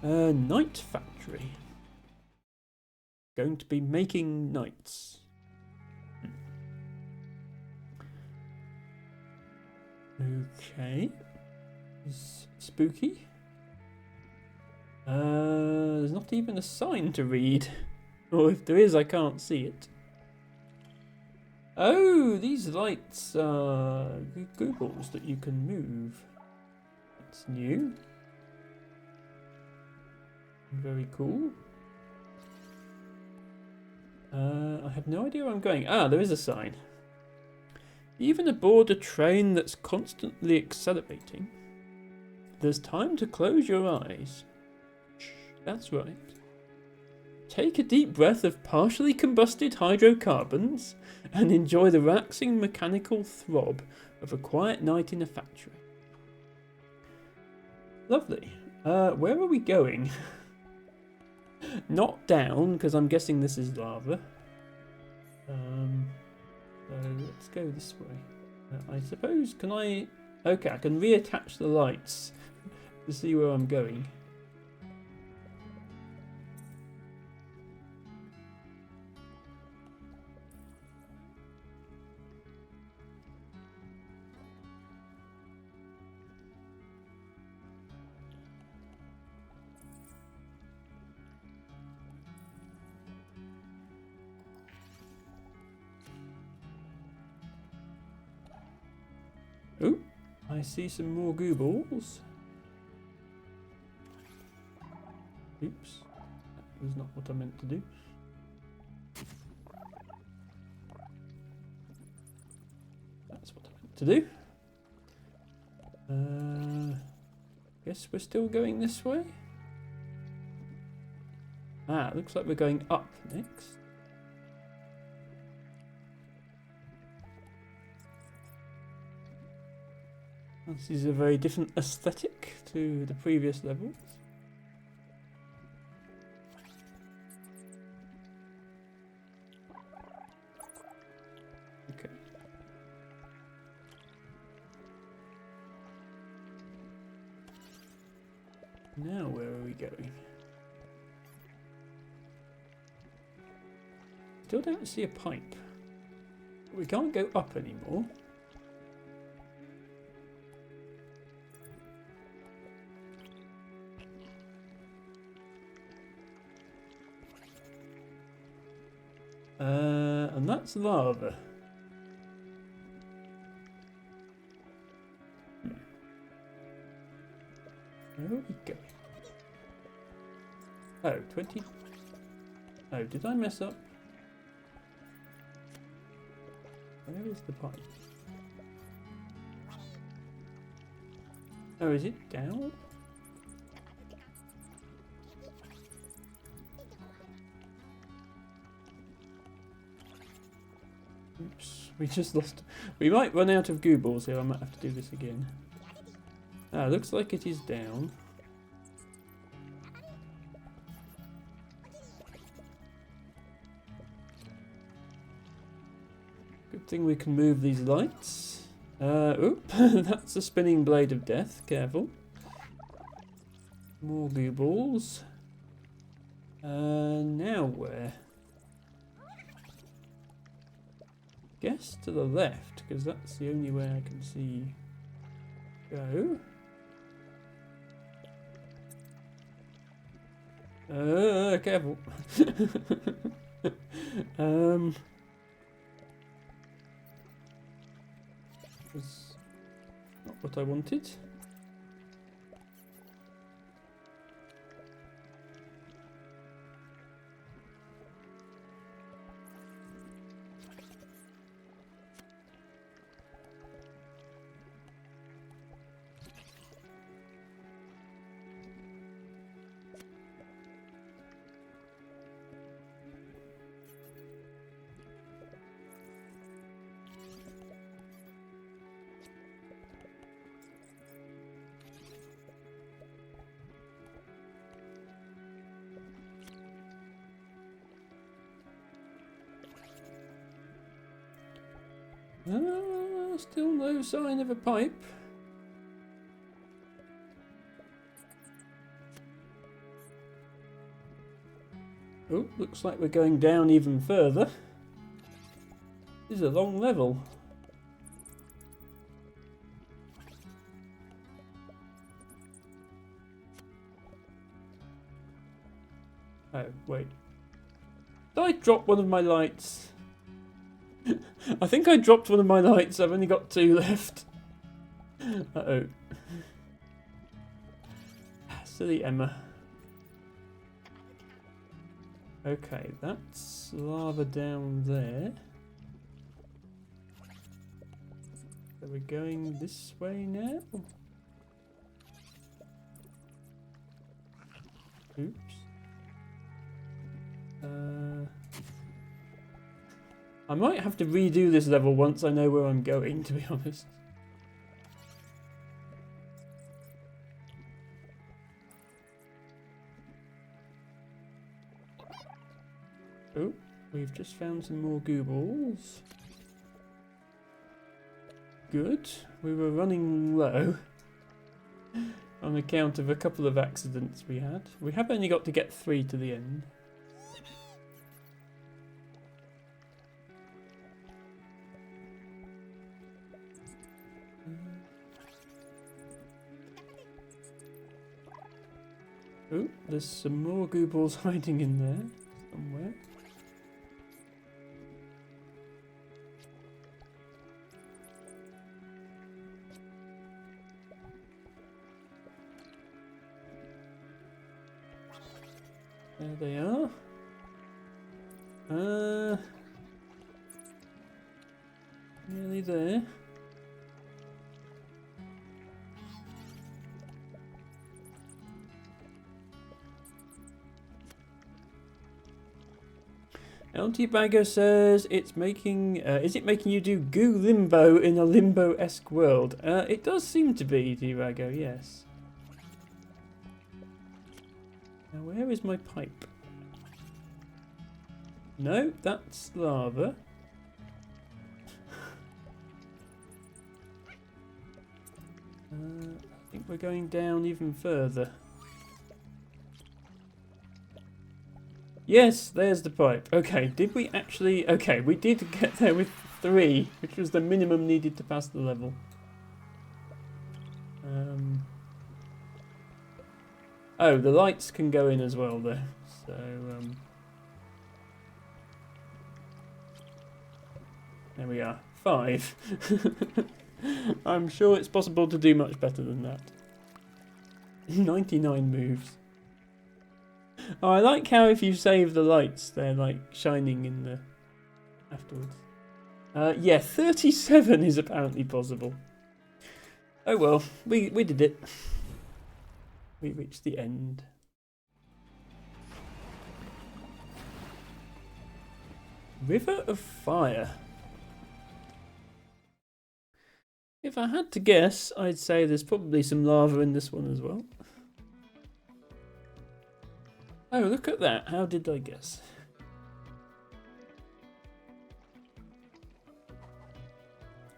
Night Factory. Going to be making knights. Okay. Spooky. There's not even a sign to read. Or if there is, I can't see it. Oh, these lights are goobles that you can move. That's new. Very cool. I have no idea where I'm going. Ah, there is a sign. Even aboard a train that's constantly accelerating, there's time to close your eyes. Shh, that's right. Take a deep breath of partially combusted hydrocarbons and enjoy the relaxing mechanical throb of a quiet night in a factory. Lovely. Where are we going? Not down, because I'm guessing this is lava. So let's go this way. I suppose, can I... Okay, I can reattach the lights to see where I'm going. Oh, I see some more gooballs. Oops, that was not what I meant to do. That's what I meant to do. Guess we're still going this way. Ah, looks like we're going up next. This is a very different aesthetic to the previous levels. Okay. Now where are we going? Still don't see a pipe. We can't go up anymore. And that's lava. Where are we going? Oh, 20. Oh, did I mess up? Where is the pipe? Oh, is it down? Oops, we just lost. We might run out of goo balls here. I might have to do this again. Ah, looks like it is down. Good thing we can move these lights. Oop, that's a spinning blade of death. Careful. More goo balls. Now where? Guess to the left, because that's the only way I can see go. Careful. Was not what I wanted. Still no sign of a pipe. Oh, looks like we're going down even further. This is a long level. Oh, wait. Did I drop one of my lights? I think I dropped one of my lights. I've only got 2 left. Uh-oh. Silly Emma. Okay, that's lava down there. So we're going this way now? Oops. I might have to redo this level once I know where I'm going, to be honest. Oh, we've just found some more goo balls. Good. We were running low on account of a couple of accidents we had. We have only got to get 3 to the end. Oh, there's some more goo balls hiding in there somewhere. There they are. Nearly there. LT Bagger says it's making. Is it making you do goo limbo in a limbo-esque world? It does seem to be, T-Bagger, yes. Now, where is my pipe? No, that's lava. I think we're going down even further. Yes, there's the pipe. Okay, did we actually... Okay, we did get there with 3, which was the minimum needed to pass the level. Oh, the lights can go in as well, though. So, there we are. 5. I'm sure it's possible to do much better than that. 99 moves. Oh, I like how if you save the lights, they're like shining in the afterwards. Yeah, 37 is apparently possible. Oh well, we did it. We reached the end. River of Fire. If I had to guess, I'd say there's probably some lava in this one as well. Oh, look at that. How did I guess?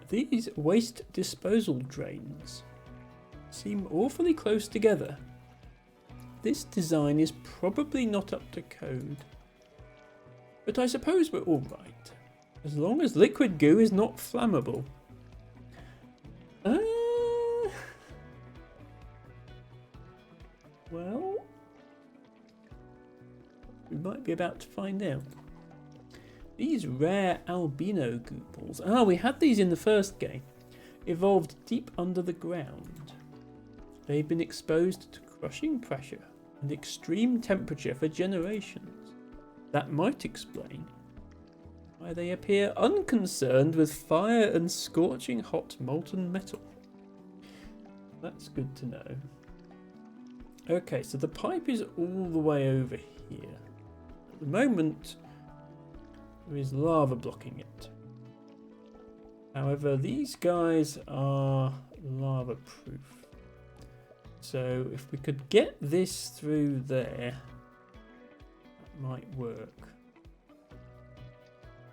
These waste disposal drains seem awfully close together. This design is probably not up to code. But I suppose we're alright. As long as liquid goo is not flammable. Well, we might be about to find out. These rare albino goopals. Ah, we had these in the first game. Evolved deep under the ground. They've been exposed to crushing pressure and extreme temperature for generations. That might explain why they appear unconcerned with fire and scorching hot molten metal. That's good to know. Okay, so the pipe is all the way over here. At the moment, there is lava blocking it. However, these guys are lava proof. So if we could get this through there, that might work.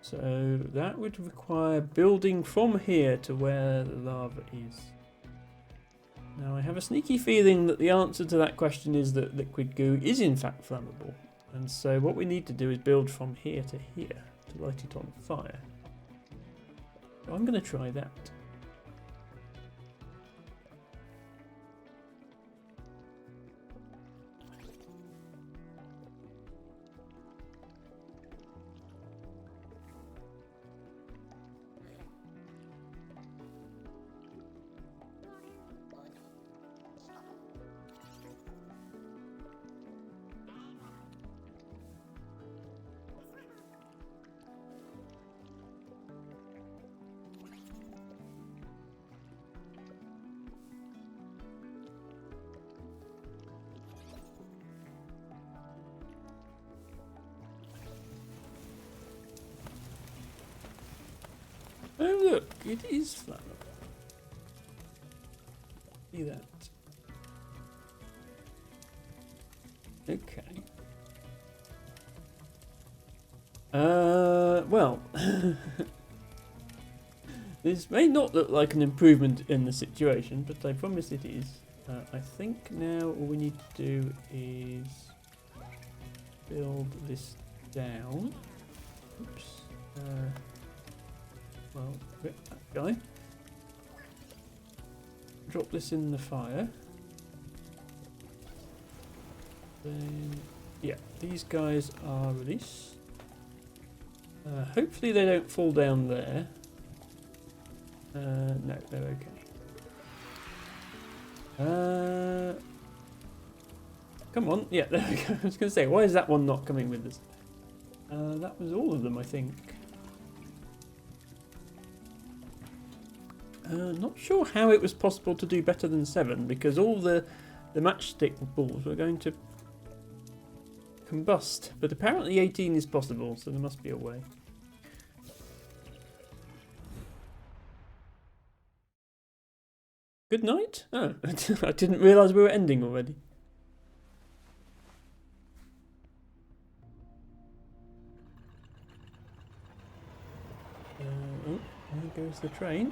So that would require building from here to where the lava is. Now I have a sneaky feeling that the answer to that question is that liquid goo is in fact flammable. And so what we need to do is build from here to here to light it on fire. So I'm going to try that. Oh look, it is flammable. See that? Okay. Well, this may not look like an improvement in the situation, but I promise it is. I think now all we need to do is build this down. Oops. Well, rip that guy. Drop this in the fire. Then, yeah, these guys are released. Hopefully they don't fall down there. No, they're okay. Come on. Yeah, there we go. I was going to say, why is that one not coming with us? That was all of them, I think. Not sure how it was possible to do better than 7, because all the matchstick balls were going to combust, but apparently 18 is possible, so there must be a way. Good night? Oh, I didn't realise we were ending already. Oh, there goes the train.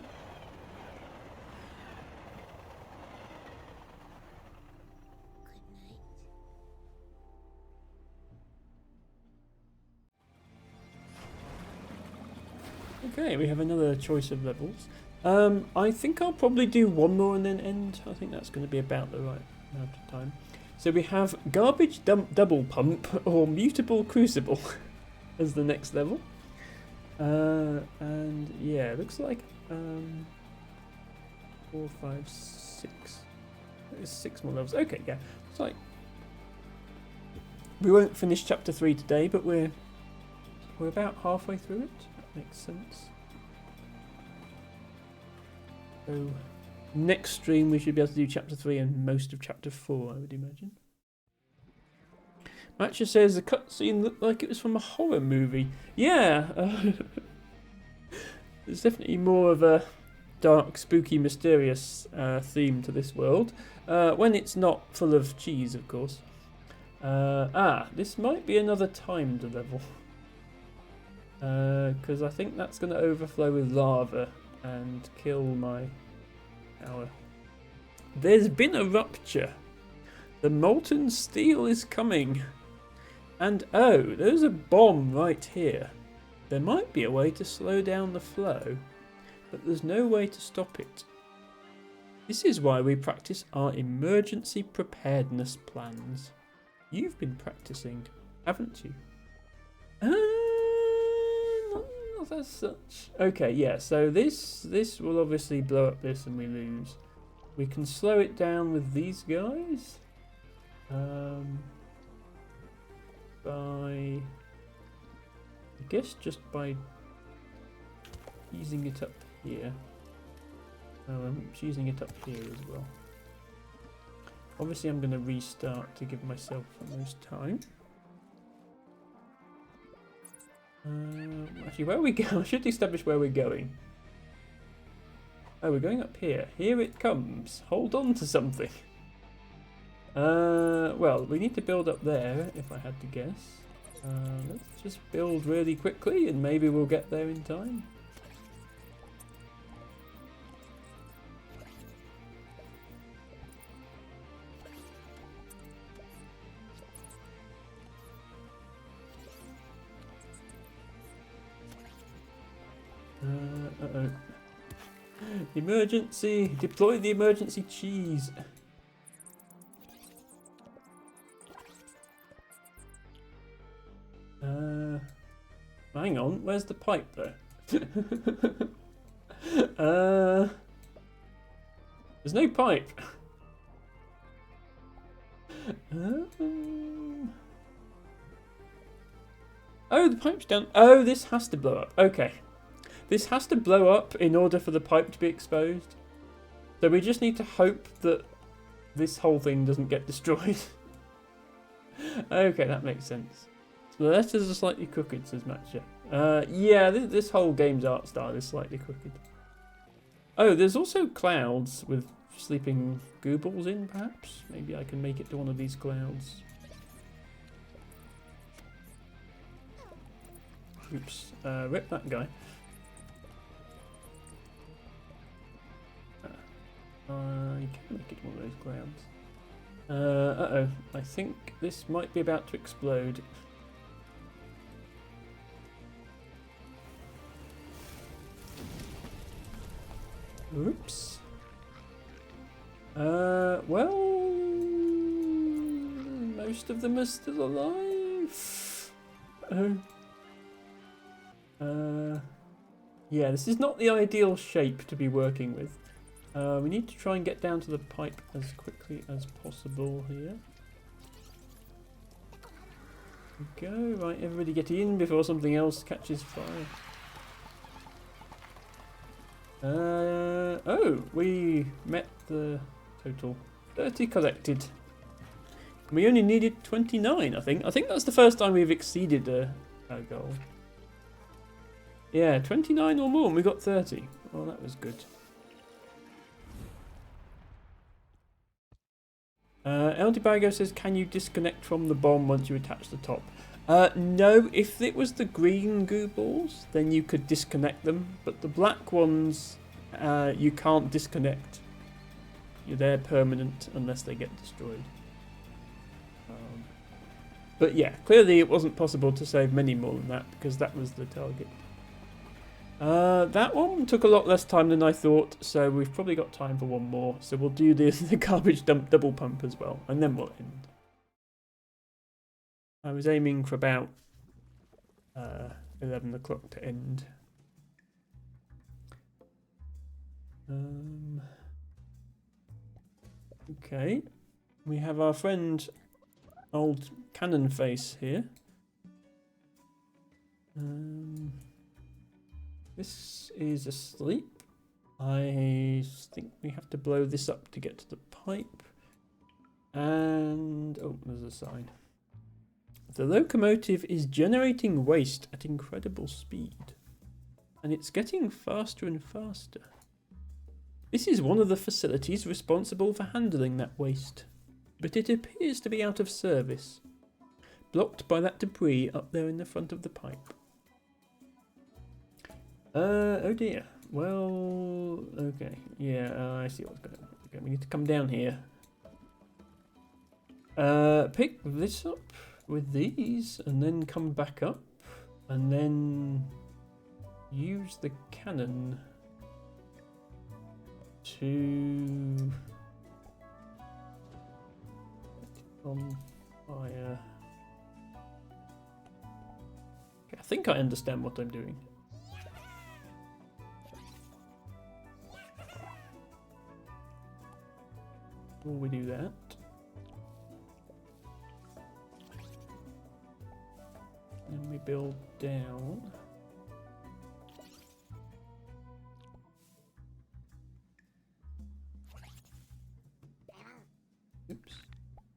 Okay, we have another choice of levels. I think I'll probably do one more and then end. I think that's going to be about the right amount of time. So we have Garbage Double Pump or Mutable Crucible as the next level. And yeah, it looks like 4, 5, 6. There's 6 more levels. Okay, yeah. It's like we won't finish chapter 3 today, but we're about halfway through it. Makes sense. So next stream we should be able to do chapter 3 and most of chapter 4, I would imagine. Matcha says the cutscene looked like it was from a horror movie. Yeah, there's definitely more of a dark, spooky, mysterious theme to this world. When it's not full of cheese, of course. This might be another timed level. Because I think that's going to overflow with lava and kill my power. There's been a rupture. The molten steel is coming. And oh, there's a bomb right here. There might be a way to slow down the flow, but there's no way to stop it. This is why we practice our emergency preparedness plans. You've been practicing, haven't you? Not as such. Okay, yeah, so this will obviously blow up this and we lose. We can slow it down with these guys. By... I guess just by easing it up here. I'm choosing it up here as well. Obviously I'm going to restart to give myself the most time. Actually, where are we going? I should establish where we're going. Oh, we're going up here. Here it comes. Hold on to something. Well, we need to build up there, if I had to guess. Let's just build really quickly and maybe we'll get there in time. Uh-oh. Emergency! Deploy the emergency cheese! Hang on, where's the pipe there? There's no pipe! Oh, the pipe's down. Oh, this has to blow up. Okay. This has to blow up in order for the pipe to be exposed. So we just need to hope that this whole thing doesn't get destroyed. Okay, that makes sense. So the letters are slightly crooked, says Matcha. Yeah, this whole game's art style is slightly crooked. Oh, there's also clouds with sleeping gooballs in, perhaps? Maybe I can make it to one of these clouds. Oops, rip that guy. You can make it one of those clouds. Uh-oh, I think this might be about to explode. Oops. Well, most of them are still alive. Yeah, this is not the ideal shape to be working with. We need to try and get down to the pipe as quickly as possible here. There we go. Right, everybody get in before something else catches fire. Oh, we met the total. 30 collected. We only needed 29, I think. I think that's the first time we've exceeded a goal. Yeah, 29 or more, and we got 30. Well, that was good. El Debago says, can you disconnect from the bomb once you attach the top? No, if it was the green goo balls, then you could disconnect them. But the black ones, you can't disconnect. You're there permanent unless they get destroyed. But yeah, clearly it wasn't possible to save many more than that because that was the target. That one took a lot less time than I thought, so we've probably got time for one more. So we'll do the garbage dump double pump as well, and then we'll end. I was aiming for about 11 o'clock to end. Okay, we have our friend Old Cannon Face here. This is asleep. I think we have to blow this up to get to the pipe. And oh, there's a sign. The locomotive is generating waste at incredible speed, and it's getting faster and faster. This is one of the facilities responsible for handling that waste, but it appears to be out of service, blocked by that debris up there in the front of the pipe. Oh dear. Well, okay. Yeah, I see what's going on. Okay, we need to come down here. Pick this up with these, and then come back up, and then use the cannon to set it on fire. Okay, I think I understand what I'm doing. Before we do that, then we build down. Oops.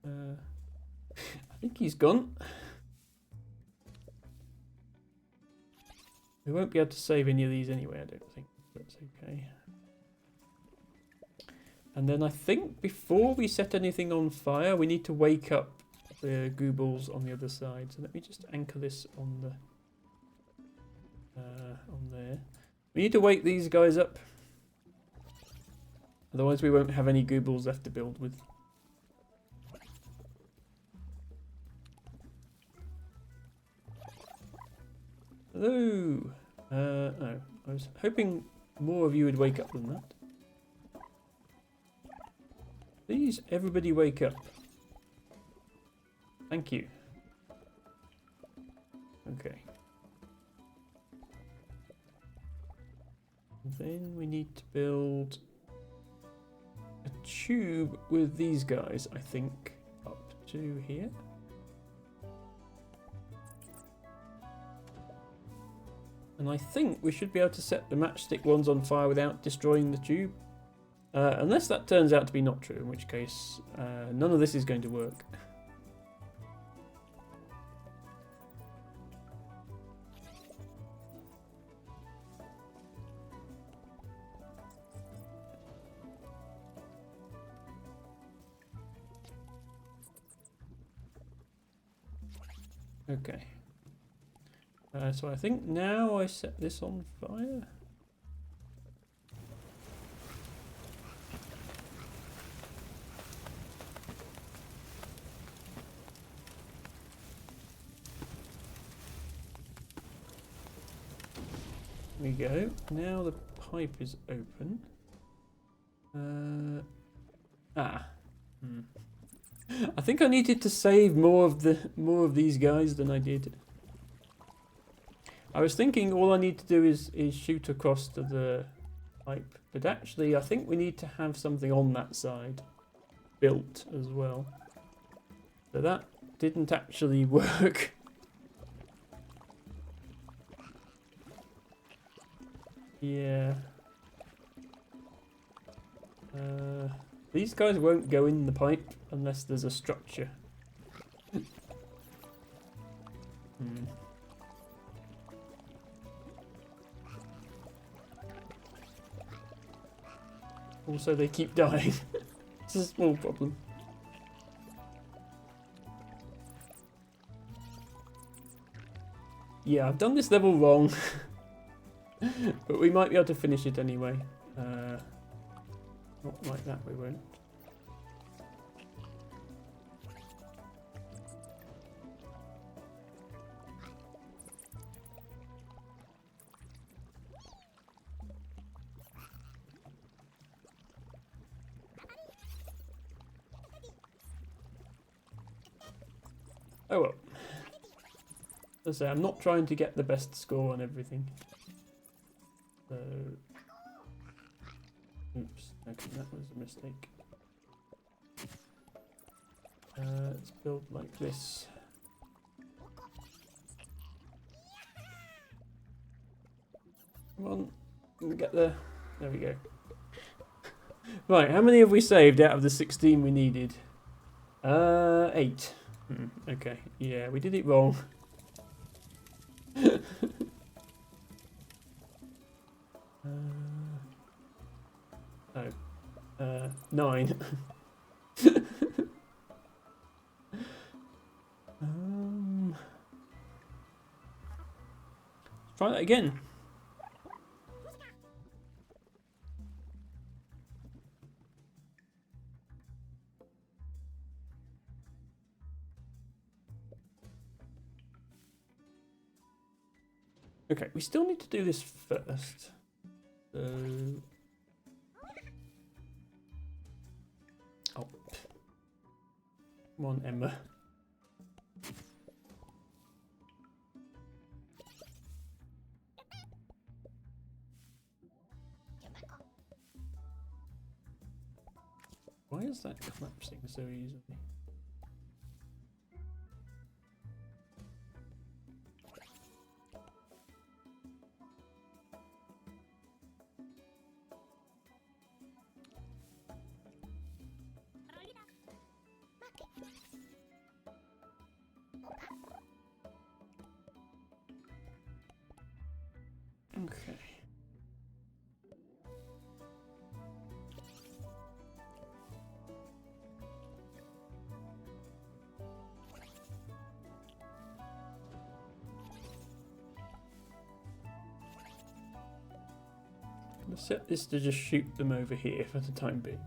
I think he's gone. We won't be able to save any of these anyway, I don't think. That's okay. And then I think before we set anything on fire, we need to wake up the gooballs on the other side. So let me just anchor this on the on there. We need to wake these guys up. Otherwise we won't have any gooballs left to build with. Hello! No, I was hoping more of you would wake up than that. Please, everybody wake up. Thank you. Okay. Then we need to build a tube with these guys, I think, up to here. And I think we should be able to set the matchstick ones on fire without destroying the tube. Unless that turns out to be not true, in which case none of this is going to work. Okay. So I think now I set this on fire. There we go. Now the pipe is open. I think I needed to save more of these guys than I did. I was thinking all I need to do is shoot across to the pipe, but actually I think we need to have something on that side built as well. So that didn't actually work. Yeah. These guys won't go in the pipe unless there's a structure Also, they keep dying. It's a small problem. Yeah, I've done this level wrong. But we might be able to finish it anyway. Not like that, we won't. Oh well. As I say, I'm not trying to get the best score on everything. So... Oops, okay, that was a mistake. Let's build like this. Come on, let me get there. There we go. Right, how many have we saved out of the 16 we needed? 8. Okay, yeah, we did it wrong. Oh, 9. Try that again. Okay, we still need to do this first. So... Oh. Come on, Emma. Why is that collapsing so easily? Okay. Let's set this to just shoot them over here for the time being.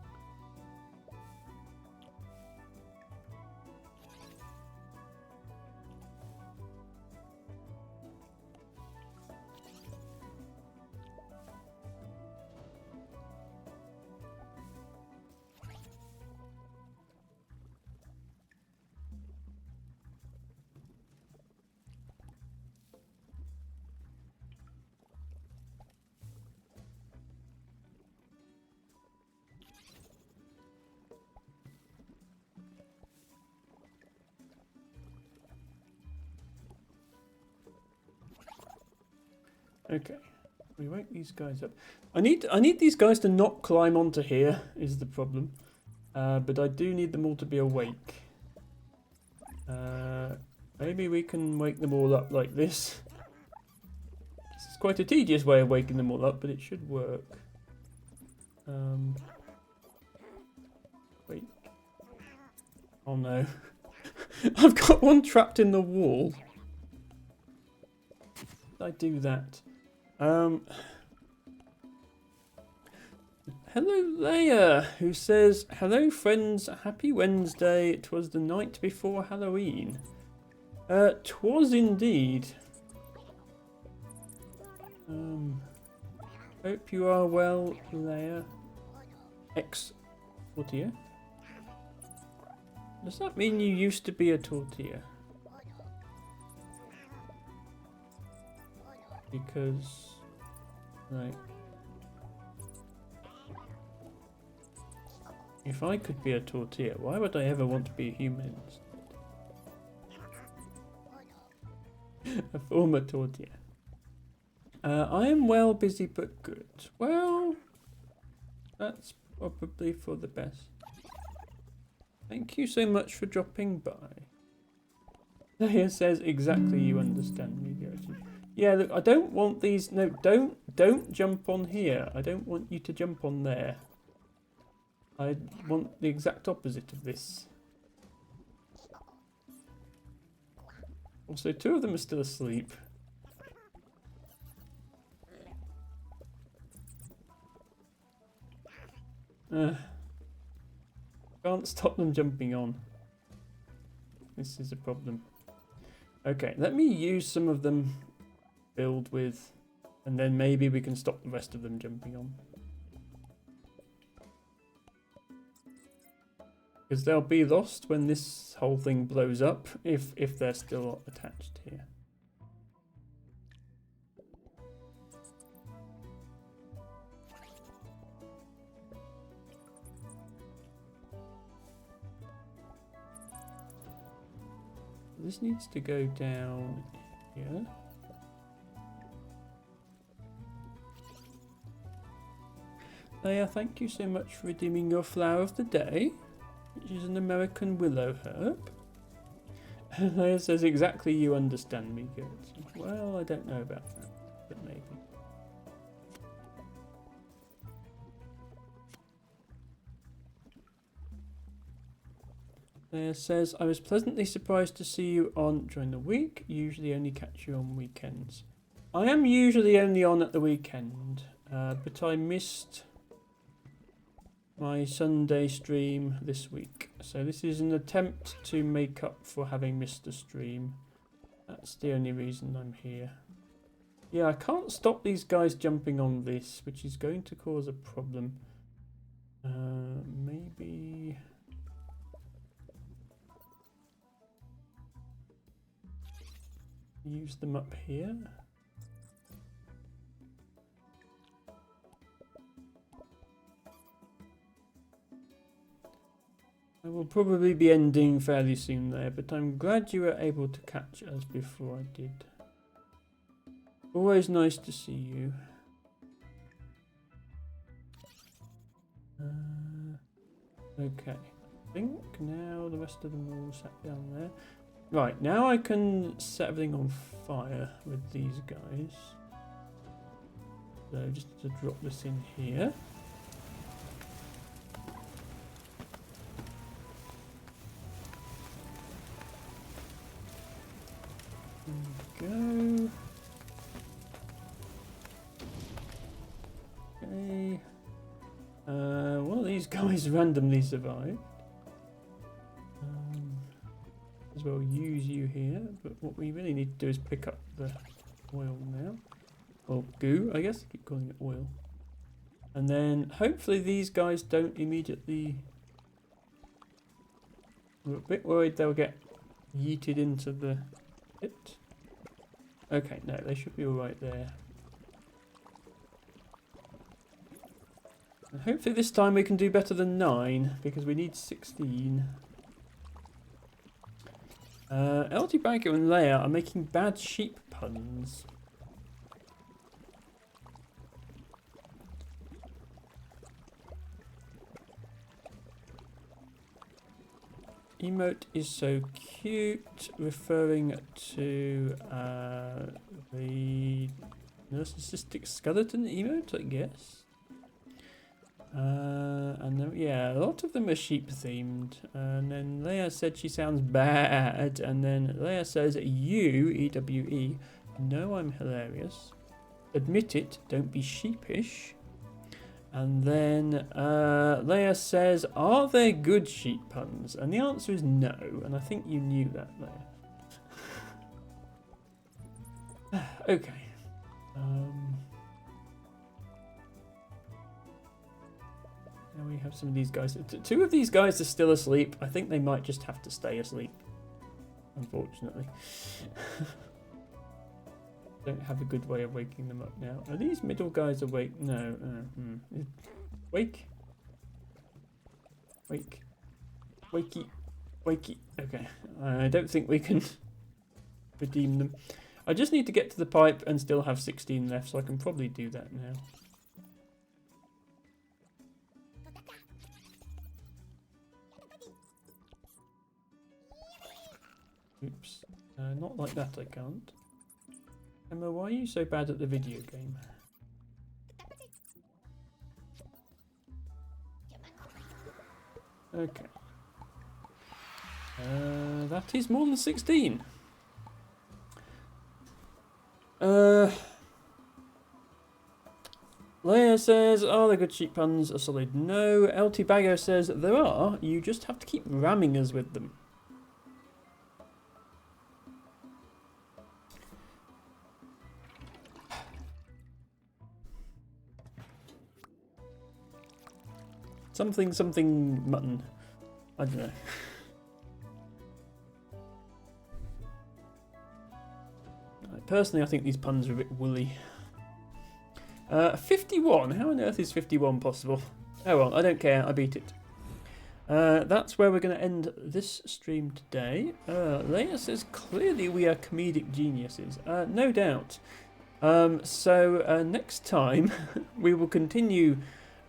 Okay, we wake these guys up. I need these guys to not climb onto here is the problem, but I do need them all to be awake. Maybe we can wake them all up like this. This is quite a tedious way of waking them all up, but it should work. Wait. Oh no, I've got one trapped in the wall. Did I do that? Hello Leia, who says, hello friends, happy Wednesday, 'twas the night before Halloween. 'Twas indeed. Hope you are well, Leia. Ex-tortilla? Does that mean you used to be a tortilla? Because... Right. If I could be a tortilla, why would I ever want to be a human? A former tortilla. I am well, busy but good. Well, that's probably for the best. Thank you so much for dropping by. Leia says exactly you understand me, Gertie. Yeah, look, I don't want these. No, don't jump on here. I don't want you to jump on there. I want the exact opposite of this. Also, two of them are still asleep. Can't stop them jumping on. This is a problem. Okay, let me use some of them build with, and then maybe we can stop the rest of them jumping on. Because they'll be lost when this whole thing blows up, if they're still attached here. This needs to go down here. Leia, thank you so much for redeeming your flower of the day, which is an American willow herb. Leia says exactly you understand me, Gertie. Well, I don't know about that, but maybe. Leia says, I was pleasantly surprised to see you on during the week. Usually only catch you on weekends. I am usually only on at the weekend, but I missed my Sunday stream this week. So this is an attempt to make up for having missed a stream. That's the only reason I'm here. Yeah, I can't stop these guys jumping on this, which is going to cause a problem. Maybe... use them up here. I will probably be ending fairly soon there, but I'm glad you were able to catch us before I did. Always nice to see you. Okay, I think now the rest of them are all sat down there. Right, now I can set everything on fire with these guys. So just to drop this in here. There we go. Okay. One of these guys randomly survived. As well use you here, but what we really need to do is pick up the oil now. Or goo, I guess. I keep calling it oil. And then hopefully these guys don't immediately... I'm a bit worried they'll get yeeted into the pit. Okay, no, they should be alright there. And hopefully this time we can do better than 9, because we need 16. LT Banker and Leia are making bad sheep puns. Emote is so cute, referring to the narcissistic skeleton emote, I guess. And then, yeah, a lot of them are sheep themed. And then Leia said she sounds bad. And then Leia says, you, E-W-E, know I'm hilarious. Admit it, don't be sheepish. And then Leia says, are there good sheep puns? And the answer is no. And I think you knew that, Leia. Okay. Now we have some of these guys. Two of these guys are still asleep. I think they might just have to stay asleep, unfortunately. Don't have a good way of waking them up now. Are these middle guys awake? No. Wake. Wake. Wakey. Wakey. Okay. I don't think we can redeem them. I just need to get to the pipe and still have 16 left, so I can probably do that now. Oops. Not like that, I can't. Emma, why are you so bad at the video game? Okay. That is more than 16. Leia says, are there good sheep puns? A solid no. LT Bago says, there are. You just have to keep ramming us with them. Something mutton. I don't know. Personally, I think these puns are a bit woolly. 51. How on earth is 51 possible? Oh well, I don't care. I beat it. That's where we're going to end this stream today. Leia says, clearly we are comedic geniuses. No doubt. So next time we will continue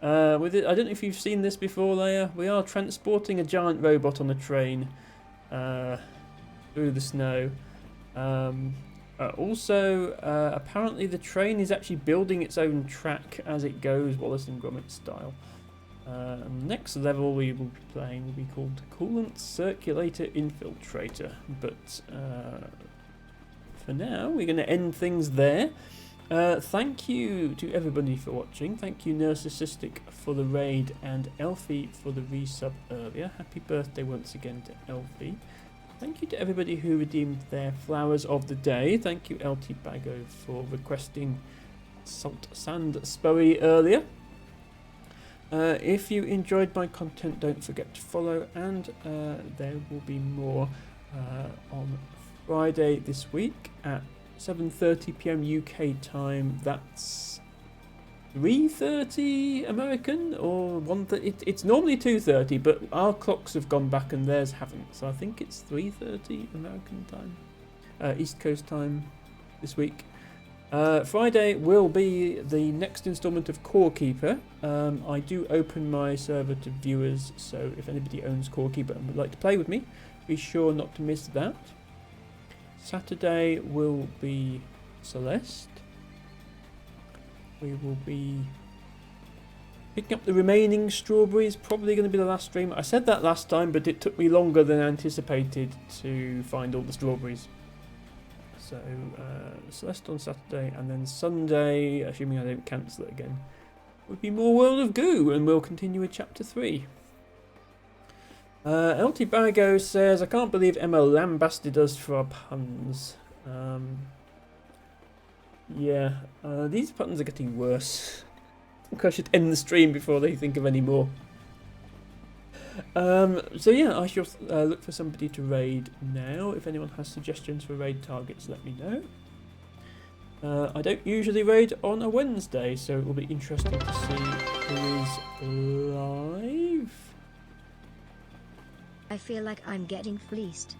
with it. I don't know if you've seen this before, Leia. We are transporting a giant robot on a train through the snow. Also, apparently the train is actually building its own track as it goes, Wallace and Gromit style. Next level we will be playing will be called Coolant Circulator Infiltrator. But for now, we're going to end things there. Thank you to everybody for watching. Thank you, Narcissistic, for the raid, and Elfie for the resub earlier. Happy birthday once again to Elfie. Thank you to everybody who redeemed their flowers of the day. Thank you, LT Bago, for requesting Salt Sand Spurry earlier. If you enjoyed my content, don't forget to follow, and there will be more on Friday this week at 7:30 PM UK time. That's 3:30 American or 1:30. It's normally 2:30, but our clocks have gone back and theirs haven't. So I think it's 3:30 American time, East Coast time this week. Friday will be the next instalment of Core Keeper. I do open my server to viewers, so if anybody owns Core Keeper and would like to play with me, be sure not to miss that. Saturday will be Celeste. We will be picking up the remaining strawberries, probably going to be the last stream. I said that last time, but it took me longer than anticipated to find all the strawberries. So, Celeste on Saturday, and then Sunday, assuming I don't cancel it again, would be more World of Goo, and we'll continue with Chapter 3. LT Bago says, I can't believe Emma lambasted us for our puns. Yeah, these puns are getting worse. I think I should end the stream before they think of any more. So yeah, I shall look for somebody to raid now. If anyone has suggestions for raid targets, let me know. I don't usually raid on a Wednesday, so it will be interesting to see who is live. I feel like I'm getting fleeced.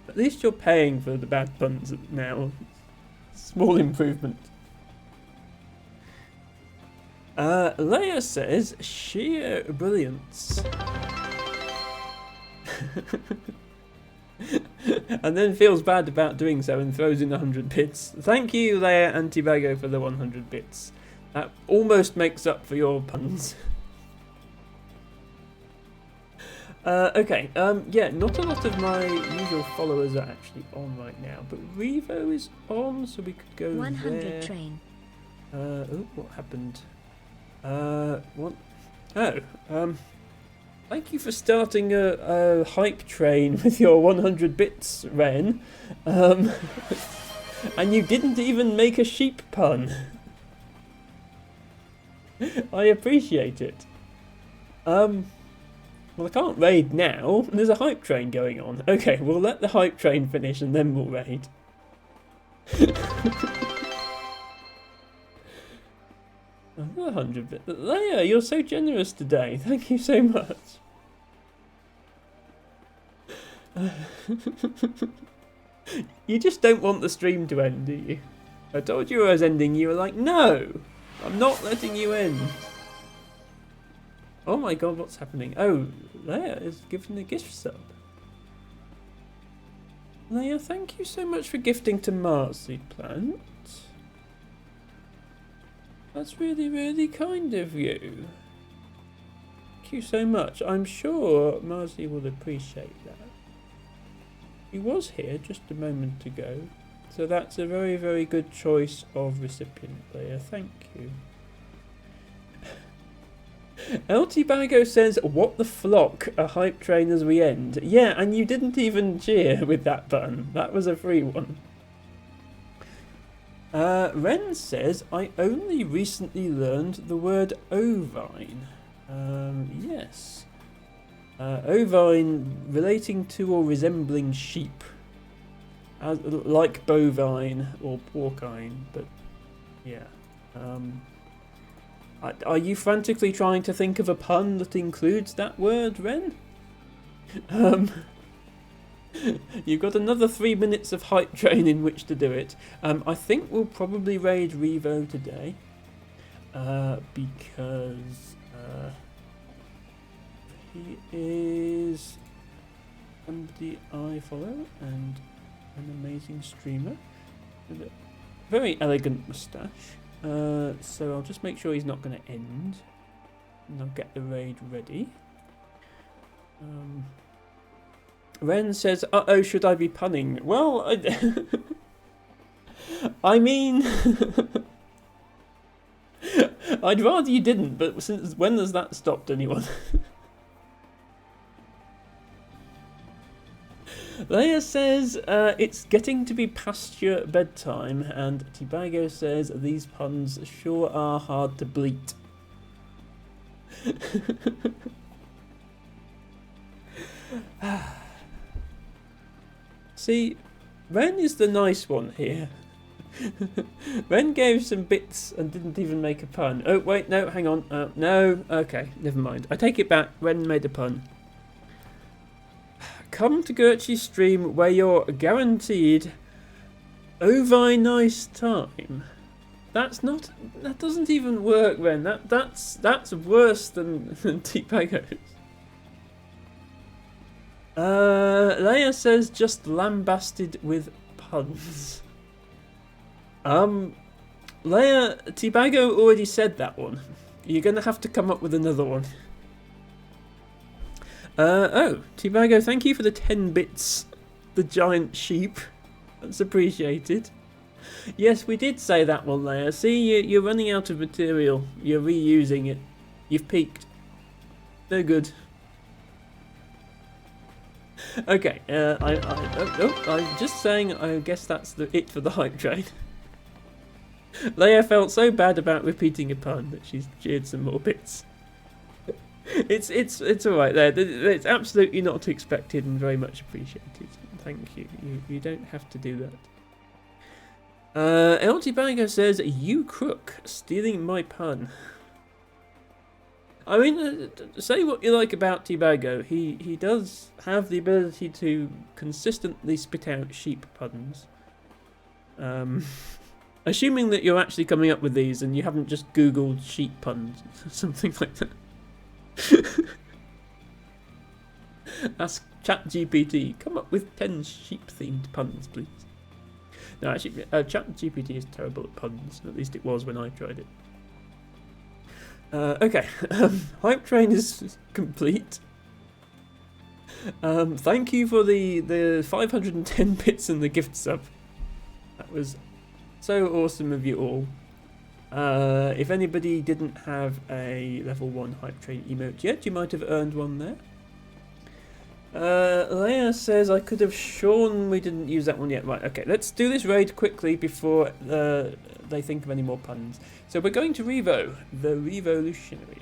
At least you're paying for the bad puns now. Small improvement. Leia says, sheer brilliance. And then feels bad about doing so and throws in 100 bits. Thank you, Leia Antibago, for the 100 bits. That almost makes up for your puns. Okay, yeah, not a lot of my usual followers are actually on right now, but Revo is on, so we could go 100 there. train. Oh, what happened? What? Oh, thank you for starting a hype train with your 100 bits, Ren. And you didn't even make a sheep pun. I appreciate it. Well, I can't raid now. There's a hype train going on. Okay, we'll let the hype train finish and then we'll raid. Another 100 bits. Leia, you're so generous today. Thank you so much. You just don't want the stream to end, do you? I told you I was ending, you were like, no! I'm not letting you end. Oh my god, what's happening? Oh, Leia is giving a gift sub. Leia, thank you so much for gifting to Marcy Plant. That's really, really kind of you. Thank you so much. I'm sure Marcy will appreciate that. He was here just a moment ago, so that's a very, very good choice of recipient, Leia. Thank you. LT Bago says, what the flock, a hype train as we end. Yeah, and you didn't even cheer with that button. That was a free one. Ren says, I only recently learned the word ovine. Yes. Ovine relating to or resembling sheep. Like bovine or porcine, but yeah. Are you frantically trying to think of a pun that includes that word, Ren? You've got another 3 minutes of hype train in which to do it. I think we'll probably raid Revo today. Because he is somebody I follow and an amazing streamer with a very elegant moustache. So I'll just make sure he's not going to end, and I'll get the raid ready. Ren says, uh-oh, should I be punning? Well, I mean, I'd rather you didn't, but since when has that stopped anyone? Leia says, it's getting to be past your bedtime, and Tibago says, these puns sure are hard to bleat. See, Ren is the nice one here. Ren gave some bits and didn't even make a pun. Oh, wait, no, hang on. No, okay, never mind. I take it back. Ren made a pun. Come to Gertie's stream where you're guaranteed nice time. That doesn't even work, Ren. That's worse than T-Pago's. Leia says just lambasted with puns. Leia, T-Pago already said that one. You're gonna have to come up with another one. Oh, Tibago, thank you for the 10 bits. The giant sheep. That's appreciated. Yes, we did say that one, Leia. See, you're running out of material. You're reusing it. You've peaked. No good. Okay, I'm just saying, I guess that's it for the hype train. Leia felt so bad about repeating a pun that she's cheered some more bits. It's all right there. It's absolutely not expected and very much appreciated. Thank you. You don't have to do that. LT Banger says, "You crook, stealing my pun." I mean, say what you like about Tibago. He does have the ability to consistently spit out sheep puns. Assuming that you're actually coming up with these and you haven't just Googled sheep puns, something like that. Ask ChatGPT, come up with 10 sheep-themed puns, please. No, actually, ChatGPT is terrible at puns. At least it was when I tried it. Okay, hype train is complete. Thank you for the 510 bits and the gift sub. That was so awesome of you all. If anybody didn't have a level 1 hype train emote yet, you might have earned one there. Leia says, I could have sworn we didn't use that one yet. Right, okay, let's do this raid quickly before they think of any more puns. So we're going to Revo, the Revolutionary,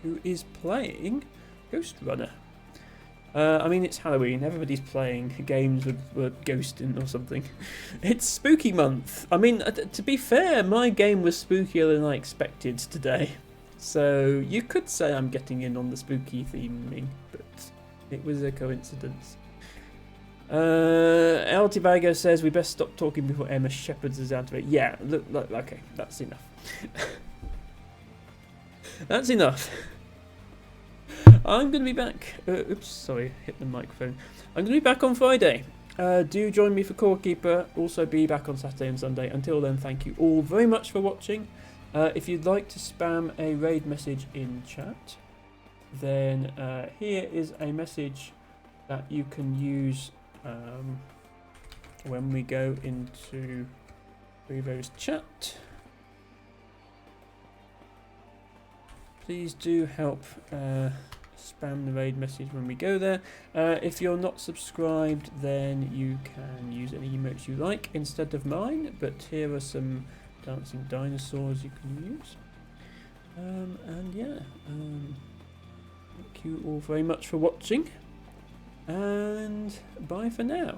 who is playing Ghost Runner. I mean, it's Halloween. Everybody's playing games with ghost in or something. It's spooky month. I mean, to be fair, my game was spookier than I expected today. So you could say I'm getting in on the spooky theming, but it was a coincidence. Altivago says we best stop talking before Emma shepherds us out of it. Yeah, look, okay, that's enough. That's enough. I'm going to be back. Oops, sorry, hit the microphone. I'm going to be back on Friday. Do join me for Core Keeper. Also be back on Saturday and Sunday. Until then, thank you all very much for watching. If you'd like to spam a raid message in chat, then here is a message that you can use when we go into Revo's chat. Please do help spam the raid message when we go there. If you're not subscribed, then you can use any emotes you like instead of mine, but here are some dancing dinosaurs you can use. And yeah, thank you all very much for watching, and bye for now.